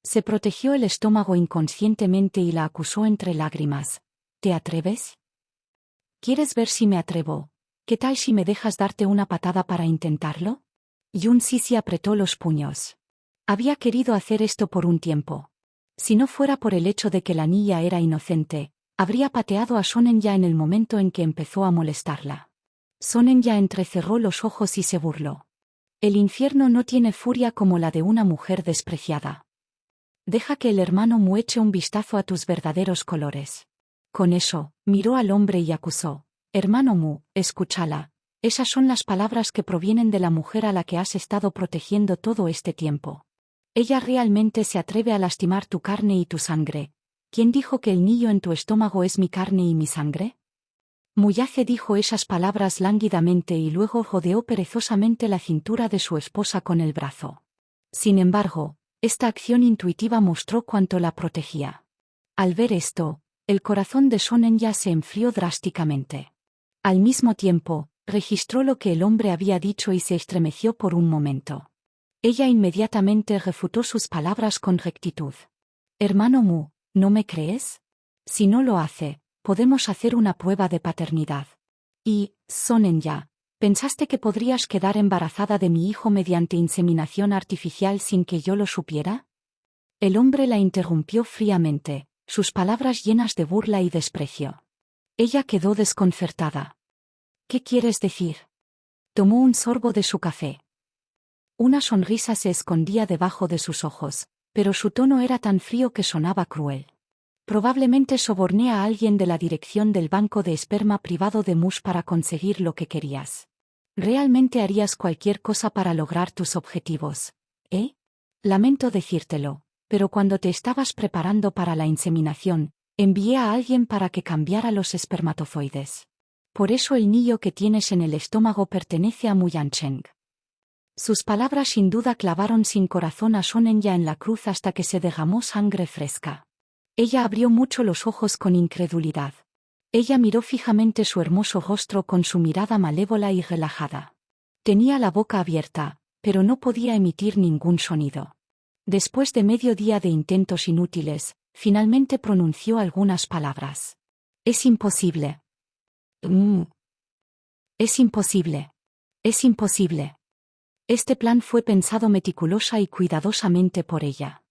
Se protegió el estómago inconscientemente y la acusó entre lágrimas. ¿Te atreves? ¿Quieres ver si me atrevo? ¿Qué tal si me dejas darte una patada para intentarlo? Yun Shishi apretó los puños. Había querido hacer esto por un tiempo. Si no fuera por el hecho de que la niña era inocente, habría pateado a Sonenya en el momento en que empezó a molestarla. Sonenya entrecerró los ojos y se burló. El infierno no tiene furia como la de una mujer despreciada. Deja que el hermano Mu eche un vistazo a tus verdaderos colores. Con eso, miró al hombre y acusó. Hermano Mu, escúchala. Esas son las palabras que provienen de la mujer a la que has estado protegiendo todo este tiempo. Ella realmente se atreve a lastimar tu carne y tu sangre. ¿Quién dijo que el niño en tu estómago es mi carne y mi sangre? Muyace dijo esas palabras lánguidamente y luego rodeó perezosamente la cintura de su esposa con el brazo. Sin embargo, esta acción intuitiva mostró cuánto la protegía. Al ver esto, el corazón de Sonenya se enfrió drásticamente. Al mismo tiempo, registró lo que el hombre había dicho y se estremeció por un momento. Ella inmediatamente refutó sus palabras con rectitud. Hermano Mu, ¿no me crees? Si no lo hace, podemos hacer una prueba de paternidad. Y, Sonenya, ¿pensaste que podrías quedar embarazada de mi hijo mediante inseminación artificial sin que yo lo supiera? El hombre la interrumpió fríamente. sus palabras llenas de burla y desprecio. Ella quedó desconcertada. ¿Qué quieres decir? Tomó un sorbo de su café. Una sonrisa se escondía debajo de sus ojos, pero su tono era tan frío que sonaba cruel. Probablemente soborné a alguien de la dirección del banco de esperma privado de Mush para conseguir lo que querías. ¿Realmente harías cualquier cosa para lograr tus objetivos? Lamento decírtelo, pero cuando te estabas preparando para la inseminación, envié a alguien para que cambiara los espermatozoides. Por eso el niño que tienes en el estómago pertenece a Mu Yancheng. Sus palabras sin duda clavaron sin corazón a Sonenya en la cruz hasta que se derramó sangre fresca. Ella abrió mucho los ojos con incredulidad. Ella miró fijamente su hermoso rostro con su mirada malévola y relajada. Tenía la boca abierta, pero no podía emitir ningún sonido. Después de medio día de intentos inútiles, finalmente pronunció algunas palabras. Es imposible. Es imposible. Es imposible. Este plan fue pensado meticulosa y cuidadosamente por ella.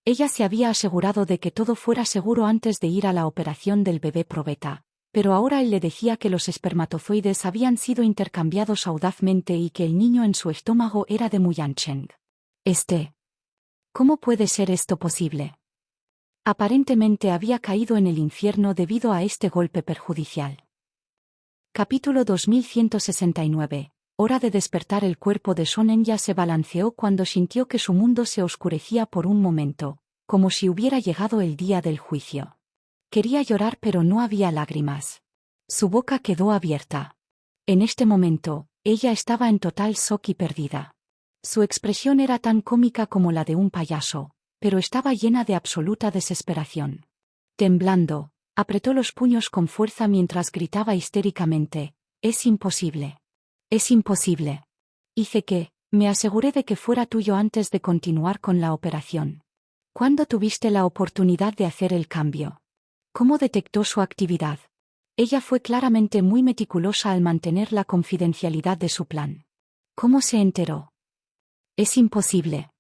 Ella se había asegurado de que todo fuera seguro antes de ir a la operación del bebé probeta, pero ahora él le decía que los espermatozoides habían sido intercambiados audazmente y que el niño en su estómago era de Mu Yancheng. ¿Cómo puede ser esto posible? Aparentemente había caído en el infierno debido a este golpe perjudicial. Capítulo 2169. Hora de despertar. El cuerpo de Sonenya se balanceó cuando sintió que su mundo se oscurecía por un momento, como si hubiera llegado el día del juicio. Quería llorar pero no había lágrimas. Su boca quedó abierta. En este momento, ella estaba en total shock y perdida. Su expresión era tan cómica como la de un payaso, pero estaba llena de absoluta desesperación. Temblando, apretó los puños con fuerza mientras gritaba histéricamente: «Es imposible. Es imposible. Me aseguré de que fuera tuyo antes de continuar con la operación. ¿Cuándo tuviste la oportunidad de hacer el cambio? ¿Cómo detectó su actividad?» Ella fue claramente muy meticulosa al mantener la confidencialidad de su plan. ¿Cómo se enteró? Es imposible.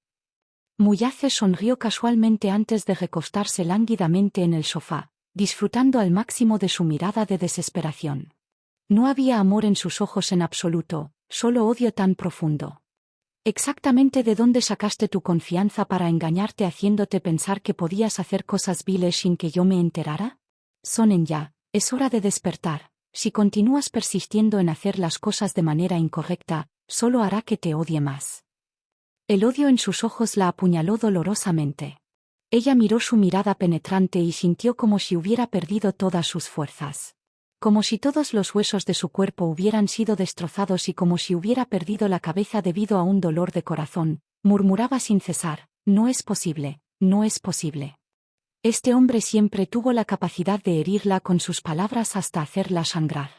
Muyace sonrió casualmente antes de recostarse lánguidamente en el sofá, disfrutando al máximo de su mirada de desesperación. No había amor en sus ojos en absoluto, solo odio tan profundo. ¿Exactamente de dónde sacaste tu confianza para engañarte haciéndote pensar que podías hacer cosas viles sin que yo me enterara? Sonenya, es hora de despertar. Si continúas persistiendo en hacer las cosas de manera incorrecta, solo hará que te odie más. El odio en sus ojos la apuñaló dolorosamente. Ella miró su mirada penetrante y sintió como si hubiera perdido todas sus fuerzas. Como si todos los huesos de su cuerpo hubieran sido destrozados y como si hubiera perdido la cabeza debido a un dolor de corazón, murmuraba sin cesar: «No es posible, no es posible». Este hombre siempre tuvo la capacidad de herirla con sus palabras hasta hacerla sangrar.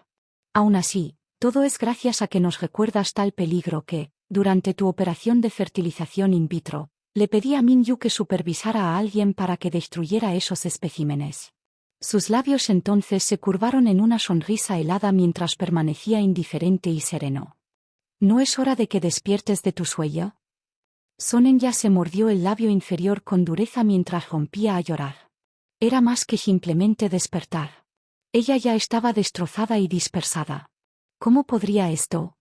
Aún así, todo es gracias a que nos recuerdas tal peligro que, durante tu operación de fertilización in vitro, le pedí a Minyu que supervisara a alguien para que destruyera esos especímenes. Sus labios entonces se curvaron en una sonrisa helada mientras permanecía indiferente y sereno. ¿No es hora de que despiertes de tu sueño? Sonenya se mordió el labio inferior con dureza mientras rompía a llorar. Era más que simplemente despertar. Ella ya estaba destrozada y dispersada. ¿Cómo podría esto?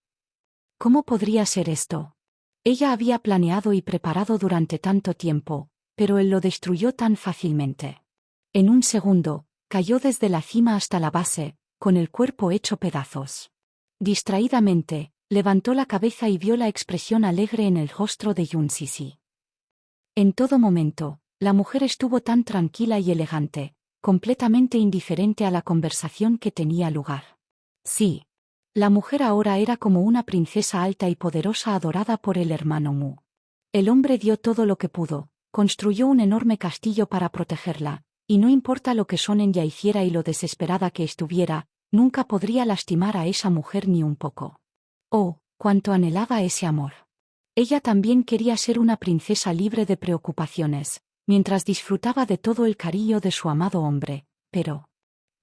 ¿Cómo podría ser esto? Ella había planeado y preparado durante tanto tiempo, pero él lo destruyó tan fácilmente. En un segundo, cayó desde la cima hasta la base, con el cuerpo hecho pedazos. Distraídamente, levantó la cabeza y vio la expresión alegre en el rostro de Yun Sisi. En todo momento, la mujer estuvo tan tranquila y elegante, completamente indiferente a la conversación que tenía lugar. Sí. La mujer ahora era como una princesa alta y poderosa adorada por el hermano Mu. El hombre dio todo lo que pudo, construyó un enorme castillo para protegerla, y no importa lo que Sonenya hiciera y lo desesperada que estuviera, nunca podría lastimar a esa mujer ni un poco. Oh, cuánto anhelaba ese amor. Ella también quería ser una princesa libre de preocupaciones, mientras disfrutaba de todo el cariño de su amado hombre, pero...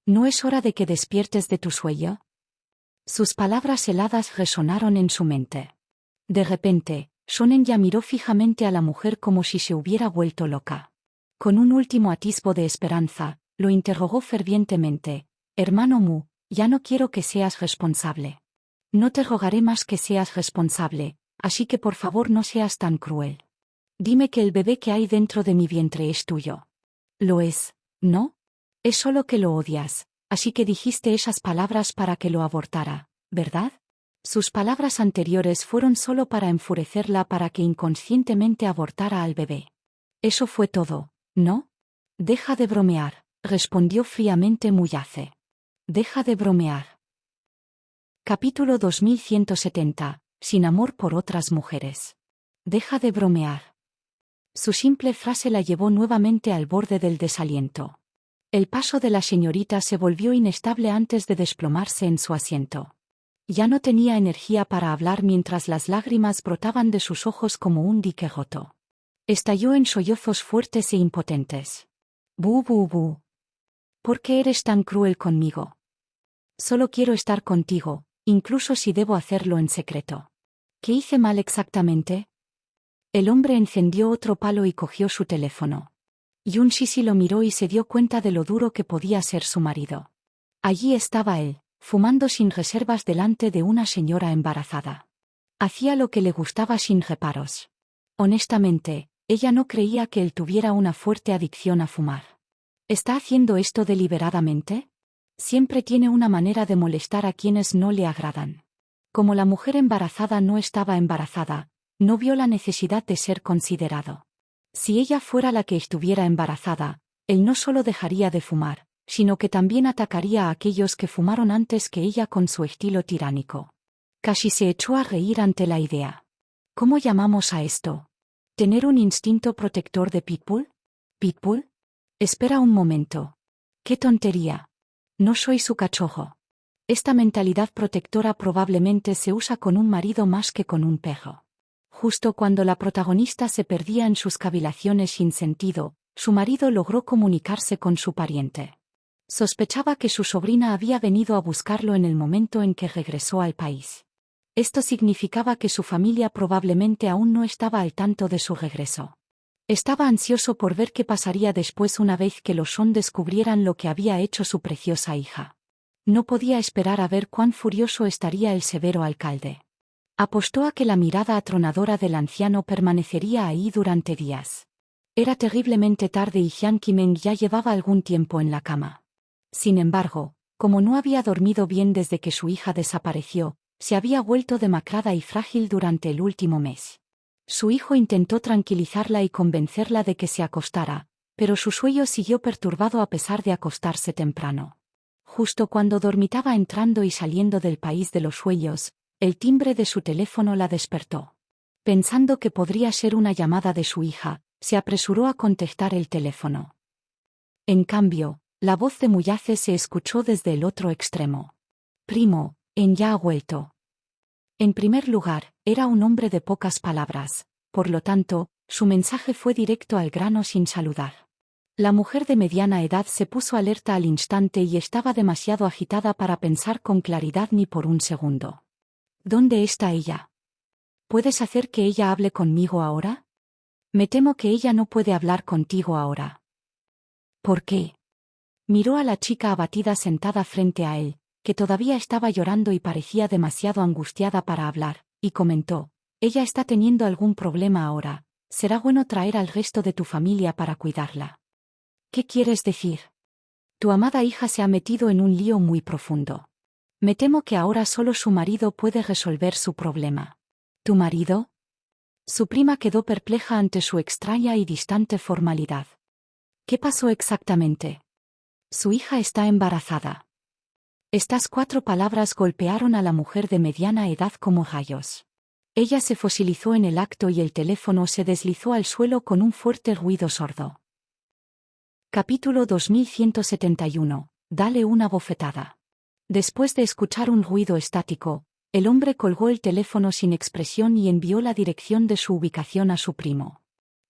¿no es hora de que despiertes de tu sueño? Sus palabras heladas resonaron en su mente. De repente, Sonenya miró fijamente a la mujer como si se hubiera vuelto loca. Con un último atisbo de esperanza, lo interrogó fervientemente. Hermano Mu, ya no quiero que seas responsable. No te rogaré más que seas responsable, así que por favor no seas tan cruel. Dime que el bebé que hay dentro de mi vientre es tuyo. Lo es, ¿no? Es solo que lo odias, así que dijiste esas palabras para que lo abortara, ¿verdad? Sus palabras anteriores fueron solo para enfurecerla para que inconscientemente abortara al bebé. Eso fue todo, ¿no? Deja de bromear, respondió fríamente Muyace. Deja de bromear. Capítulo 2170. Sin amor por otras mujeres. Deja de bromear. Su simple frase la llevó nuevamente al borde del desaliento. El paso de la señorita se volvió inestable antes de desplomarse en su asiento. Ya no tenía energía para hablar mientras las lágrimas brotaban de sus ojos como un dique roto. Estalló en sollozos fuertes e impotentes. «Bu, bu, bu. ¿Por qué eres tan cruel conmigo? Solo quiero estar contigo, incluso si debo hacerlo en secreto. ¿Qué hice mal exactamente?» El hombre encendió otro palo y cogió su teléfono. Yun Shishi lo miró y se dio cuenta de lo duro que podía ser su marido. Allí estaba él, fumando sin reservas delante de una señora embarazada. Hacía lo que le gustaba sin reparos. Honestamente, ella no creía que él tuviera una fuerte adicción a fumar. ¿Está haciendo esto deliberadamente? Siempre tiene una manera de molestar a quienes no le agradan. Como la mujer embarazada no estaba embarazada, no vio la necesidad de ser considerado. Si ella fuera la que estuviera embarazada, él no solo dejaría de fumar, sino que también atacaría a aquellos que fumaron antes que ella con su estilo tiránico. Casi se echó a reír ante la idea. ¿Cómo llamamos a esto? ¿Tener un instinto protector de Pitbull? ¿Pitbull? Espera un momento. ¡Qué tontería! No soy su cachorro. Esta mentalidad protectora probablemente se usa con un marido más que con un perro. Justo cuando la protagonista se perdía en sus cavilaciones sin sentido, su marido logró comunicarse con su pariente. Sospechaba que su sobrina había venido a buscarlo en el momento en que regresó al país. Esto significaba que su familia probablemente aún no estaba al tanto de su regreso. Estaba ansioso por ver qué pasaría después una vez que los Son descubrieran lo que había hecho su preciosa hija. No podía esperar a ver cuán furioso estaría el severo alcalde. Apostó a que la mirada atronadora del anciano permanecería ahí durante días. Era terriblemente tarde y Jiang Qimeng ya llevaba algún tiempo en la cama. Sin embargo, como no había dormido bien desde que su hija desapareció, se había vuelto demacrada y frágil durante el último mes. Su hijo intentó tranquilizarla y convencerla de que se acostara, pero su sueño siguió perturbado a pesar de acostarse temprano. Justo cuando dormitaba entrando y saliendo del país de los sueños, el timbre de su teléfono la despertó. Pensando que podría ser una llamada de su hija, se apresuró a contestar el teléfono. En cambio, la voz de Muyace se escuchó desde el otro extremo. «Primo, En ya ha vuelto». En primer lugar, era un hombre de pocas palabras, por lo tanto, su mensaje fue directo al grano sin saludar. La mujer de mediana edad se puso alerta al instante y estaba demasiado agitada para pensar con claridad ni por un segundo. ¿Dónde está ella? ¿Puedes hacer que ella hable conmigo ahora? Me temo que ella no puede hablar contigo ahora. ¿Por qué? Miró a la chica abatida sentada frente a él, que todavía estaba llorando y parecía demasiado angustiada para hablar, y comentó: «Ella está teniendo algún problema ahora, será bueno traer al resto de tu familia para cuidarla». «¿Qué quieres decir?» «Tu amada hija se ha metido en un lío muy profundo. Me temo que ahora solo su marido puede resolver su problema». «¿Tu marido?» Su prima quedó perpleja ante su extraña y distante formalidad. «¿Qué pasó exactamente?» «Su hija está embarazada». Estas 4 palabras golpearon a la mujer de mediana edad como rayos. Ella se fosilizó en el acto y el teléfono se deslizó al suelo con un fuerte ruido sordo. Capítulo 2171. Dale una bofetada. Después de escuchar un ruido estático, el hombre colgó el teléfono sin expresión y envió la dirección de su ubicación a su primo.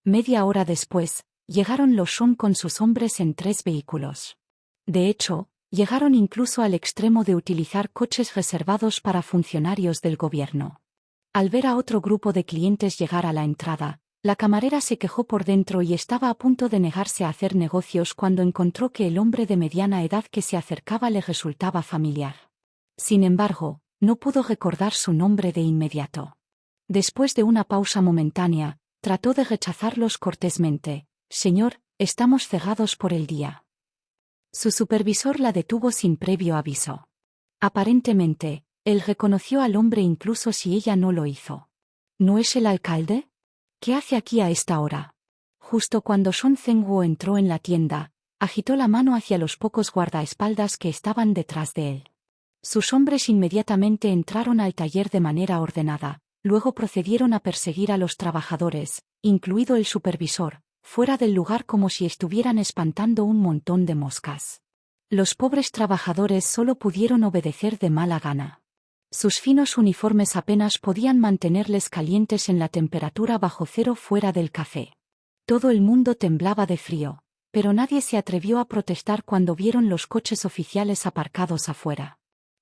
Media hora después, llegaron los Son con sus hombres en 3 vehículos. De hecho, llegaron incluso al extremo de utilizar coches reservados para funcionarios del gobierno. Al ver a otro grupo de clientes llegar a la entrada, La camarera se quejó por dentro y estaba a punto de negarse a hacer negocios cuando encontró que el hombre de mediana edad que se acercaba le resultaba familiar. Sin embargo, no pudo recordar su nombre de inmediato. Después de una pausa momentánea, trató de rechazarlos cortésmente. «Señor, estamos cegados por el día». Su supervisor la detuvo sin previo aviso. Aparentemente, él reconoció al hombre incluso si ella no lo hizo. ¿No es el alcalde? ¿Qué hace aquí a esta hora? Justo cuando Son Zhenguo entró en la tienda, agitó la mano hacia los pocos guardaespaldas que estaban detrás de él. Sus hombres inmediatamente entraron al taller de manera ordenada, luego procedieron a perseguir a los trabajadores, incluido el supervisor, fuera del lugar como si estuvieran espantando un montón de moscas. Los pobres trabajadores solo pudieron obedecer de mala gana. Sus finos uniformes apenas podían mantenerles calientes en la temperatura bajo cero fuera del café. Todo el mundo temblaba de frío, pero nadie se atrevió a protestar cuando vieron los coches oficiales aparcados afuera.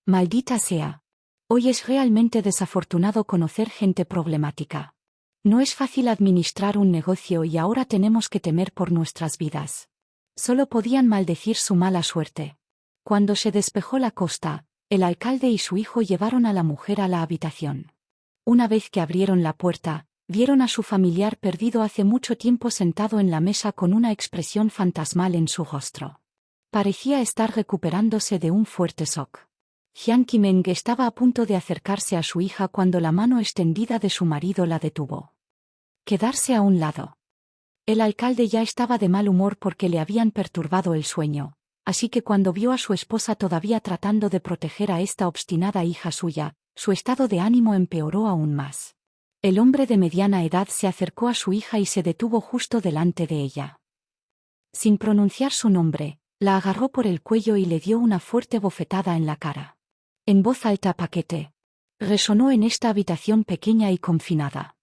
Maldita sea. Hoy es realmente desafortunado conocer gente problemática. No es fácil administrar un negocio y ahora tenemos que temer por nuestras vidas. Solo podían maldecir su mala suerte. Cuando se despejó la costa, el alcalde y su hijo llevaron a la mujer a la habitación. Una vez que abrieron la puerta, vieron a su familiar perdido hace mucho tiempo sentado en la mesa con una expresión fantasmal en su rostro. Parecía estar recuperándose de un fuerte shock. Jiang Qimeng estaba a punto de acercarse a su hija cuando la mano extendida de su marido la detuvo. Quedarse a un lado. El alcalde ya estaba de mal humor porque le habían perturbado el sueño, así que cuando vio a su esposa todavía tratando de proteger a esta obstinada hija suya, su estado de ánimo empeoró aún más. El hombre de mediana edad se acercó a su hija y se detuvo justo delante de ella. Sin pronunciar su nombre, la agarró por el cuello y le dio una fuerte bofetada en la cara. En voz alta paquete. Resonó en esta habitación pequeña y confinada.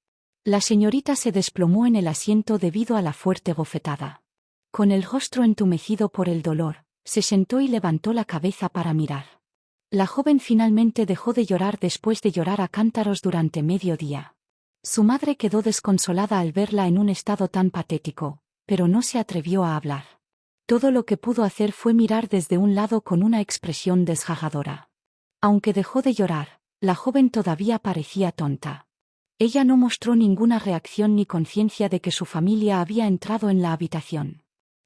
La señorita se desplomó en el asiento debido a la fuerte bofetada. Con el rostro entumecido por el dolor, se sentó y levantó la cabeza para mirar. La joven finalmente dejó de llorar después de llorar a cántaros durante medio día. Su madre quedó desconsolada al verla en un estado tan patético, pero no se atrevió a hablar. Todo lo que pudo hacer fue mirar desde un lado con una expresión desgarradora. Aunque dejó de llorar, la joven todavía parecía tonta. Ella no mostró ninguna reacción ni conciencia de que su familia había entrado en la habitación.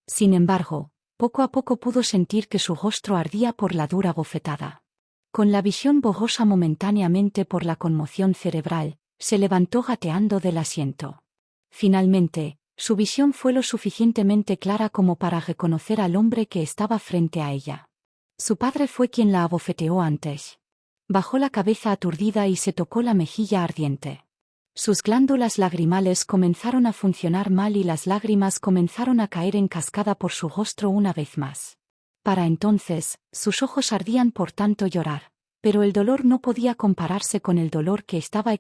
Sin embargo, poco a poco pudo sentir que su rostro ardía por la dura bofetada. Con la visión borrosa momentáneamente por la conmoción cerebral, se levantó gateando del asiento. Finalmente, su visión fue lo suficientemente clara como para reconocer al hombre que estaba frente a ella. Su padre fue quien la abofeteó antes. Bajó la cabeza aturdida y se tocó la mejilla ardiente. Sus glándulas lagrimales comenzaron a funcionar mal y las lágrimas comenzaron a caer en cascada por su rostro una vez más. Para entonces, sus ojos ardían por tanto llorar, pero el dolor no podía compararse con el dolor que estaba